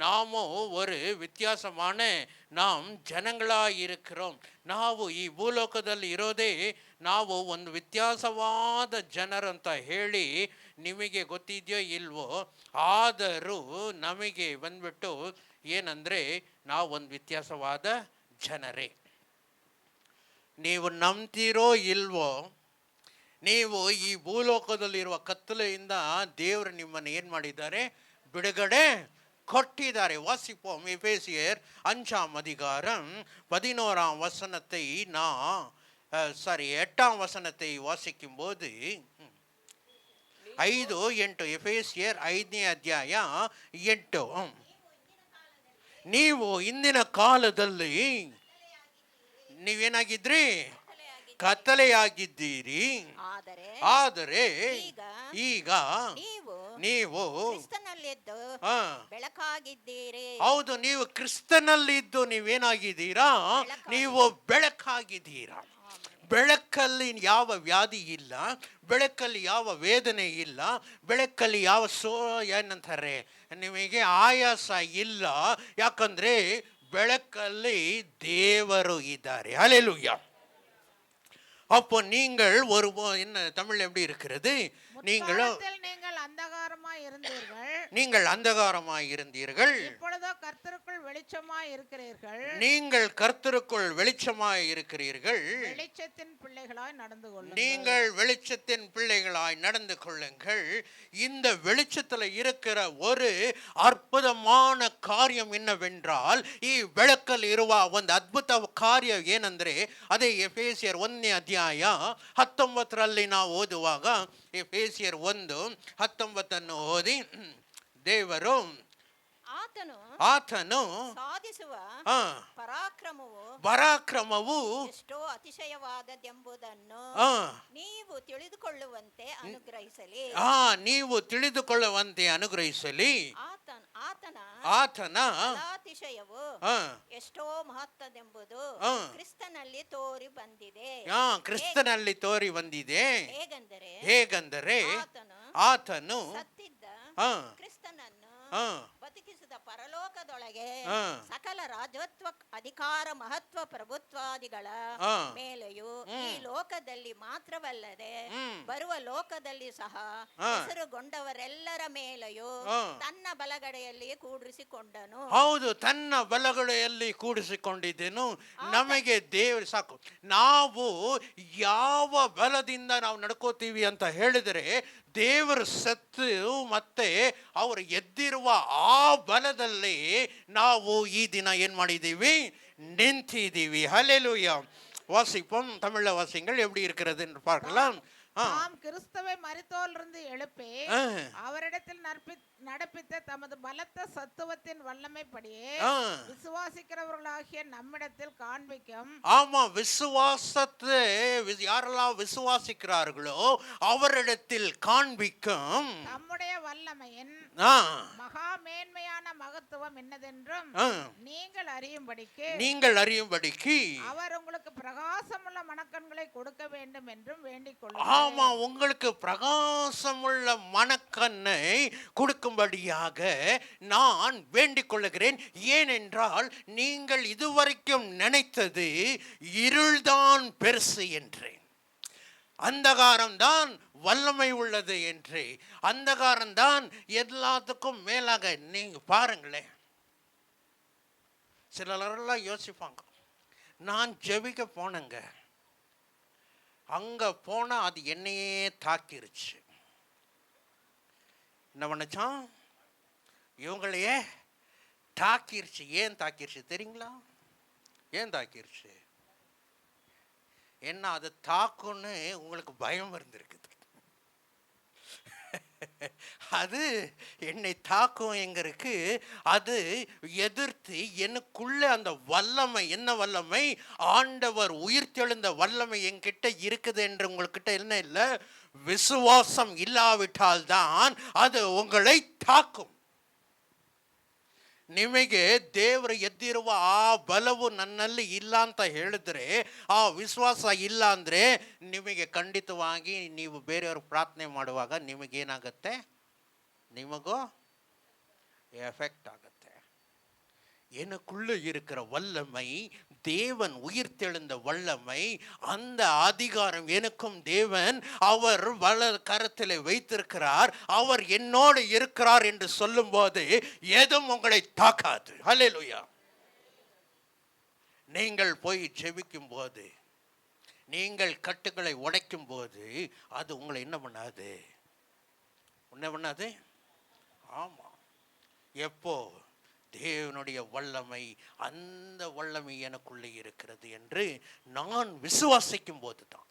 நாமோ ஒரு வித்தியாசமான நாம் ಜನಗಳಾಗಿ இருக்கிறோம். ನಾವು ಈ ಭೂಲೋಕದಲ್ಲಿ ಇರೋದೇ ನಾವು ಒಂದು ವ್ಯತ್ಯಾಸವಾದ ಜನರಂತ ಹೇಳಿ ನಿಮಗೆ ಗೊತ್ತಿದೆಯೋ ಇಲ್ವೋ, ಆದರೂ ನಮಗೆ ಬಂದ್ಬಿಟ್ಟು ಏನಂದರೆ ನಾವು ಒಂದು ವ್ಯತ್ಯಾಸವಾದ ಜನರೇ. ನೀವು ನಂಬ್ತೀರೋ ಇಲ್ವೋ, ನೀವು ಈ ಭೂಲೋಕದಲ್ಲಿರುವ ಕತ್ತಲೆಯಿಂದ ದೇವರು ನಿಮ್ಮನ್ನು ಏನು ಮಾಡಿದ್ದಾರೆ, ಬಿಡುಗಡೆ கொட்டிதாரே. வாசிப்போம் எபேசியர் 5ஆம் அதிகாரம் 11ஆம் வசனத்தை 8ஆம் வசனத்தை வாசிக்கும் போது 5:8 எபேசியர் 5ನೇ ಅಧ್ಯಾಯ 8. ನೀವು ಇಂದಿನ ಕಾಲದಲ್ಲಿ ನೀವೇನಾಗಿದ್ರಿ, ಕತ್ತಲೆಯಾಗಿದ್ದೀರಿ, ಆದರೆ ಈಗ ನೀವು ಬೆಳಕಾಗಿದ್ದೀರಿ. ಹೌದು, ನೀವು ಕ್ರಿಸ್ತನಲ್ಲಿದ್ದು ನೀವೇನಾಗಿದ್ದೀರಾ, ನೀವು ಬೆಳಕಾಗಿದ್ದೀರಾ. ಬೆಳಕಲ್ಲಿ ಯಾವ ವ್ಯಾಧಿ ಇಲ್ಲ, ಬೆಳಕಲ್ಲಿ ಯಾವ ವೇದನೆ ಇಲ್ಲ, ಬೆಳಕಲ್ಲಿ ಯಾವ ಏನಂತಾರೆ ನಿಮಗೆ ಆಯಾಸ ಇಲ್ಲ, ಯಾಕಂದ್ರೆ ಬೆಳಕಲ್ಲಿ ದೇವರು ಇದ್ದಾರೆ. ஹல்லேலூயா. அப்போ நீங்கள் ஒரு என்ன தமிழ் எப்படி இருக்கிறது, நீங்கள் அந்தகாரமாய் இருந்தீர்கள், நீங்கள் அந்தகாரமாய் இருந்தீர்கள், இப்பொழுதோ கர்த்தருக்குள் வெளிச்சமாய் இருக்கிறீர்கள். நீங்கள் கர்த்தருக்குள் வெளிச்சமாய் இருக்கிறீர்கள். வெளிச்சத்தின் பிள்ளைகளாய் நடந்து கொள்ளுங்கள். நீங்கள் வெளிச்சத்தின் பிள்ளைகளாய் நடந்து கொள்ளுங்கள். இந்த வெளிச்சத்தில் இருக்கிற ஒரு ಅದ್ಭುತமான ಕಾರ್ಯ என்னவென்றால் ಈ ಬೆಳಕಲ್ಲಿ ಇರುವ ಒಂದು ಅದ್ಭುತ ಕಾರ್ಯ ಏನಂದ್ರೆ ಅದೇ ಎಫೆಸಿಯರ್ 1ನೇ ಅಧ್ಯಾಯ 19ರಲ್ಲಿ ನಾವು ಓದುವಾಗ ಎಫೆಸಿಯರ್ 1:19 ಓದಿ, ದೇವರು ಆತನು ಸಾಧಿಸುವ ಪರಾಕ್ರಮವು ಎಷ್ಟೋ ಅತಿಶಯವಾದದೆಂಬುದನ್ನು ನೀವು ತಿಳಿದುಕೊಳ್ಳುವಂತೆ ಅನುಗ್ರಹಿಸಲಿ. ನೀವು ತಿಳಿದುಕೊಳ್ಳುವಂತೆ ಅನುಗ್ರಹಿಸಲಿ. ಆತನ ಅತಿಶಯವು ಎಷ್ಟೋ ಮಹತ್ವದೆಂಬುದು ಕ್ರಿಸ್ತನಲ್ಲಿ ತೋರಿ ಬಂದಿದೆ. ಕ್ರಿಸ್ತನಲ್ಲಿ ತೋರಿ ಬಂದಿದೆ. ಹೇಗೆಂದರೆ ಆತನು ಸತ್ತಿದ್ದ ಕ್ರಿಸ್ತನನ್ನು ಬದುಕಿಸಿದ ಪರಲೋಕದೊಳಗೆ ಸಕಲ ರಾಜತ್ವ ಅಧಿಕಾರ ಮಹತ್ವ ಪ್ರಭುತ್ವಾದಿಗಳ ಮೇಲೆಯೂ ಈ ಲೋಕದಲ್ಲಿ ಮಾತ್ರವಲ್ಲದೆ ಬರುವ ಲೋಕದಲ್ಲಿ ಸಹ ಹೆಸರುಗೊಂಡವರೆಲ್ಲರ ಮೇಲೆಯೂ ತನ್ನ ಬಲಗಡೆಯಲ್ಲಿ ಕೂಡಿಸಿಕೊಂಡನು. ಹೌದು, ತನ್ನ ಬಲಗಡೆಯಲ್ಲಿ ಕೂಡಿಸಿಕೊಂಡಿದ್ದೆನು. ನಮಗೆ ದೇವರು ಸಾಕು. ನಾವು ಯಾವ ಬಲದಿಂದ ನಾವು ನಡ್ಕೋತೀವಿ ಅಂತ ಹೇಳಿದರೆ, ದೇವರು ಸತ್ತು ಮತ್ತೆ ಅವರು ಎದ್ದಿರುವ ಆ ಬಲದಲ್ಲಿ ನಾವು ಈ ದಿನ ಏನ್ ಮಾಡಿದ್ದೀವಿ, நின்றிதீவி. ஹல்லேலூயா. வாசிப்போம். தமிழ்ல வாசிங்கள், எப்படி இருக்கிறது என்று பார்க்கலாம். தாம் கிறிஸ்துவை மரித்தோரிலிருந்து எழுப்பி அவரிடத்தில் நடப்பித்த தமது பலத்த சத்துவத்தின் வல்லமைப்படியே விசுவாசிக்கிறவர்களாகிய நம்மிடத்தில் காண்பிக்கும். ஆமா, விசுவாசத்தை யாரெல்லாம் விசுவாசிக்கிறார்களோ அவரிடத்தில் காண்பிக்கும் நம்முடைய வல்லமையின் மகா மேன்மையான மகத்துவம் என்னதென்றும் நீங்கள் அறியும்படிக்கு அவர் உங்களுக்கு பிரகாசமுள்ள மனக்கண்களை கொடுக்க வேண்டும் என்றும் வேண்டிக் கொள்ளுங்கள். ஆமா, உங்களுக்கு பிரகாசமுள்ள மனக்கண்ணை கொடுக்கும்படியாக நான் வேண்டிக் கொள்ளுகிறேன். ஏனென்றால் நீங்கள் இதுவரைக்கும் நினைத்தது இருள்தான் பெருசு என்று, அந்தகாரம்தான் வல்லமை உள்ளது என்று, அந்தகாரம்தான் எல்லாத்துக்கும் மேலாக. நீங்க பாருங்களேன், சிலரெல்லாம் யோசிப்பாங்க, நான் ஜெபிக்க போனேங்க, அங்க போனா அது என்னையே தாக்கிருச்சு. என்ன பண்ணச்சான், இவங்களையே தாக்கிருச்சு. ஏன் தாக்கிருச்சு தெரியுங்களா? ஏன் தாக்கிருச்சு? என்ன அது தாக்குன்னு உங்களுக்கு பயம் இருந்திருக்குது. அது என்னை தாக்கும் எங்களுக்கு, அது எதிர்த்து எனக்குள்ள அந்த வல்லமை, என்ன வல்லமை? ஆண்டவர் உயிர்த்தெழுந்த வல்லமை என்கிட்ட இருக்குது என்று உங்கள்கிட்ட என்ன இல்லை, விசுவாசம் இல்லாவிட்டால் தான் அது உங்களை தாக்கும். ನಿಮಗೆ ದೇವರು ಎದ್ದಿರುವ ಆ ಬಲವು ನನ್ನಲ್ಲಿ ಇಲ್ಲ ಅಂತ ಹೇಳಿದ್ರೆ, ಆ ವಿಶ್ವಾಸ ಇಲ್ಲ ಅಂದರೆ ನಿಮಗೆ ಖಂಡಿತವಾಗಿ ನೀವು ಬೇರೆಯವರು ಪ್ರಾರ್ಥನೆ ಮಾಡುವಾಗ ನಿಮಗೇನಾಗತ್ತೆ, ನಿಮಗೂ ಎಫೆಕ್ಟ್ ಆಗುತ್ತೆ. எனக்குள்ள இருக்கிற வல்லமை, தேவன் உயிர்த்தெழுந்த வல்லமை, அந்த அதிகாரம் எனக்கும் தேவன் அவர் வலது கரத்தில் வைத்திருக்கிறார். அவர் என்னோடு இருக்கிறார் என்று சொல்லும்போது எதுவும் உங்களை தாக்காது. ஹல்லேலூயா. நீங்கள் போய் ஜெபிக்கும் போது, நீங்கள் கட்டுகளை உடைக்கும் போது அது உங்களை என்ன பண்ணாது? ஆமா, எப்போ தேவனுடைய வல்லமை, அந்த வல்லமை எனக்குள்ளே இருக்கிறது என்று நான் விசுவாசிக்கும் போது தான்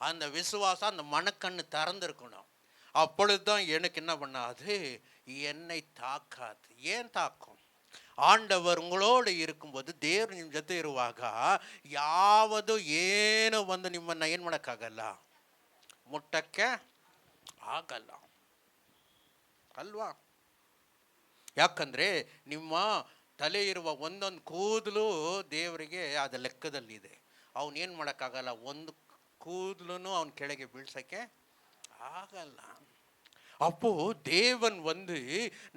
அந்த விசுவாசம், அந்த மனக்கண்ணு திறந்திருக்கணும். அப்பொழுதுதான் எனக்கு என்ன பண்ணாது, என்னை தாக்காது. ஏன் தாக்கும்? ஆண்டவர் உங்களோடு இருக்கும்போது ದೇವರು ನಿಮ್ಮ ಜೊತೆ ಇರುವಾಗ ಯಾವುದು ಏನು ಬಂದು ನಿಮ್ಮನ್ನು ಏನು ಮಾಡೋಕ್ಕಾಗಲ್ಲ, ಮುಟ್ಟಕ್ಕೆ ಆಗಲ್ಲ ಅಲ್ವಾ? ಯಾಕಂದ್ರೆ ನಿಮ್ಮ ತಲೆ ಇರುವ ಒಂದೊಂದು ಕೂದಲು ದೇವರಿಗೆ ಅದ ಲೆಕ್ಕದಲ್ಲಿದೆ. ಅವನೇನು ಮಾಡೋಕ್ಕಾಗಲ್ಲ, ಒಂದು ಕೂದಲು ಅವನ ಕೆಳಗೆ ಬೀಳ್ಸಕ್ಕೆ ಆಗಲ್ಲ. அப்போ தேவன்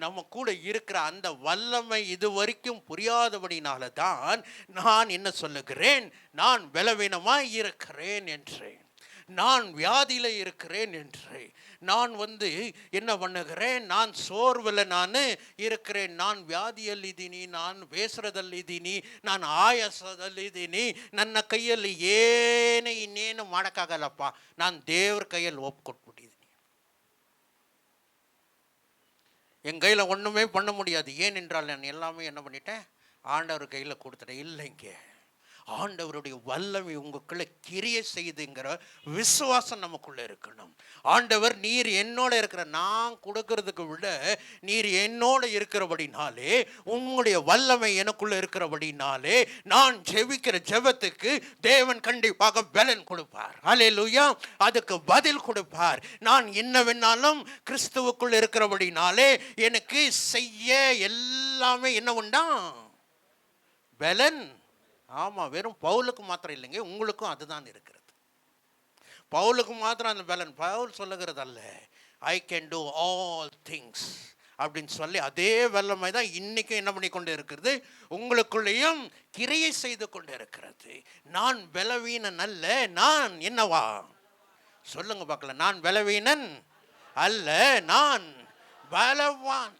நம்ம கூட இருக்கிற அந்த வல்லமை இதுவரைக்கும் புரியாதபடினால தான் நான் என்ன சொல்லுகிறேன், நான் பலவீனமாய் இருக்கிறேன் என்று. நான் வியாதியில் இருக்கிறேன் என்று நான் என்ன பண்ணுகிறேன், நான் சோர்வில் நான் இருக்கிறேன், நான் ವ್ಯಾಧಿಯಲ್ಲಿದ್ದೀನಿ, ನಾನು ಬೇಸರದಲ್ಲಿದ್ದೀನಿ, ನಾನು ಆಯಾಸದಲ್ಲಿದ್ದೀನಿ, ನನ್ನ ಕೈಯಲ್ಲಿ ಇನ್ನೇನು ಮಾಡೋಕ್ಕಾಗಲ್ಲಪ್ಪ, ನಾನು ದೇವ್ರ ಕೈಯಲ್ಲಿ ಒಪ್ಕೊಟ್ಬಿಟ್ಟಿದ್ದೀನಿ. என் கையில் ஒன்றுமே பண்ண முடியாது. ஏனென்றால் நான் எல்லாமே என்ன பண்ணிட்டேன், ஆண்டவர் கையில் கொடுத்துட்டேன். இல்லைங்க, ஆண்டவருடைய வல்லமை உங்களுக்குள்ள கிரியை செய்துங்கிற விசுவாசம் நமக்குள்ள இருக்கணும். ஆண்டவர் நீர் என்னோட இருக்கிற, நான் கொடுக்கறதுக்கு விட நீர் என்னோட இருக்கிறபடினாலே, உங்களுடைய வல்லமை எனக்குள்ள இருக்கிறபடினாலே, நான் ஜெபிக்கிற ஜெபத்துக்கு தேவன் கண்டிப்பாக பலன் கொடுப்பார். அல்லேலூயா. அதுக்கு பதில் கொடுப்பார். நான் என்ன வேணாலும் கிறிஸ்துவுக்குள் இருக்கிறபடினாலே எனக்கு செய்ய எல்லாமே என்ன உண்டா, பலன். ஆமாம், வெறும் பவுலுக்கு மாத்திரம் இல்லைங்க, உங்களுக்கும் அதுதான் இருக்கிறது. பவுலுக்கு மாத்திரம் அந்த பலன். பவுல் சொல்லுகிறது அல்ல, I can do all things அப்படின்னு சொல்லி அதே வல்லமை தான் இன்னைக்கும் என்ன பண்ணி கொண்டு இருக்கிறது, உங்களுக்குள்ளேயும் கிரியை செய்து கொண்டு இருக்கிறது. நான் பலவீனன் அல்ல, நான் என்னவா சொல்லுங்க பார்க்கலாம். நான் பலவீனன் அல்ல, நான் பலவான்.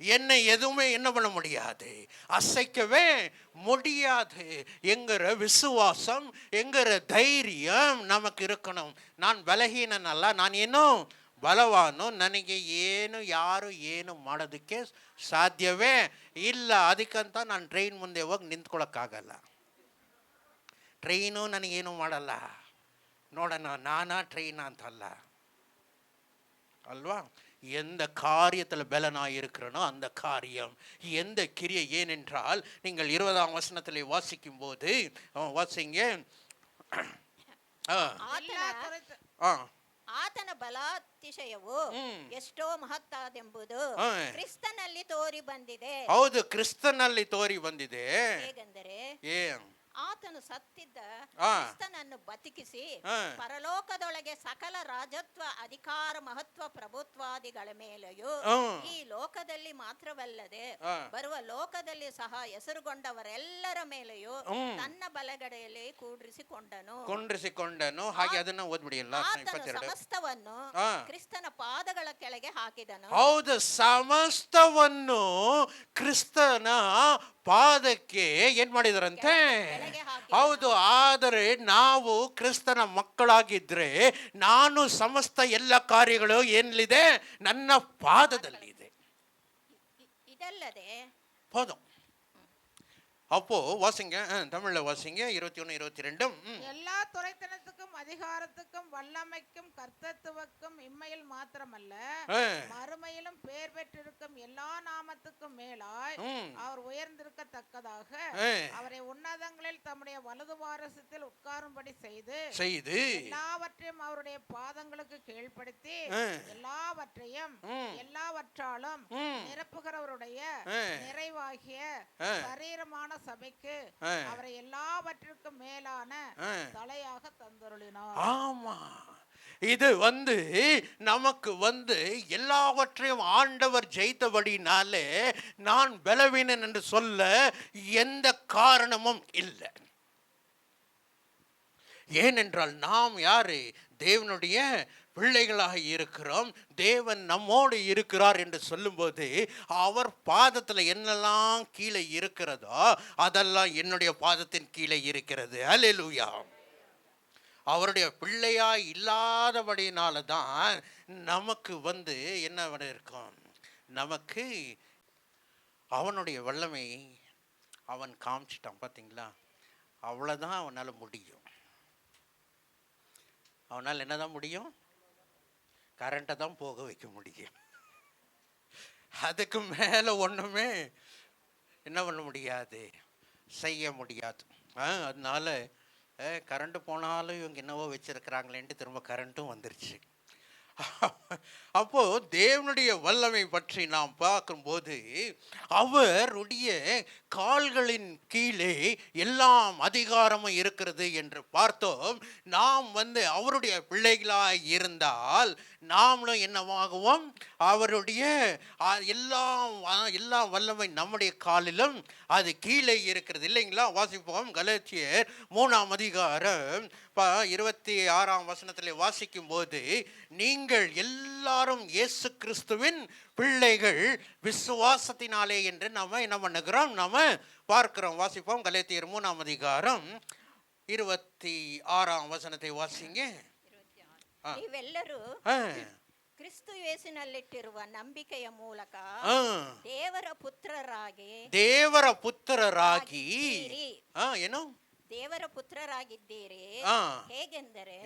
என்னை எதுவுமே என்ன பண்ண முடியாது, அசைக்கவே முடியாது என்கிற விசுவாசம், என்கிற தைரியம் நமக்கு இருக்கணும். நான் ಬಲಹೀನನ್ ಅಲ್ಲ, ನಾನು ಏನು ಬಲವಾನು, ನನಗೆ ಏನು ಯಾರು ಏನು ಮಾಡೋದಕ್ಕೆ ಸಾಧ್ಯವೇ ಇಲ್ಲ. ಅದಕ್ಕಂತ ನಾನು ಟ್ರೈನ್ ಮುಂದೆ ಹೋಗಿ ನಿಂತ್ಕೊಳ್ಳೋಕ್ಕಾಗಲ್ಲ. ಟ್ರೈನು ನನಗೇನು ಮಾಡಲ್ಲ. ನೋಡೋಣ, ನಾನಾ ಟ್ರೈನ್ ಅಂತಲ್ಲ ಅಲ್ವಾ. எந்த காரியத்தில் பலனாக இருக்கிறனோ அந்த காரியம், எந்த கிரியை. ஏனென்றால் நீங்கள் 20ஆம் வசனத்தில் வாசிக்கும் போது வாசிங்க, ಆತನ ಬಲಾತಿಶಯವು ಎಷ್ಟೋ ಮಹತ್ತಾದೆಂಬುದು ಕ್ರಿಸ್ತನಲ್ಲಿ ತೋರಿ ಬಂದಿದೆ. ಹೌದು, ಕ್ರಿಸ್ತನಲ್ಲಿ ತೋರಿ ಬಂದಿದೆ. ಹೇಗೆಂದರೆ ಏನ್ ಆತನು ಸತ್ತಿದ್ದ ಕ್ರಿಸ್ತನನ್ನು ಬದುಕಿಸಿ ಪರಲೋಕದೊಳಗೆ ಸಕಲ ರಾಜತ್ವ ಅಧಿಕಾರ ಮಹತ್ವ ಪ್ರಭುತ್ವಾದಿಗಳ ಮೇಲೆಯೂ ಈ ಲೋಕದಲ್ಲಿ ಮಾತ್ರವಲ್ಲದೆ ಬರುವ ಲೋಕದಲ್ಲಿ ಸಹ ಹೆಸರುಗೊಂಡವರೆಲ್ಲರ ಮೇಲೆಯೂ ತನ್ನ ಬಲಗಡೆಯಲ್ಲಿ ಕೂಡಿಸಿಕೊಂಡನು. ಹಾಗೆ ಅದನ್ನ ಓದ್ಬಿಡಿಯಲ್ಲ. ಆತನು ಸಮಸ್ತವನ್ನು ಕ್ರಿಸ್ತನ ಪಾದಗಳ ಕೆಳಗೆ ಹಾಕಿದನು. ಹೌದು, ಸಮಸ್ತವನ್ನು ಕ್ರಿಸ್ತನ ಪಾದಕ್ಕೆ ಏನ್ ಮಾಡಿದರಂತೆ. ಹೌದು, ಆದರೆ ನಾವು ಕ್ರಿಸ್ತನ ಮಕ್ಕಳಾಗಿದ್ರೆ ನಾನು ಸಮಸ್ತ ಎಲ್ಲ ಕಾರ್ಯಗಳು ಏನಿದೆ ನನ್ನ ಪಾದದಲ್ಲಿದೆ. ಇದಲ್ಲದೆ போதும். அப்போ வாசிங்க, தமிழ்ல வாசிங்க 21 22. எல்லா துரைத்தனத்துக்கும் அதிகாரத்துக்கும் வல்லமைக்கும் கர்த்தத்துவக்கும் இம்மையில் மாத்திரமல்ல மறுமையிலும் பேர் பெற்றிருக்கும் எல்லா நாமத்துக்கும் மேலாய் அவர் உயர்ந்திருக்கத்தக்கதாக அவரை உன்னதங்களில் தம்முடைய வலது வாரசத்தில் உட்காரும்படி செய்து எல்லாவற்றையும் அவருடைய பாதங்களுக்கு கீழ்ப்படுத்தி எல்லாவற்றையும் எல்லாவற்றாலும் நிரப்புகிறவருடைய நிறைவாகிய சரீரமான சபைக்கு அவரை எல்லாவற்றிற்கும் மேலான தலையாக தந்தருளினார். ஆமா, இது நமக்கு எல்லாவற்றையும் ஆண்டவர் ஜெயித்தபடினாலே நான் பலவீனன் என்று சொல்ல எந்த காரணமும் இல்லை. ஏனென்றால் நாம் யாரு, தேவனுடைய பிள்ளைகளாக இருக்கிறோம். தேவன் நம்மோடு இருக்கிறார் என்று சொல்லும்போது அவர் பாதத்தில் என்னெல்லாம் கீழே இருக்கிறதோ அதெல்லாம் என்னுடைய பாதத்தின் கீழே இருக்கிறது. அல்லேலூயா. அவருடைய பிள்ளையா இல்லாதபடினால தான் நமக்கு என்ன இருக்கும், நமக்கு அவனுடைய வல்லமை அவன் காமிச்சிட்டான். பார்த்தீங்களா, அவ்வளோதான் அவனால் முடியும். அவனால் என்னதான் முடியும், கரண்ட்டை தான் போக வைக்க முடியும். அதுக்கு மேலே ஒன்றுமே என்ன பண்ண முடியாது, செய்ய முடியாது. அதனால கரண்ட்டு போனாலும் இவங்க என்னவோ வச்சுருக்கிறாங்களேன்ட்டு திரும்ப கரண்ட்டும் வந்துருச்சு. அப்போ தேவனுடைய வல்லமை பற்றி நாம் பார்க்கும்போது அவருடைய கால்களின் கீழே எல்லாம் அதிகாரமும் இருக்கிறது என்று பார்த்தோம். நாம் அவருடைய பிள்ளைகளாய் இருந்தால் நாமளும் என்னவாகுவோம்? அவருடைய எல்லா வல்லமை நம்முடைய காலிலும் அது கீழே இருக்கிறது இல்லைங்களா? வாசிப்போம். கலாத்தியர் 3ஆம் அதிகாரம் 26ஆம் வசனத்தில் வாசிக்கும் போது, நீங்கள் எல்லாரும் இயேசு கிறிஸ்துவின் பிள்ளைகள் விசுவாசத்தினாலே என்று நாம என்ன பண்ணுகிறோம்? நாம பார்க்கிறோம். வாசிப்போம். கலாத்தியர் 3ஆம் அதிகாரம் 26ஆம் வசனத்தை வாசிங்க. ನೀವೆಲ್ಲರೂ ಕ್ರಿಸ್ತು ಯೇಸುನಲ್ಲಿಟ್ಟಿರುವ ನಂಬಿಕೆಯ ಮೂಲಕ ದೇವರ ಪುತ್ರರಾಗಿ ಏನು ದೇವರ ಪುತ್ರರಾಗಿದ್ದೀರಿ.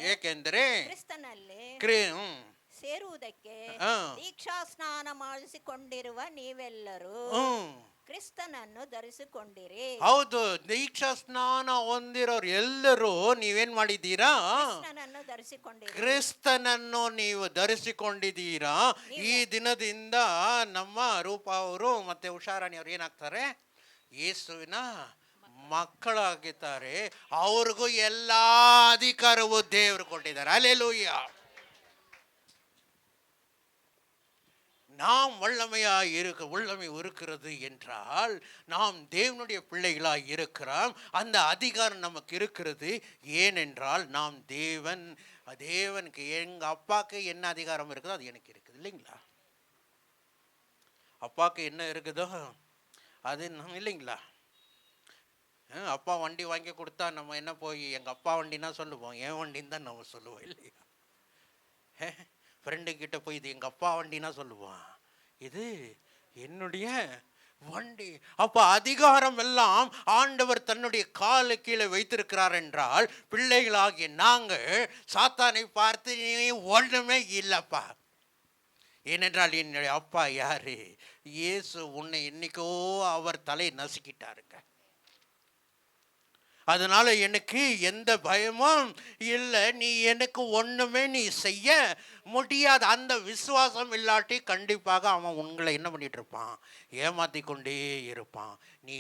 ಹೇಗೆಂದರೆ ಕ್ರಿಸ್ತನಲ್ಲಿ ಸೇರುವುದಕ್ಕೆ ದೀಕ್ಷಾ ಸ್ನಾನ ಮಾಡಿಸಿಕೊಂಡಿರುವ ನೀವೆಲ್ಲರೂ ಕ್ರಿಸ್ತನನ್ನು ಧರಿಸಿಕೊಂಡಿರಿ. ಹೌದು, ದೀಕ್ಷಾ ಸ್ನಾನ ಹೊಂದಿರೋರು ಎಲ್ಲರೂ ನೀವೇನ್ ಮಾಡಿದ್ದೀರಾ? ಕ್ರಿಸ್ತನನ್ನು ನೀವು ಧರಿಸಿಕೊಂಡಿದ್ದೀರಾ. ಈ ದಿನದಿಂದ ನಮ್ಮ ರೂಪ ಅವರು ಮತ್ತೆ ಉಷಾರಾಣಿ ಅವರು ಏನಾಗ್ತಾರೆ? ಯೇಸುವಿನ ಮಕ್ಕಳಾಗಿದ್ದಾರೆ. ಅವ್ರಿಗೂ ಎಲ್ಲಾ ಅಧಿಕಾರವೂ ದೇವರು ಕೊಟ್ಟಿದ್ದಾರೆ. ಹಲ್ಲೆಲೂಯಾ. நாம் வல்லமை இருக்கிறது என்றால் நாம் தேவனுடைய பிள்ளைகளாய் இருக்கிறோம். அந்த அதிகாரம் நமக்கு இருக்கிறது. ஏனென்றால் நாம் தேவனுக்கு எங்க அப்பாவுக்கு என்ன அதிகாரம் இருக்குதோ அது எனக்கு இருக்குது இல்லைங்களா? அப்பாவுக்கு என்ன இருக்குதோ அது இல்லைங்களா? அப்பா வண்டி வாங்கி கொடுத்தா நம்ம என்ன போய் எங்க அப்பா வண்டின்னா சொல்லுவோம், என் வண்டின்னு தான் நம்ம சொல்லுவோம் இல்லையா? ஃப்ரெண்டு கிட்ட போய் இது எங்க அப்பா வண்டினா சொல்லுவான், இது என்னுடைய வண்டி. அப்ப அதிகாரம் எல்லாம் ஆண்டவர் தன்னுடைய காலு கீழே வைத்திருக்கிறார் என்றால் பிள்ளைகளாகிய நாங்கள் சாத்தானை பார்த்து நீ ஒண்ணுமே இல்லப்பா. ஏனென்றால் என்னுடைய அப்பா யாரு? இயேசு. உன்னை என்னைக்கோ அவர் தலை நசுக்கிட்டாருங்க. அதனால எனக்கு எந்த பயமும் இல்லை. நீ எனக்கு ஒண்ணுமே நீ செய்ய முடியாது. அந்த விசுவாசம் இல்லாட்டி கண்டிப்பாக அவன் உங்களை என்ன பண்ணிட்டு இருப்பான்? ஏமாத்தி கொண்டே இருப்பான். நீ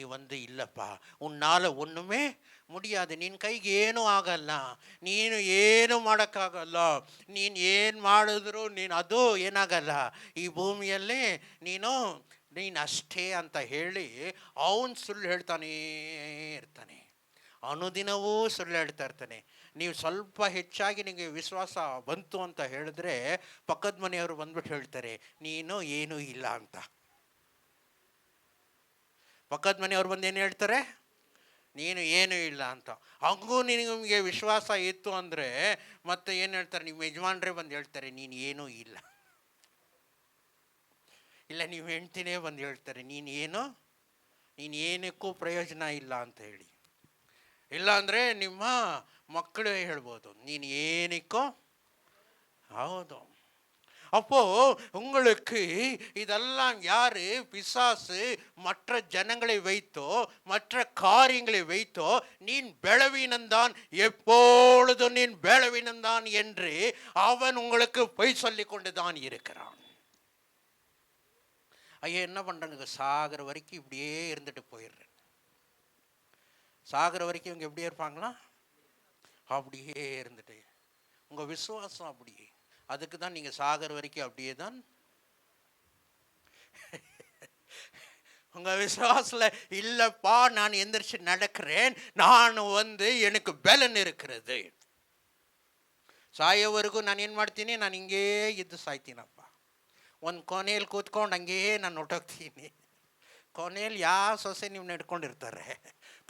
இல்லப்பா, உன்னால ஒண்ணுமே முடியாது, ನಿನ್ನ ಕೈಗೆ ಏನೂ ಆಗಲ್ಲ, ನೀನು ಏನು ಮಾಡೋಕ್ಕಾಗಲ್ಲ, ನೀನು ಏನು ಮಾಡಿದ್ರು ಅದು ಏನಾಗಲ್ಲ ಈ ಭೂಮಿಯಲ್ಲಿ, ನೀನು ಅಷ್ಟೇ ಅಂತ ಹೇಳಿ ಅವನು ಸುಳ್ಳು ಹೇಳ್ತಾನೇ ಇರ್ತಾನೆ. ಅನುದಿನವೂ ಸುಳ್ಳು ಹೇಳ್ತಾ ಇರ್ತಾನೆ. ನೀವು ಸ್ವಲ್ಪ ಹೆಚ್ಚಾಗಿ ನಿಮಗೆ ವಿಶ್ವಾಸ ಬಂತು ಅಂತ ಹೇಳಿದ್ರೆ ಪಕ್ಕದ ಮನೆಯವರು ಬಂದ್ಬಿಟ್ಟು ಹೇಳ್ತಾರೆ ನೀನು ಏನೂ ಇಲ್ಲ ಅಂತ. ಪಕ್ಕದ ಮನೆಯವ್ರು ಬಂದು ಏನು ಹೇಳ್ತಾರೆ? ನೀನು ಏನೂ ಇಲ್ಲ ಅಂತ. ಹಂಗೂ ನಿಮಗೆ ವಿಶ್ವಾಸ ಇತ್ತು ಅಂದರೆ ಮತ್ತೆ ಏನು ಹೇಳ್ತಾರೆ? ನಿಮ್ಮ ಯಜಮಾನ್ರೇ ಬಂದು ಹೇಳ್ತಾರೆ ನೀನು ಏನೂ ಇಲ್ಲ. ಇಲ್ಲ ನೀವು ಹೆಂಡ್ತಿನೇ ಬಂದು ಹೇಳ್ತಾರೆ ನೀನು ಏನಕ್ಕೂ ಪ್ರಯೋಜನ ಇಲ್ಲ ಅಂತ ಹೇಳಿ. ಇಲ್ಲಾಂದರೆ ನಿಮ್ಮ ಮಕ್ಕಳೇ ಹೇಳ್ಬೋದು ನೀನು ಏನಕ್ಕೋ. ಹೌದು. அப்போ உங்களுக்கு இதெல்லாம் யாரு? பிசாசு மற்ற ஜனங்களை வைத்தோ மற்ற காரியங்களை வைத்தோ நீ பலவீனந்தான், எப்பொழுதும் நீ பலவீனந்தான் என்று அவன் உங்களுக்கு பொய் சொல்லி கொண்டுதான் இருக்கிறான். ஐயா என்ன பண்றாங்க? சாகிற வரைக்கும் இப்படியே இருந்துட்டு போயிடுறேன். சாகிற வரைக்கும் இவங்க எப்படியே இருப்பாங்களா? அப்படியே இருந்துட்டு. உங்க விசுவாசம் அப்படியே. அதுக்கு தான் நீங்க சாகிற வரைக்கும் அப்படியே தான். உங்க விசுவாசத்துல இல்லப்பா நான் எந்திரிச்சு நடக்கிறேன், நான் எனக்கு பலன் இருக்கிறது, ಸಾಯೋವರೆಗೂ ನಾನು ಏನು ಮಾಡ್ತೀನಿ? ನಾನು ಹಿಂಗೇ ಇದ್ದು ಸಾಯ್ತೀನಪ್ಪ. ಒಂದು ಕೊನೆಯಲ್ಲಿ ಕೂತ್ಕೊಂಡು ಹಂಗೇ ನಾನು ಹೊಟ್ಟೋಗ್ತೀನಿ. ಕೊನೆಯಲ್ಲಿ ಯಾವ ಸೊಸೆ ನೀವು ನಡ್ಕೊಂಡಿರ್ತಾರೆ,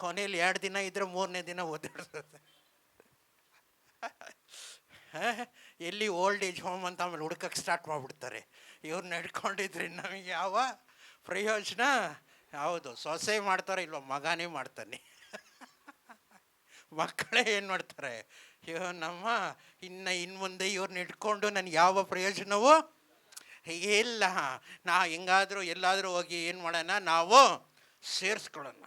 ಕೊನೆಯಲ್ಲಿ 2 ದಿನ ಇದ್ರೆ 3ನೇ ದಿನ ಓದಿರ್ತದೆ. ಎಲ್ಲಿ ಓಲ್ಡ್ ಏಜ್ ಹೋಮ್ ಅಂತ ಆಮೇಲೆ ಹುಡುಕಕ್ಕೆ ಸ್ಟಾರ್ಟ್ ಮಾಡಿಬಿಡ್ತಾರೆ. ಇವ್ರು ನಡ್ಕೊಂಡಿದ್ರಿ ನಮಗೆ ಯಾವ ಪ್ರಯೋಜನ? ಹೌದು, ಸೊಸೆ ಮಾಡ್ತಾರೆ ಇಲ್ವ ಮಗನೇ ಮಾಡ್ತಾನೆ. ಮಕ್ಕಳೇ ಏನು ಮಾಡ್ತಾರೆ? ನಮ್ಮ ಇನ್ನು ಮುಂದೆ ಇವ್ರನ್ನ ಇಟ್ಕೊಂಡು ನನಗೆ ಯಾವ ಪ್ರಯೋಜನವೂ ಇಲ್ಲ. ನಾ ಹೆಂಗಾದರೂ ಎಲ್ಲಾದರೂ ಹೋಗಿ ಏನು ಮಾಡೋಣ, ನಾವು ಸೇರಿಸ್ಕೊಳ್ಳೋಣ.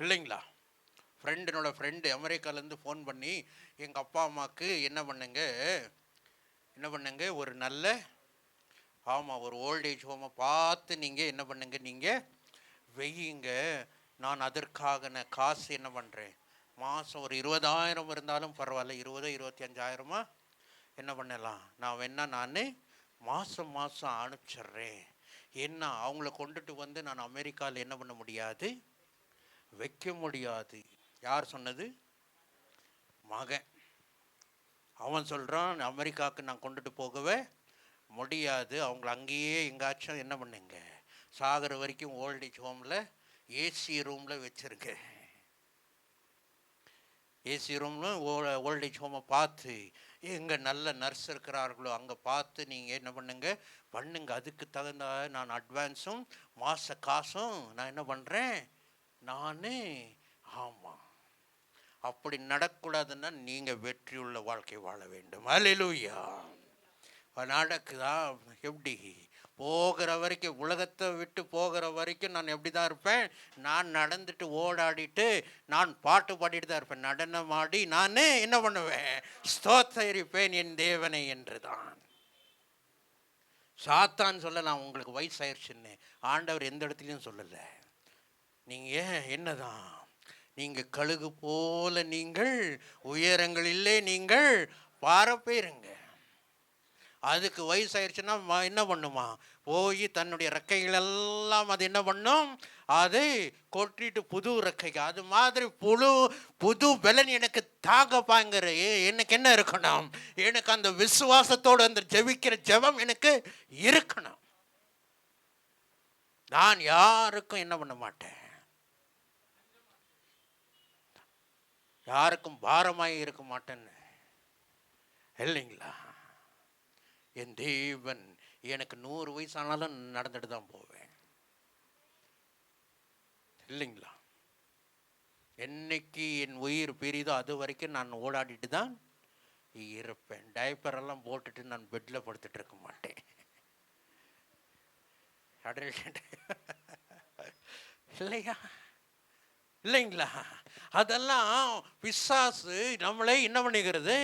இல்லைங்களா ஃப்ரெண்டினோட ஃப்ரெண்டு அமெரிக்காலேருந்து ஃபோன் பண்ணி, எங்கள் அப்பா அம்மாவுக்கு என்ன பண்ணுங்க ஒரு நல்ல ஒரு ஓல்டேஜ் ஹோமை பார்த்து நீங்கள் என்ன பண்ணுங்க, நீங்கள் வெய்யுங்க. நான் அதற்காக காசு என்ன பண்ணுறேன், மாதம் ஒரு 20,000 இருந்தாலும் பரவாயில்ல, 20 25,000 என்ன பண்ணலாம், நான் மாதம் அனுப்பிச்சிட்றேன். என்ன அவங்கள கொண்டுட்டு வந்து நான் அமெரிக்காவில் என்ன பண்ண முடியாது, வைக்க முடியாது. யார் சொன்னது? மகன். அவன் சொல்கிறான், அமெரிக்காவுக்கு நான் கொண்டுட்டு போகவே முடியாது, அவங்கள அங்கேயே எங்காச்சும் என்ன பண்ணுங்க, சாகிற வரைக்கும் ஓல்டேஜ் ஹோமில் ஏசி ரூமில் வச்சுருங்க. ஏசி ரூமில் ஓல்டேஜ் ஹோமை பார்த்து எங்கே நல்ல நர்ஸ் இருக்கிறார்களோ அங்கே பார்த்து நீங்கள் என்ன பண்ணுங்க. அதுக்கு தகுந்த நான் அட்வான்ஸும் மாத காசும் நான் என்ன பண்ணுறேன் ஆமாம். அப்படி நடக்கூடாதுன்னா நீங்கள் வெற்றியுள்ள வாழ்க்கை வாழ வேண்டும். அல்லேலூயா. நடக்குதா? எப்படி போகிற வரைக்கும், உலகத்தை விட்டு போகிற வரைக்கும் நான் எப்படி தான் இருப்பேன், நான் நடந்துட்டு ஓடாடிட்டு நான் பாட்டு பாடிட்டு தான் இருப்பேன். நடனமாடி நான் என்ன பண்ணுவேன், ஸ்தோத்தரிப்பேன் என் தேவனை என்று தான். சாத்தான் சொல்லலாம் உங்களுக்கு வயசாயிருச்சுன்னு, ஆண்டவர் எந்த இடத்துலையும் சொல்லலை. நீங்கள் என்னதான், நீங்கள் கழுகு போல நீங்கள் உயரங்களிலே நீங்கள் பறப்பீருங்க. அதுக்கு வயசாயிருச்சுன்னா என்ன பண்ணுமா, போய் தன்னுடைய ரெக்கைகளெல்லாம் அது என்ன பண்ணும், அது கொட்டிட்டு புது ரெக்கைக்கு அது மாதிரி புது பலன் எனக்கு தாங்கப்பாங்கிற எனக்கு என்ன இருக்கணும், எனக்கு அந்த விசுவாசத்தோடு அந்த ஜெபிக்கிற ஜெபம் எனக்கு இருக்கணும். நான் யாருக்கும் என்ன பண்ண மாட்டேன், யாருக்கும் பாரமாய் இருக்க மாட்டேன்னு இல்லைங்களா. என் தேவன் எனக்கு 100 வயசு ஆனாலும் நடந்துட்டு தான் போவேன் இல்லைங்களா. என்னைக்கு என் உயிர் பிரிதோ அது வரைக்கும் நான் ஓடாடிட்டு தான் இருப்பேன். டைப்பரெல்லாம் போட்டுட்டு நான் பெட்டில் படுத்துட்டு இருக்க மாட்டேன் இல்லையா, இல்லைங்களா. அதெல்லாம் பிசாசு நம்மளை என்ன பண்ணிக்கிறது,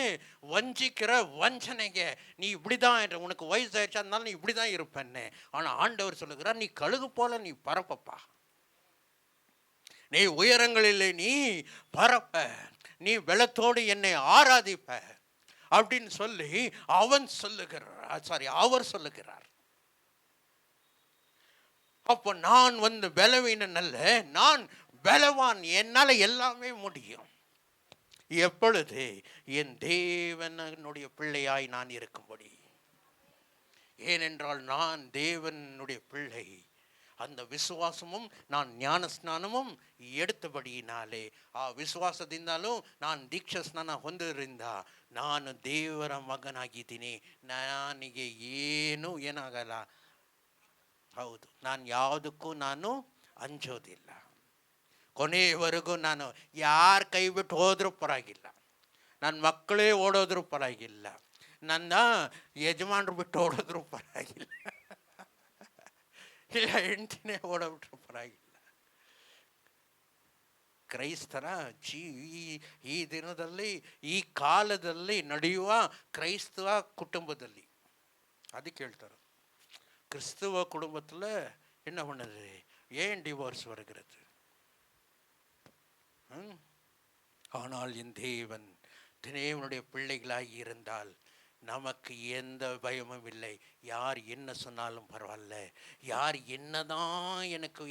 வஞ்சிக்கிற வஞ்சனைங்க. நீ இப்படி தான், உனக்கு வயசு ஆயிடுச்சா இருந்தாலும் நீ இப்படி தான் இருப்பேன்னு. ஆனால் ஆண்டவர் சொல்லுகிறார், நீ கழுகு போல நீ பறப்பப்பா, நீ உயரங்களில் நீ பறப்ப, நீ பலத்தோடு என்னை ஆராதிப்ப அப்படின்னு சொல்லி அவர் சொல்லுகிறார். அப்போ நான் பலவீனன் அல்ல, நான் பலவான், என்னால் எல்லாமே முடியும். எப்பொழுது என் தேவனுடைய பிள்ளையாய் நான் இருக்கும்படி. ஏனென்றால் நான் தேவனுடைய பிள்ளை, அந்த விசுவாசமும் நான் ஞான ஸ்நானமும் எடுத்தபடியினாலே, ವಿಶ್ವಾಸದಿಂದಲೂ ನಾನು ದೀಕ್ಷಾ ಸ್ನಾನ ಹೊಂದಿದ್ರಿಂದ ನಾನು ದೇವರ ಮಗನಾಗಿದ್ದೀನಿ. ನನಗೆ ಏನಾಗಲ್ಲ. ಹೌದು, ನಾನು ಯಾವುದಕ್ಕೂ ನಾನು ಅಂಜೋದಿಲ್ಲ. ಕೊನೆಯವರೆಗೂ ನಾನು ಯಾರು ಕೈ ಬಿಟ್ಟು ಹೋದ್ರೂ ಪರವಾಗಿಲ್ಲ, ನನ್ನ ಮಕ್ಕಳೇ ಓಡೋದ್ರೂ ಪರವಾಗಿಲ್ಲ, ನನ್ನ ಯಜಮಾನ್ರು ಬಿಟ್ಟು ಓಡೋದ್ರೂ ಪರವಾಗಿಲ್ಲ, ಇಲ್ಲ ಹೆಂಡತಿನೇ ಓಡೋಬಿಟ್ರು ಪರವಾಗಿಲ್ಲ. ಕ್ರೈಸ್ತರ ಈ ದಿನದಲ್ಲಿ, ಈ ಕಾಲದಲ್ಲಿ ನಡೆಯುವ ಕ್ರೈಸ್ತವ ಕುಟುಂಬದಲ್ಲಿ ಅದಕ್ಕೆ ಹೇಳ್ತಾರೆ, கிறிஸ்துவ குடும்பத்தில் என்ன பண்ணுது, ஏன் டிவோர்ஸ் வருகிறது? ஆனால் என் தேவனுடைய பிள்ளைகளாகி இருந்தால் நமக்கு எந்த பயமும் இல்லை. யார் என்ன சொன்னாலும் பரவாயில்ல, யார் என்னதான் எனக்கு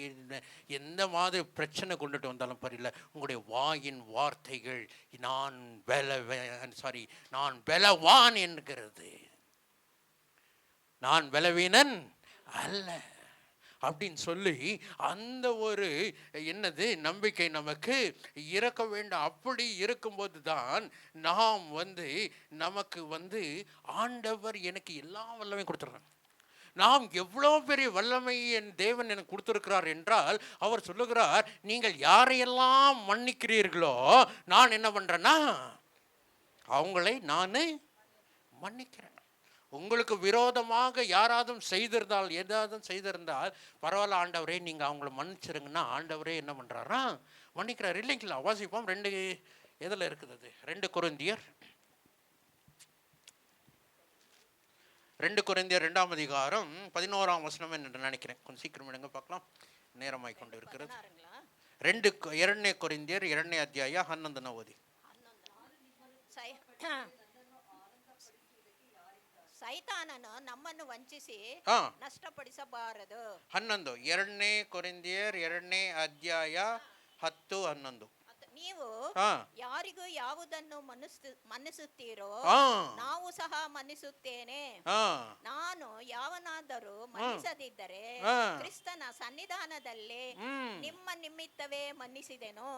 எந்த மாதிரி பிரச்சனை கொண்டுட்டு வந்தாலும் பரவாயில்ல, உங்களுடைய வாயின் வார்த்தைகள் நான் பலவான் என்கிறது, நான் பலவீனன் அல்ல அப்படின்னு சொல்லி அந்த ஒரு நம்பிக்கை நமக்கு இருக்க வேண்டும். அப்படி இருக்கும்போது தான் நாம் நமக்கு ஆண்டவர் எனக்கு எல்லா வல்லமையும் கொடுத்துருக்காங்க. நாம் எவ்வளோ பெரிய வல்லமை என் தேவன் எனக்கு கொடுத்துருக்கிறார் என்றால், அவர் சொல்லுகிறார், நீங்கள் யாரையெல்லாம் மன்னிக்கிறீர்களோ நான் என்ன பண்ணுறேன்னா அவங்களை நான் மன்னிக்கிறேன். உங்களுக்கு விரோதமாக யாராவது செய்திருந்தால் பரவாயில்ல ஆண்டவரே நீங்கள் அவங்கள மன்னிச்சிருங்கன்னா ஆண்டவரே என்ன பண்ணுறாரா மன்னிக்கிறார் இல்லைங்களா? வாசிப்போம். 2 எதில் இருக்குது அது? 2 கொரிந்தியர் 2ஆம் அதிகாரம் 11ஆம் வசனம் என்று நினைக்கிறேன். கொஞ்சம் சீக்கிரம் எடுங்க பார்க்கலாம், நேரமாய் கொண்டு இருக்கிறது. 2 கொரிந்தியர் 2ನೇ ಅಧ್ಯಾಯ 11ನೇ ಓದಿ. ಸೈತಾನನು ನಮ್ಮನ್ನು ವಂಚಿಸಿ ನಷ್ಟಪಡಿಸಬಾರದು. 11 2ನೇ ಕೊರಿಂಥಿಯರ್ 2ನೇ ಅಧ್ಯಾಯ 10 11. ನೀವು ಯಾರಿಗೂ ಯಾವುದನ್ನು ಮನ್ನಿಸುತ್ತೀರೋ ನಾವು ಸಹ ಮನ್ನಿಸುತ್ತೇನೆ. ನಾನು ಯಾವನಾದರೂ ಮನ್ನಿಸದಿದ್ದರೆ ಕ್ರಿಸ್ತನ ಸನ್ನಿಧಾನದಲ್ಲಿ ನಿಮ್ಮ ನಿಮಿತ್ತವೇ ಮನ್ನಿಸಿದೆನು.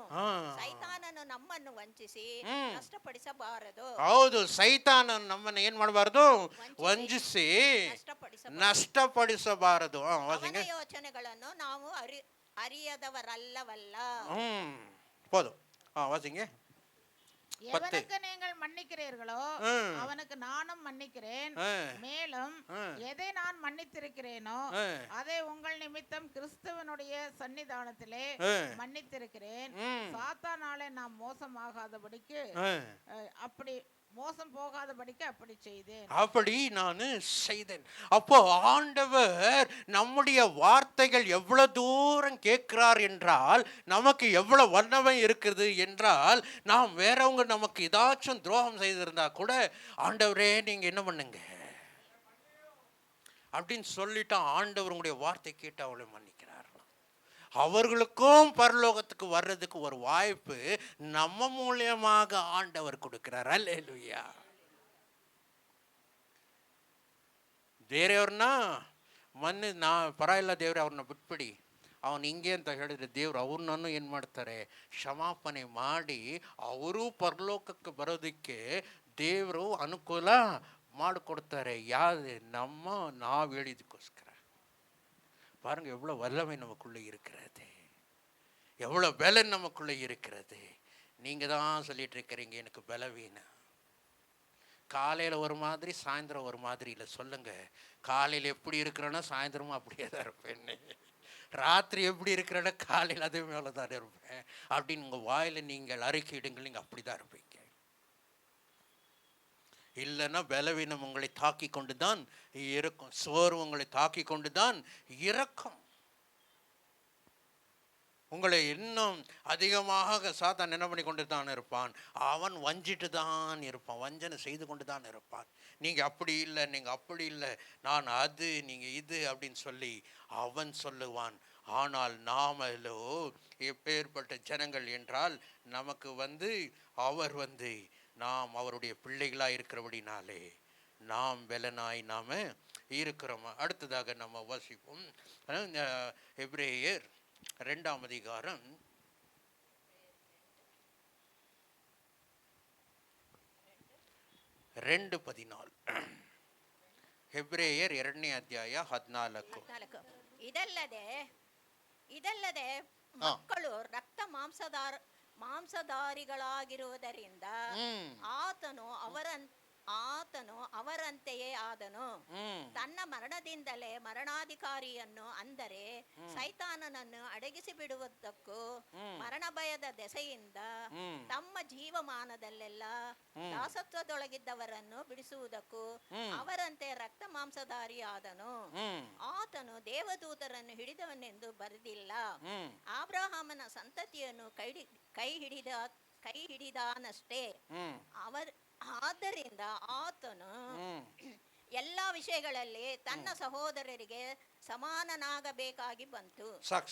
ಸೈತಾನನು ನಮ್ಮನ್ನು ವಂಚಿಸಿ ನಷ್ಟಪಡಿಸಬಾರದು. ಹೌದು, ಸೈತಾನನು ನಮ್ಮನ್ನು ಏನ್ ಮಾಡಬಾರದು? ವಂಚಿಸಿ ನಷ್ಟಪಡಿಸಬಾರದು. ಅವನ ಯೋಚನೆಗಳನ್ನು ನಾವು அறியதவரல்லவல்ல. போதும். வாசிங்க. எவனுக்கு நீங்கள் மன்னிக்கிறீர்களோ அவனுக்கு நானும் மன்னிக்கிறேன். மேலும் எதை நான் மன்னித்திருக்கிறேனோ அதை உங்கள் நிமித்தம் கிறிஸ்துவனுடைய சன்னிதானத்திலே மன்னித்திருக்கிறேன். சாத்தானாலே நாம் மோசமாகாதபடிக்கு அப்படி செய்தேன். அப்படி நான் செய்தேன். அப்போ ஆண்டவர் நம்முடைய வார்த்தைகள் எவ்வளவு தூரம் கேட்கிறார் என்றால், நமக்கு எவ்வளவு வல்லமை இருக்குது என்றால், நாம் வேறவங்க நமக்கு ஏதாச்சும் துரோகம் செய்திருந்தா கூட ஆண்டவரே நீங்க என்ன பண்ணுங்க அப்படின்னு சொல்லிட்டு ஆண்டவர் உங்களுடைய வார்த்தை கேட்டு அவளை மன்னிக்கிறார். அவர்களுக்கும் பரலோகத்துக்கு வர்றதுக்கு ஒரு வாய்ப்பு நம்ம மூலியமாக ஆண்டவர் கொடுக்கிறார். அல்லேலூயா. ಬೇರೆಯವ್ರನ್ನ ನಾ ಪರವಾಗಿಲ್ಲ ದೇವ್ರೆ ಅವ್ರನ್ನ ಬಿಟ್ಬಿಡಿ, ಅವನು ಹಿಂಗೆ ಅಂತ ಹೇಳಿದ್ರೆ ದೇವ್ರು ಅವ್ರನ್ನೂ ಏನು ಮಾಡ್ತಾರೆ? ಕ್ಷಮಾಪಣೆ ಮಾಡಿ ಅವರೂ ಪರಲೋಕಕ್ಕೆ ಬರೋದಕ್ಕೆ ದೇವರು ಅನುಕೂಲ ಮಾಡಿಕೊಡ್ತಾರೆ. ನಾವು ಹೇಳಿದಕ್ಕೋಸ್ಕರ. பாருங்க எவ்வளோ வல்லமை நமக்குள்ளே இருக்கிறது, எவ்வளோ பலன் நமக்குள்ளே இருக்கிறது. நீங்கள் தான் சொல்லிட்டு இருக்கிறீங்க எனக்கு பலவீனம். காலையில் ஒரு மாதிரி சாயந்தரம் ஒரு மாதிரி இல்லை. சொல்லுங்க, காலையில் எப்படி இருக்கிறேன்னா சாயந்தரமும் அப்படியே தான் இருப்பேன். ராத்திரி எப்படி இருக்கிறேன்னா காலையில் அதே மேலே தான் இருப்பேன் அப்படின்னு உங்கள் வாயில் நீங்கள் அறிக்கையிடுங்கள். நீங்கள் அப்படி தான் இருப்பீங்க. இல்லைன்னா பலவீனம் உங்களை தாக்கி கொண்டு தான் இருக்கும், சோர்வு உங்களை தாக்கி கொண்டு தான் இருக்கும். உங்களை இன்னும் அதிகமாக சாத்தான் என்ன பண்ணி கொண்டு தான் இருப்பான்? அவன் வஞ்சிட்டு தான் இருப்பான், வஞ்சனை செய்து கொண்டு தான் இருப்பான். நீங்கள் அப்படி இல்லை, நீங்கள் அப்படி இல்லை, நான் அது, நீங்கள் இது அப்படின்னு சொல்லி அவன் சொல்லுவான். ஆனால் நாமளோ எப்பேற்பட்ட ஜனங்கள் என்றால், நமக்கு அவர் நாம் அவருடைய பிள்ளைகளாக இருக்கிறபடினாலே நாம் பலனாய் நாம் இருக்கிறோம். அடுத்ததாக நம்ம வாசிப்போம். எபிரேயர் 2ஆம் அதிகாரம் 2:14. ಹೆಬ್ರೇಯರ್ 2ನೇ ಅಧ್ಯಾಯ 14. ಇದಲ್ಲದೆ ಮಕ್ಕಳು ರಕ್ತ ಮಾಂಸಧಾರಿಗಳಾಗಿರುವುದರಿಂದ ಆತನು ಅವರಂತೆಯೇ ಆದನು. ತನ್ನ ಮರಣದಿಂದಲೇ ಮರಣಾಧಿಕಾರಿಯನ್ನು, ಅಂದರೆ ಸೈತಾನನನ್ನು ಅಡಗಿಸಿ ಬಿಡುವುದಕ್ಕೂ ಮರಣ ಭಯದ ದೆಸೆಯಿಂದ ತಮ್ಮ ಜೀವಮಾನದಲ್ಲೆಲ್ಲ ದಾಸತ್ವದೊಳಗಿದ್ದವರನ್ನು ಬಿಡಿಸುವುದಕ್ಕೂ ಅವರಂತೆ ರಕ್ತ ಮಾಂಸಧಾರಿ ಆದನು. ಆತನು ದೇವದೂತರನ್ನು ಹಿಡಿದವನೆಂದು ಬರೆದಿಲ್ಲ, ಅಬ್ರಹಾಮನ ಸಂತತಿಯನ್ನು ಕೈ ಹಿಡಿದಾನಷ್ಟೇ. ಆದ್ದರಿಂದ ಆತನು ಎಲ್ಲ ವಿಷಯಗಳಲ್ಲಿ ತನ್ನ ಸಹೋದರರಿಗೆ ಸಮಾನನಾಗಬೇಕಾಗಿ ಬಂತು. ಸಾಕು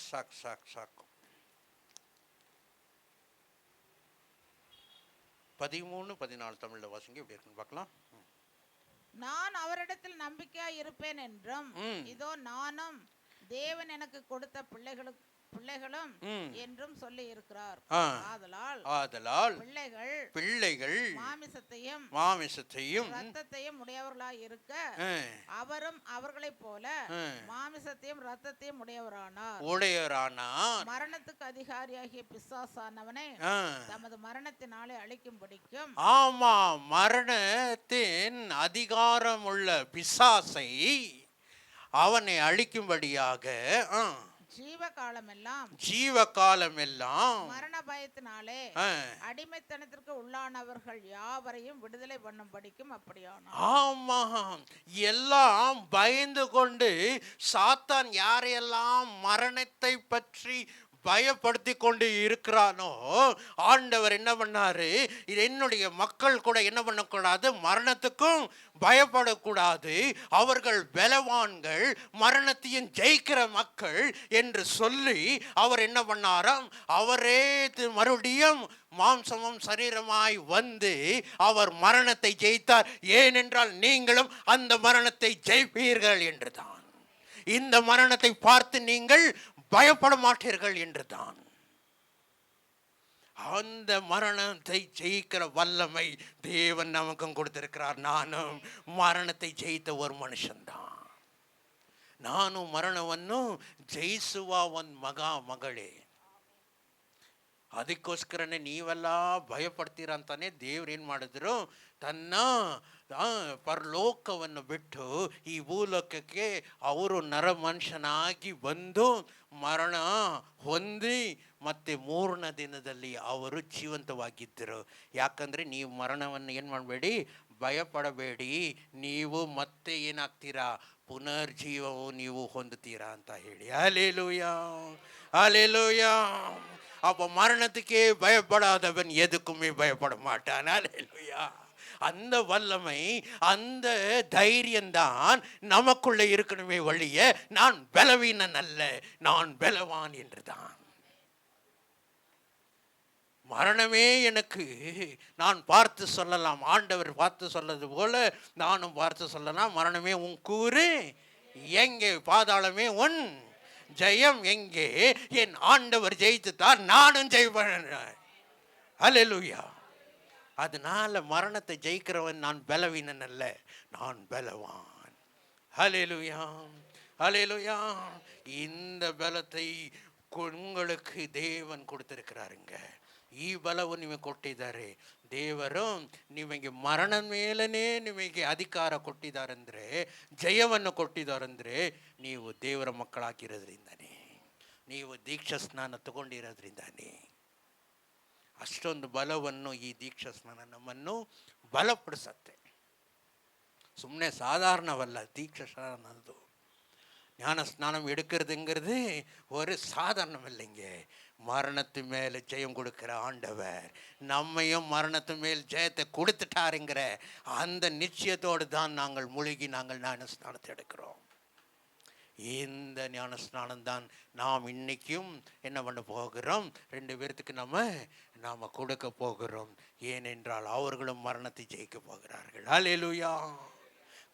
13-14 தமிழ்ல வாசிங்க. எப்படி இருக்குன்னு பார்க்கலாம். நான் அவரிடத்தில் நம்பிக்கையாய் இருப்பேன் என்றும், இதோ நானும் தேவன் எனக்கு கொடுத்த பிள்ளைகளும் என்றும் சொல்லி இருக்கிறார். ஆதலால் பிள்ளைகள் மாமிசத்தையும் இரத்தத்தையும் உடையவர்களாய் இருக்க அவரும் அவர்களைப் போல மாமிசத்தையும் இரத்தத்தையும் உடையவரானார். மரணத்துக்கு அதிகாரியாகிய பிசாசானவனை தமது மரணத்தினாலே அழிக்கும்படிக்கும். ஆமா, மரணத்தின் அதிகாரம் உள்ள பிசாசை அவனை அழிக்கும்படியாக ஜீவகாலம் எல்லாம் மரண பயத்தினாலே அடிமைத்தனத்திற்கு உள்ளானவர்கள் யாவரையும் விடுதலை பண்ணும்படிக்கும் அப்படியானார். ஆமா, எல்லாம் பயந்து கொண்டு சாத்தான் யாரையெல்லாம் மரணத்தை பற்றி பயப்படுத்தி கொண்டு இருக்கிறானோ, ஆண்டவர் என்ன பண்ணாரு, என்னுடைய மக்கள் கூட என்ன பண்ணக்கூடாது, மரணத்துக்கும் பயப்படக்கூடாது, அவர்கள் பலவான்கள், மரணத்தையும் ஜெயிக்கிற மக்கள் என்று சொல்லி அவர் என்ன பண்ணாராம், அவரே மறுபடியும் மாம்சமும் சரீரமாய் வந்து அவர் மரணத்தை ஜெயித்தார். ஏனென்றால் நீங்களும் அந்த மரணத்தை ஜெயிப்பீர்கள் என்றுதான். இந்த மரணத்தை பார்த்து நீங்கள் பயப்பட மாட்டீர்கள் என்றுதான். அந்த மரணத்தை ஜெயிக்கிற வல்லமை தேவன் நமக்கும் கொடுத்திருக்கிறார். நானும் மரணத்தை ஜெயித்த ஒரு மனுஷன்தான். நானும் ಮರಣವನ್ನು ಜಯಿಸುವ ಒಂದು ಮಗಳೇ. ಅದಕ್ಕೋಸ್ಕರನೇ ನೀವೆಲ್ಲ ಭಯಪಡ್ತೀರ ಅಂತಾನೆ ದೇವ್ರು ಏನು ಮಾಡಿದ್ರು, ತನ್ನ ಪರಲೋಕವನ್ನು ಬಿಟ್ಟು ಈ ಭೂಲೋಕಕ್ಕೆ ಅವರು ನರಮನುಷ್ಯನಾಗಿ ಬಂದು ಮರಣ ಹೊಂದಿ ಮತ್ತೆ 3ನೇ ದಿನದಲ್ಲಿ ಅವರು ಜೀವಂತವಾಗಿದ್ದರು. ಯಾಕಂದರೆ ನೀವು ಮರಣವನ್ನು ಏನು ಮಾಡಬೇಡಿ, ಭಯಪಡಬೇಡಿ, ನೀವು ಮತ್ತೆ ಏನಾಗ್ತೀರಾ, ಪುನರ್ಜೀವವು ನೀವು ಹೊಂದುತ್ತೀರಾ ಅಂತ ಹೇಳಿ. ஹல்லேலூயா, ஹல்லேலூயா. அப்போ மரணத்துக்கே பயப்படாதவன் எதுக்குமே பயப்பட மாட்டான். ஹல்லேலூயா. அந்த வல்லமை, அந்த தைரியம்தான் நமக்குள்ளே இருக்கணுமே ஒழிய நான் பலவீனன் அல்ல, நான் பலவான் என்றுதான். மரணமே எனக்கு, நான் பார்த்து சொல்லலாம், ஆண்டவர் பார்த்து சொல்லது போல நானும் பார்த்து சொல்லலாம், மரணமே உன் கூறு எங்கே, பாதாளமே உன் ஜெயம் எங்கே, என் ஆண்டவர் ஜெயித்துத்தார், நானும் ஜெயிப்பேன். ஹல்லேலூயா. அதனால மரணத்தை ஜெயிக்கிறவன் நான் பலவீனன் அல்ல, நான் பலவான். ஹல்லேலூயா, ஹல்லேலூயா. இந்த பலத்தை உங்களுக்கு தேவன் கொடுத்திருக்கிறாருங்க. ಈ ಬಲವು ನಿಮಗೆ ಕೊಟ್ಟಿದ್ದಾರೆ ದೇವರು. ನಿಮಗೆ ಮರಣ ಮೇಲೇ ನಿಮಗೆ ಅಧಿಕಾರ ಕೊಟ್ಟಿದ್ದಾರಂದರೆ, ಜಯವನ್ನು ಕೊಟ್ಟಿದ್ದಾರಂದರೆ ನೀವು ದೇವರ ಮಕ್ಕಳಾಗಿರೋದ್ರಿಂದನೇ, ನೀವು ದೀಕ್ಷಾ ಸ್ನಾನ ತಗೊಂಡಿರೋದ್ರಿಂದನೇ. ಅಷ್ಟೊಂದು ಬಲವನ್ನು ಈ ದೀಕ್ಷಾ ಸ್ನಾನ ನಮ್ಮನ್ನು ಬಲಪಡಿಸತ್ತೆ. ಸುಮ್ಮನೆ சாதாரணவல்ல தீட்சை ஸ்நானது. ஞான ஸ்நானம் எடுக்கிறதுங்கிறது ஒரு சாதாரணம் இல்லைங்க. மரணத்து மேலே ஜெயம் கொடுக்கிற ஆண்டவர் நம்மையும் மரணத்து மேல் ஜெயத்தை கொடுத்துட்டாருங்கிற அந்த நிச்சயத்தோடு தான் நாங்கள் மூழ்கி நாங்கள் ஞானஸ்நானத்தை எடுக்கிறோம். இந்த ஞானஸ்நானம் தான் நாம் இன்னைக்கும் என்ன பண்ண போகிறோம், 2 பேர்த்துக்கு நாம் கொடுக்க போகிறோம். ஏனென்றால் அவர்களும் மரணத்தை ஜெயிக்க போகிறார்கள். ஹல்லேலூயா.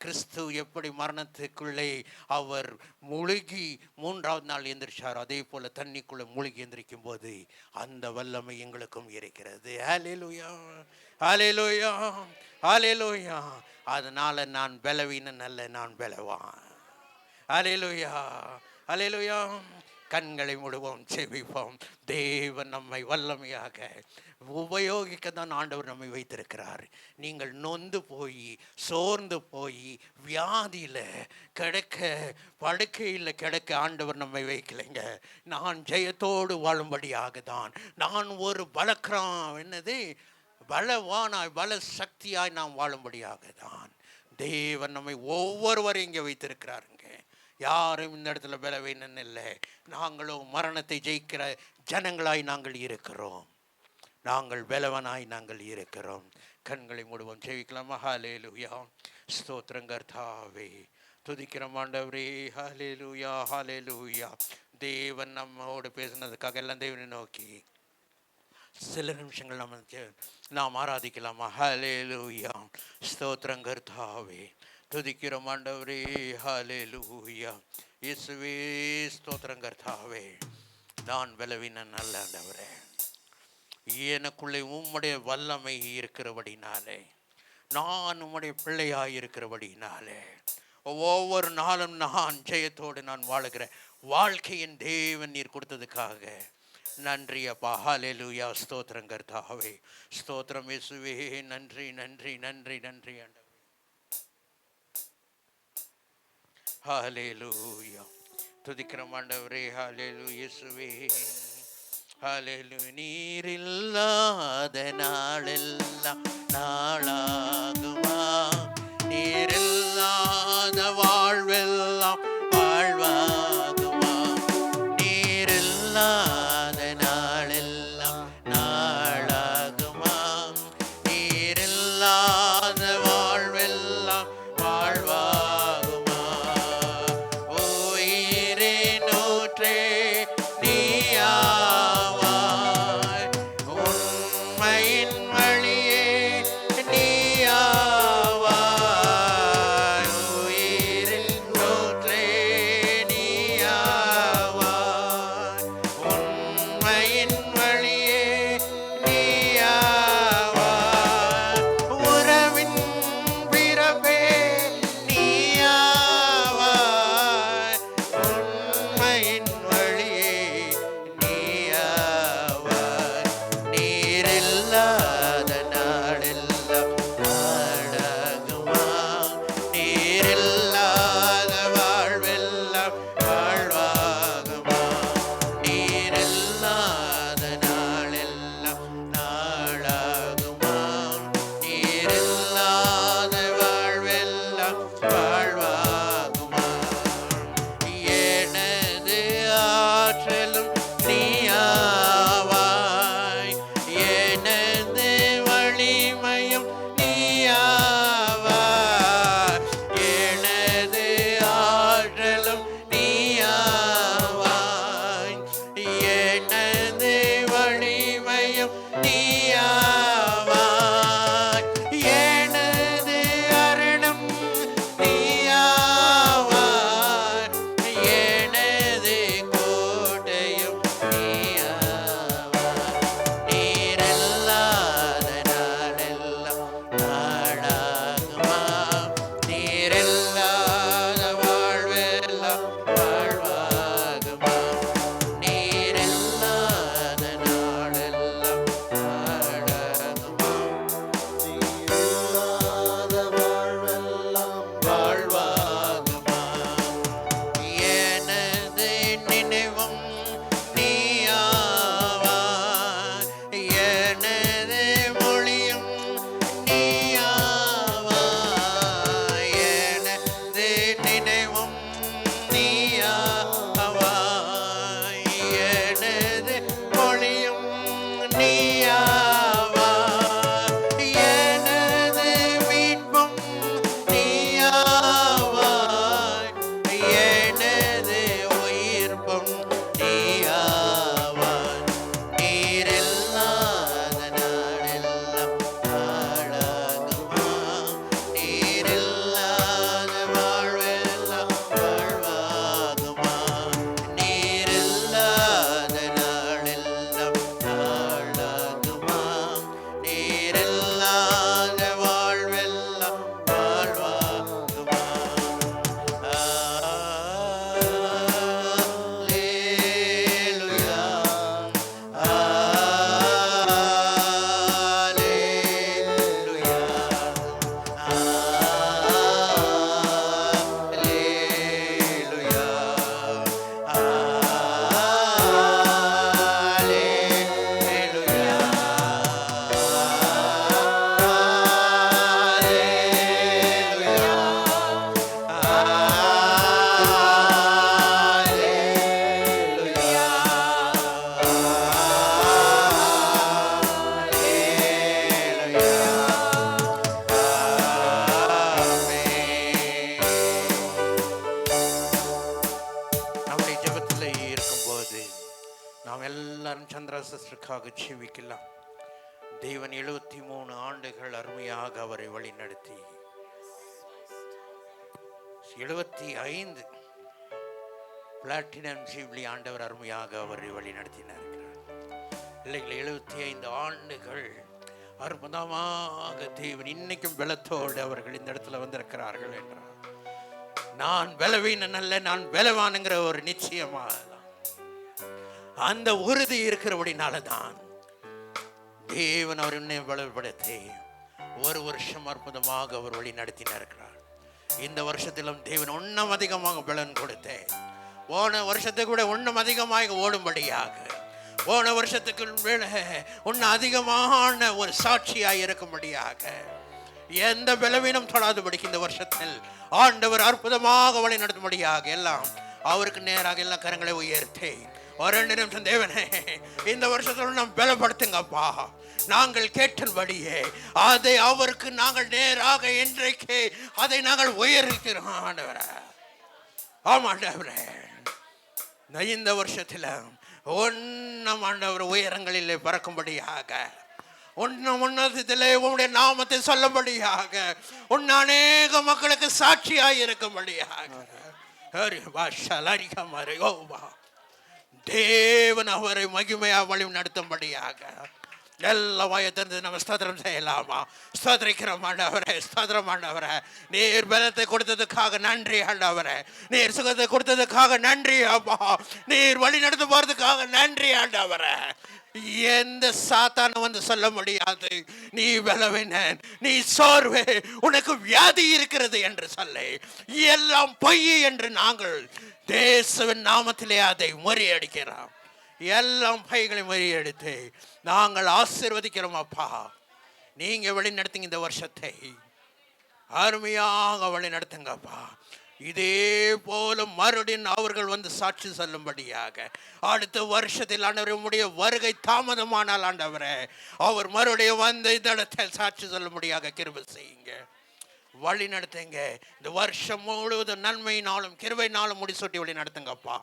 கிறிஸ்து எப்படி மரணத்துக்குள்ளே அவர் முழுகி 3ஆவது நாள் எந்திரிச்சார், அதே போல தண்ணிக்குள்ளே முழுகி எந்திரிக்கும் போது அந்த வல்லமை எங்களுக்கும் இருக்கிறது. ஹல்லேலூயா, ஹல்லேலூயா, ஹல்லேலூயா. அதனால நான் பலவீனன் அல்ல, நான் பலவான். ஹல்லேலூயா, ஹல்லேலூயா. கண்களை மூடுவோம், செபிப்போம். தேவன் நம்மை வல்லமையாக உபயோகிக்க தான் ஆண்டவர் நம்மை வைத்திருக்கிறார். நீங்கள் நொந்து போய் சோர்ந்து போய் வியாதியில் கிடக்க, படுக்கையில் கிடக்க ஆண்டவர் நம்மை வைக்கலைங்க. நான் ஜெயத்தோடு வாழும்படியாக தான், நான் ஒரு பலவானாய் பல சக்தியாய் நாம் வாழும்படியாக தான் தேவன் நம்மை ஒவ்வொருவரையும் இங்கே வைத்திருக்கிறாருங்க. யாரும் இந்த இடத்துல பலவீனன் இல்லை. நாங்களும் மரணத்தை ஜெயிக்கிற ஜனங்களாய் நாங்கள் இருக்கிறோம், நாங்கள் பலவனாய் நாங்கள் இருக்கிறோம். கண்களை மூடுவோம், ஜெயிக்கலாமா? ஹல்லேலூயா. ஸ்தோத்திரம் கர்த்தாவே, துதிக்கிறோம் ஆண்டவரே. ஹல்லேலூயா, ஹல்லேலூயா. தேவன் நம்மோடு பேசினதுக்காக எல்லாம் தேவனை நோக்கி சில நிமிஷங்கள் நாம் ஆராதிக்கலாமா? ஹல்லேலூயா. ஸ்தோத்திரம் கர்த்தாவே, துதிக்கிறோம் ஆண்டவரே. ஹல்லேலூயா. இயேசுவே ஸ்தோத்திரம் கர்த்தாவே. நான் பலவீனன் அல்ல ஆண்டவரே. எனக்குள்ளே உம்முடைய வல்லமை இருக்கிறபடினாலே, நான் உம்முடைய பிள்ளையாய் இருக்கிறபடினாலே, ஒவ்வொரு நாளும் நான் ஜெயத்தோடு நான் வாழுகிற வாழ்க்கையின் தேவன் நீர் கொடுத்ததுக்காக நன்றி அப்பா. ஹல்லேலூயா. ஸ்தோத்திரம் கர்த்தாவே, ஸ்தோத்திரம் இயேசுவே. நன்றி நன்றி நன்றி நன்றி ஆண்டவரே. ஹல்லேலூயா. துதிக்கிறோம் ஆண்டவரே. ஹல்லேலூயா இயேசுவே. ஹல்லேலூயா. நீர் இல்லாத நாளெல்லாம் நாளாகுமா? நீர் இல்லாத வாழ்வெல்லாம் வாழ்வாகுமா? நீர் இல்லாத நாளெல்லாம் நாளாகுமா? நீர் இல்லாத வாழ்வெல்லாம் வாழ்வாகுமா? உயிரே நூற்றே நீயாவாய், உண்மையின் வழியே நீயாவாய், உயிரில் நூற்றே நீயாவாய், உண்மையின் வழியே நீயாவாய், உறவின் பிறப்பே நீயாவாய், உண்மையின் வழியே நீயாவாய். நீரில்லாத நாளெல்லாம் நாடாகுமா? நீரில்லாத வாழ்வெல்லாம் வாழ்வாகுமா? நீரில்லாத நாளெல்லாம் நாளாகுமா? நீரில்லாத வாழ்வெல்லாம் வாழ்வாகுமா? எனது ஆற்றலும் நீயாவாய், எனது வலிமையும் நீயாவாய், எனது ஆற்றலும் நீயாவாய், எனது வலிமையும் நீயாவாய், எனது அருளும் நீயாவாய், எனது கோட்டையும் நீயாவாய். நீரில்லாத நாளெல்லாம் நாளாகுமா? நீரில்லாத வாழ்வெல்லாம் வாழ்வாகுமா? நீரில்லாத நாளெல்லாம் நாளாகுமா? நீரில்லாத வாழ்வெல்லாம் வாழ்வாகுமா? எனது நினைவும் நீயாவாய், எனது மொழியும் நீயாவாய், எனது நினைவும் நீயாவாய், எனது மொழியும் நீயாவாய், எனது மீட்பும் நீயாவாய், எனது உயிர்ப்பும் நீயாவாய். நீரில்லாத நாளெல்லாம் நாளாகுமா? நீரில்லாத வாழ்வெல்லாம் வாழ்வாகுமா? நீரில்லாத நாளெல்லாம் நாளாகுமா? நீரில்லாத வாழ்வெல்லாம் வாழ்வாகுமா? Hallelujah. நம்முடைய ஜெபத்தில் இருக்கும்போது நாம் எல்லாரும் சந்திரா சிஸ்டருக்காக ஜெபிக்கலாம். தேவன் 73 ஆண்டுகள் அருமையாக அவரை வழிநடத்தி 75 பிளாட்டினம் ஜூப்ளி ஆண்டவர் அருமையாக அவரை வழி நடத்தினார். இல்லைங்களா, 75 ஆண்டுகள் அற்புதமாக தேவன் இன்னைக்கும் பலத்தோடு அவர்கள் இந்த இடத்துல வந்திருக்கிறார்கள் என்றார். நான் பலவீனன் அல்ல, நான் பலவானுங்கிற ஒரு நிச்சயமாக அந்த உறுதி இருக்கிறபடினால தான் தேவன் அவர் இன்னும் பலப்படுத்தி ஒரு வருஷம் அற்புதமாக அவர் வழி நடத்தினார். இந்த வருஷத்திலும் தேவன் இன்னும் அதிகமாக பலன் கொடுத்தேன். போன வருஷத்துக்கு விட இன்னும் அதிகமாக ஓடும்படியாக, போன வருஷத்துக்கு மேலே இன்னும் அதிகமான ஒரு சாட்சியாக இருக்கும்படியாக, எந்த பலவீனம் தொடாதபடிக்கு இந்த வருஷத்தில் ஆண்டவர் அற்புதமாக வழி நடத்தும்படியாக எல்லாம் அவருக்கு நேராக எல்லா கரங்களை உயர்த்தி ஒரு 2 நிமிஷம், தேவனே இந்த வருஷத்துல நாம் பலப்படுத்துங்கப்பா, நாங்கள் கேட்டபடியே அதை அவருக்கு நாங்கள் நேராக இன்றைக்கு அதை நாங்கள் உயர்த்திக்கிறோம் ஆண்டவரே. ஆமாண்டவரே, இந்த வருஷத்தில் ஒன்னும் ஆண்டவர் உயரங்களிலே பறக்கும்படியாக, உன்னதத்திலே உன்னுடைய நாமத்தை சொல்லும்படியாக, உன் அநேக மக்களுக்கு சாட்சியாக இருக்கும்படியாக தேவன் அவரை மகிமையா வழி நடத்தும்படியாக எல்லா வாயை திறந்து நம்ம ஸ்தோத்திரம் செய்யலாமா? ஸ்தோத்திரிக்கிறோம் ஆண்டவரே, ஸ்தோத்திரம் ஆண்டவரே. நீர் பலத்தை கொடுத்ததுக்காக நன்றி ஆண்டவரே, நீர் சுகத்தை கொடுத்ததுக்காக நன்றி அப்பா, நீர் வழி நடத்த போறதுக்காக நன்றி ஆண்டவரே. எந்த சாத்தானும் வந்து சொல்ல முடியாது நீ பலவீனன், நீ சோர்வு, உனக்கு வியாதி இருக்கிறது என்று சொல்லி எல்லாம் பொய் என்று நாங்கள் தேசவின் நாமத்திலே அதை முறியடிக்கிறோம். எல்லாம் பைகளை முறியடித்து நாங்கள் ஆசீர்வதிக்கிறோம் அப்பா. நீங்க வழி நடத்துங்க, இந்த வருஷத்தை அருமையாக வழி நடத்துங்கப்பா. இதே போல மறுபடியும் அவர்கள் வந்து சாட்சி சொல்லும்படியாக, அடுத்த வருஷத்தில் ஆண்டவரே உம்முடைய வருகை தாமதமானால் ஆண்டவரே அவர் மறுபடியும் வந்து இந்த இடத்தில் சாட்சி சொல்லும்படியாக கிருபை செய்யுங்க, வழி நடத்துங்க. இந்த வருஷம் முழுவதும் நன்மையினாலும் கிருபையினாலும் முடிசூட்டி வழி நடத்துங்கப்பா.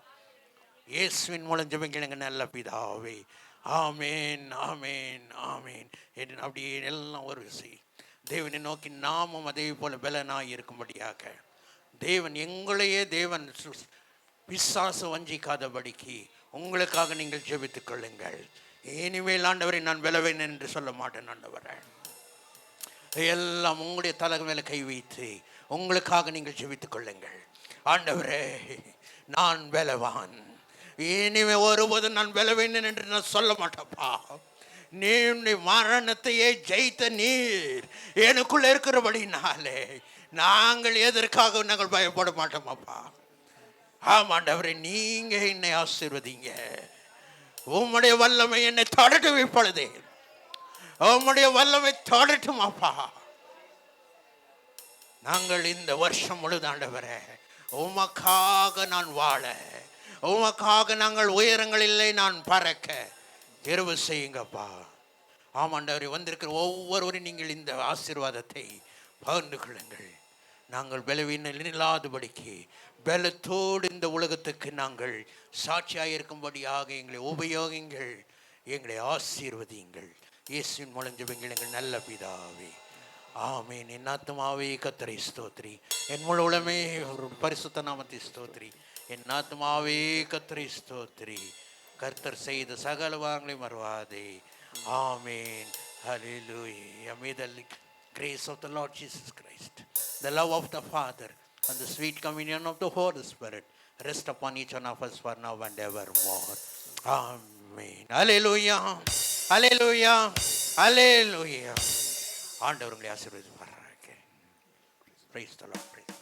இயேசுவின் மூலம் ஜெபிக்கிறேங்க நல்ல பிதாவே, ஆமேன் ஆமேன் ஆமேன். அப்படியே எல்லாம் ஒரு தேவனை நோக்கி நாமும் அதே போல பலனாய் இருக்கும்படியாக, தேவன் எங்களையே தேவன் பிசாசு வஞ்சிக்காதபடிக்கு உங்களுக்காக நீங்கள் ஜெபித்துக் கொள்ளுங்கள். இனிமேல் ஆண்டவரை நான் பலவீனன் என்று சொல்ல மாட்டேன் ஆண்டவரே. எல்லாம் உங்களுடைய தலை மேல கை வைத்து உங்களுக்காக நீங்கள் ஜெபித்துக் கொள்ளுங்கள். ஆண்டவரே நான் பலவான், இனிமே ஒருபோதும் நான் பலவீனன் என்று நான் சொல்ல மாட்டேன்ப்பா. நீ மரணத்தையே ஜெயித்த நீர் எனக்குள்ள இருக்கிறபடினாலே நாங்கள் எதற்காக நாங்கள் பயப்பட மாட்டோமாப்பா. ஆமாண்டவரே, நீங்க என்னை ஆசீர்வதிங்க. உம்முடைய வல்லமை என்னை தொடட்டும், இப்பொழுதே உம்முடைய வல்லமை தொடட்டுமாப்பா. நாங்கள் இந்த வருஷம் முழுது ஆண்டவரே உமக்காக நான் வாழ, உமக்காக நாங்கள் உயரங்களிலே நான் பறக்க கிருபை செய்யுங்கப்பா. ஆமாண்டவரே, வந்திருக்கிற ஒவ்வொருவரும் நீங்கள் இந்த ஆசீர்வாதத்தை பகிர்ந்து கொள்ளுங்கள். நாங்கள் பலவீனம் இல்லாதபடிக்கு பலத்தோடு இந்த உலகத்துக்கு நாங்கள் சாட்சியாக இருக்கும்படியாக எங்களை உபயோகிங்கள், எங்களை ஆசீர்வதியுங்கள். இயேசுவின் மூலம் ஜெபிங்கள் எங்கள் நல்ல பிதாவே, ஆமேன். என் ஆத்துமாவே கர்த்தரை ஸ்தோத்திரி, என் முழு உலகமே ஒரு பரிசுத்த நாமத்தை ஸ்தோத்திரி. என் ஆத்துமாவே கர்த்தரை ஸ்தோத்திரி, கர்த்தர் செய்த சகல வாங்கலை மறவாதே. ஆமேன். ஹல்லேலூயா. May the grace of the Lord Jesus Christ, the love of the Father, and the sweet communion of the Holy Spirit rest upon each one of us for now and evermore. Amen. Hallelujah. Hallelujah. Hallelujah. ஆண்டவர் உங்களை ஆசீர்வதிப்பாராக. Praise the Lord.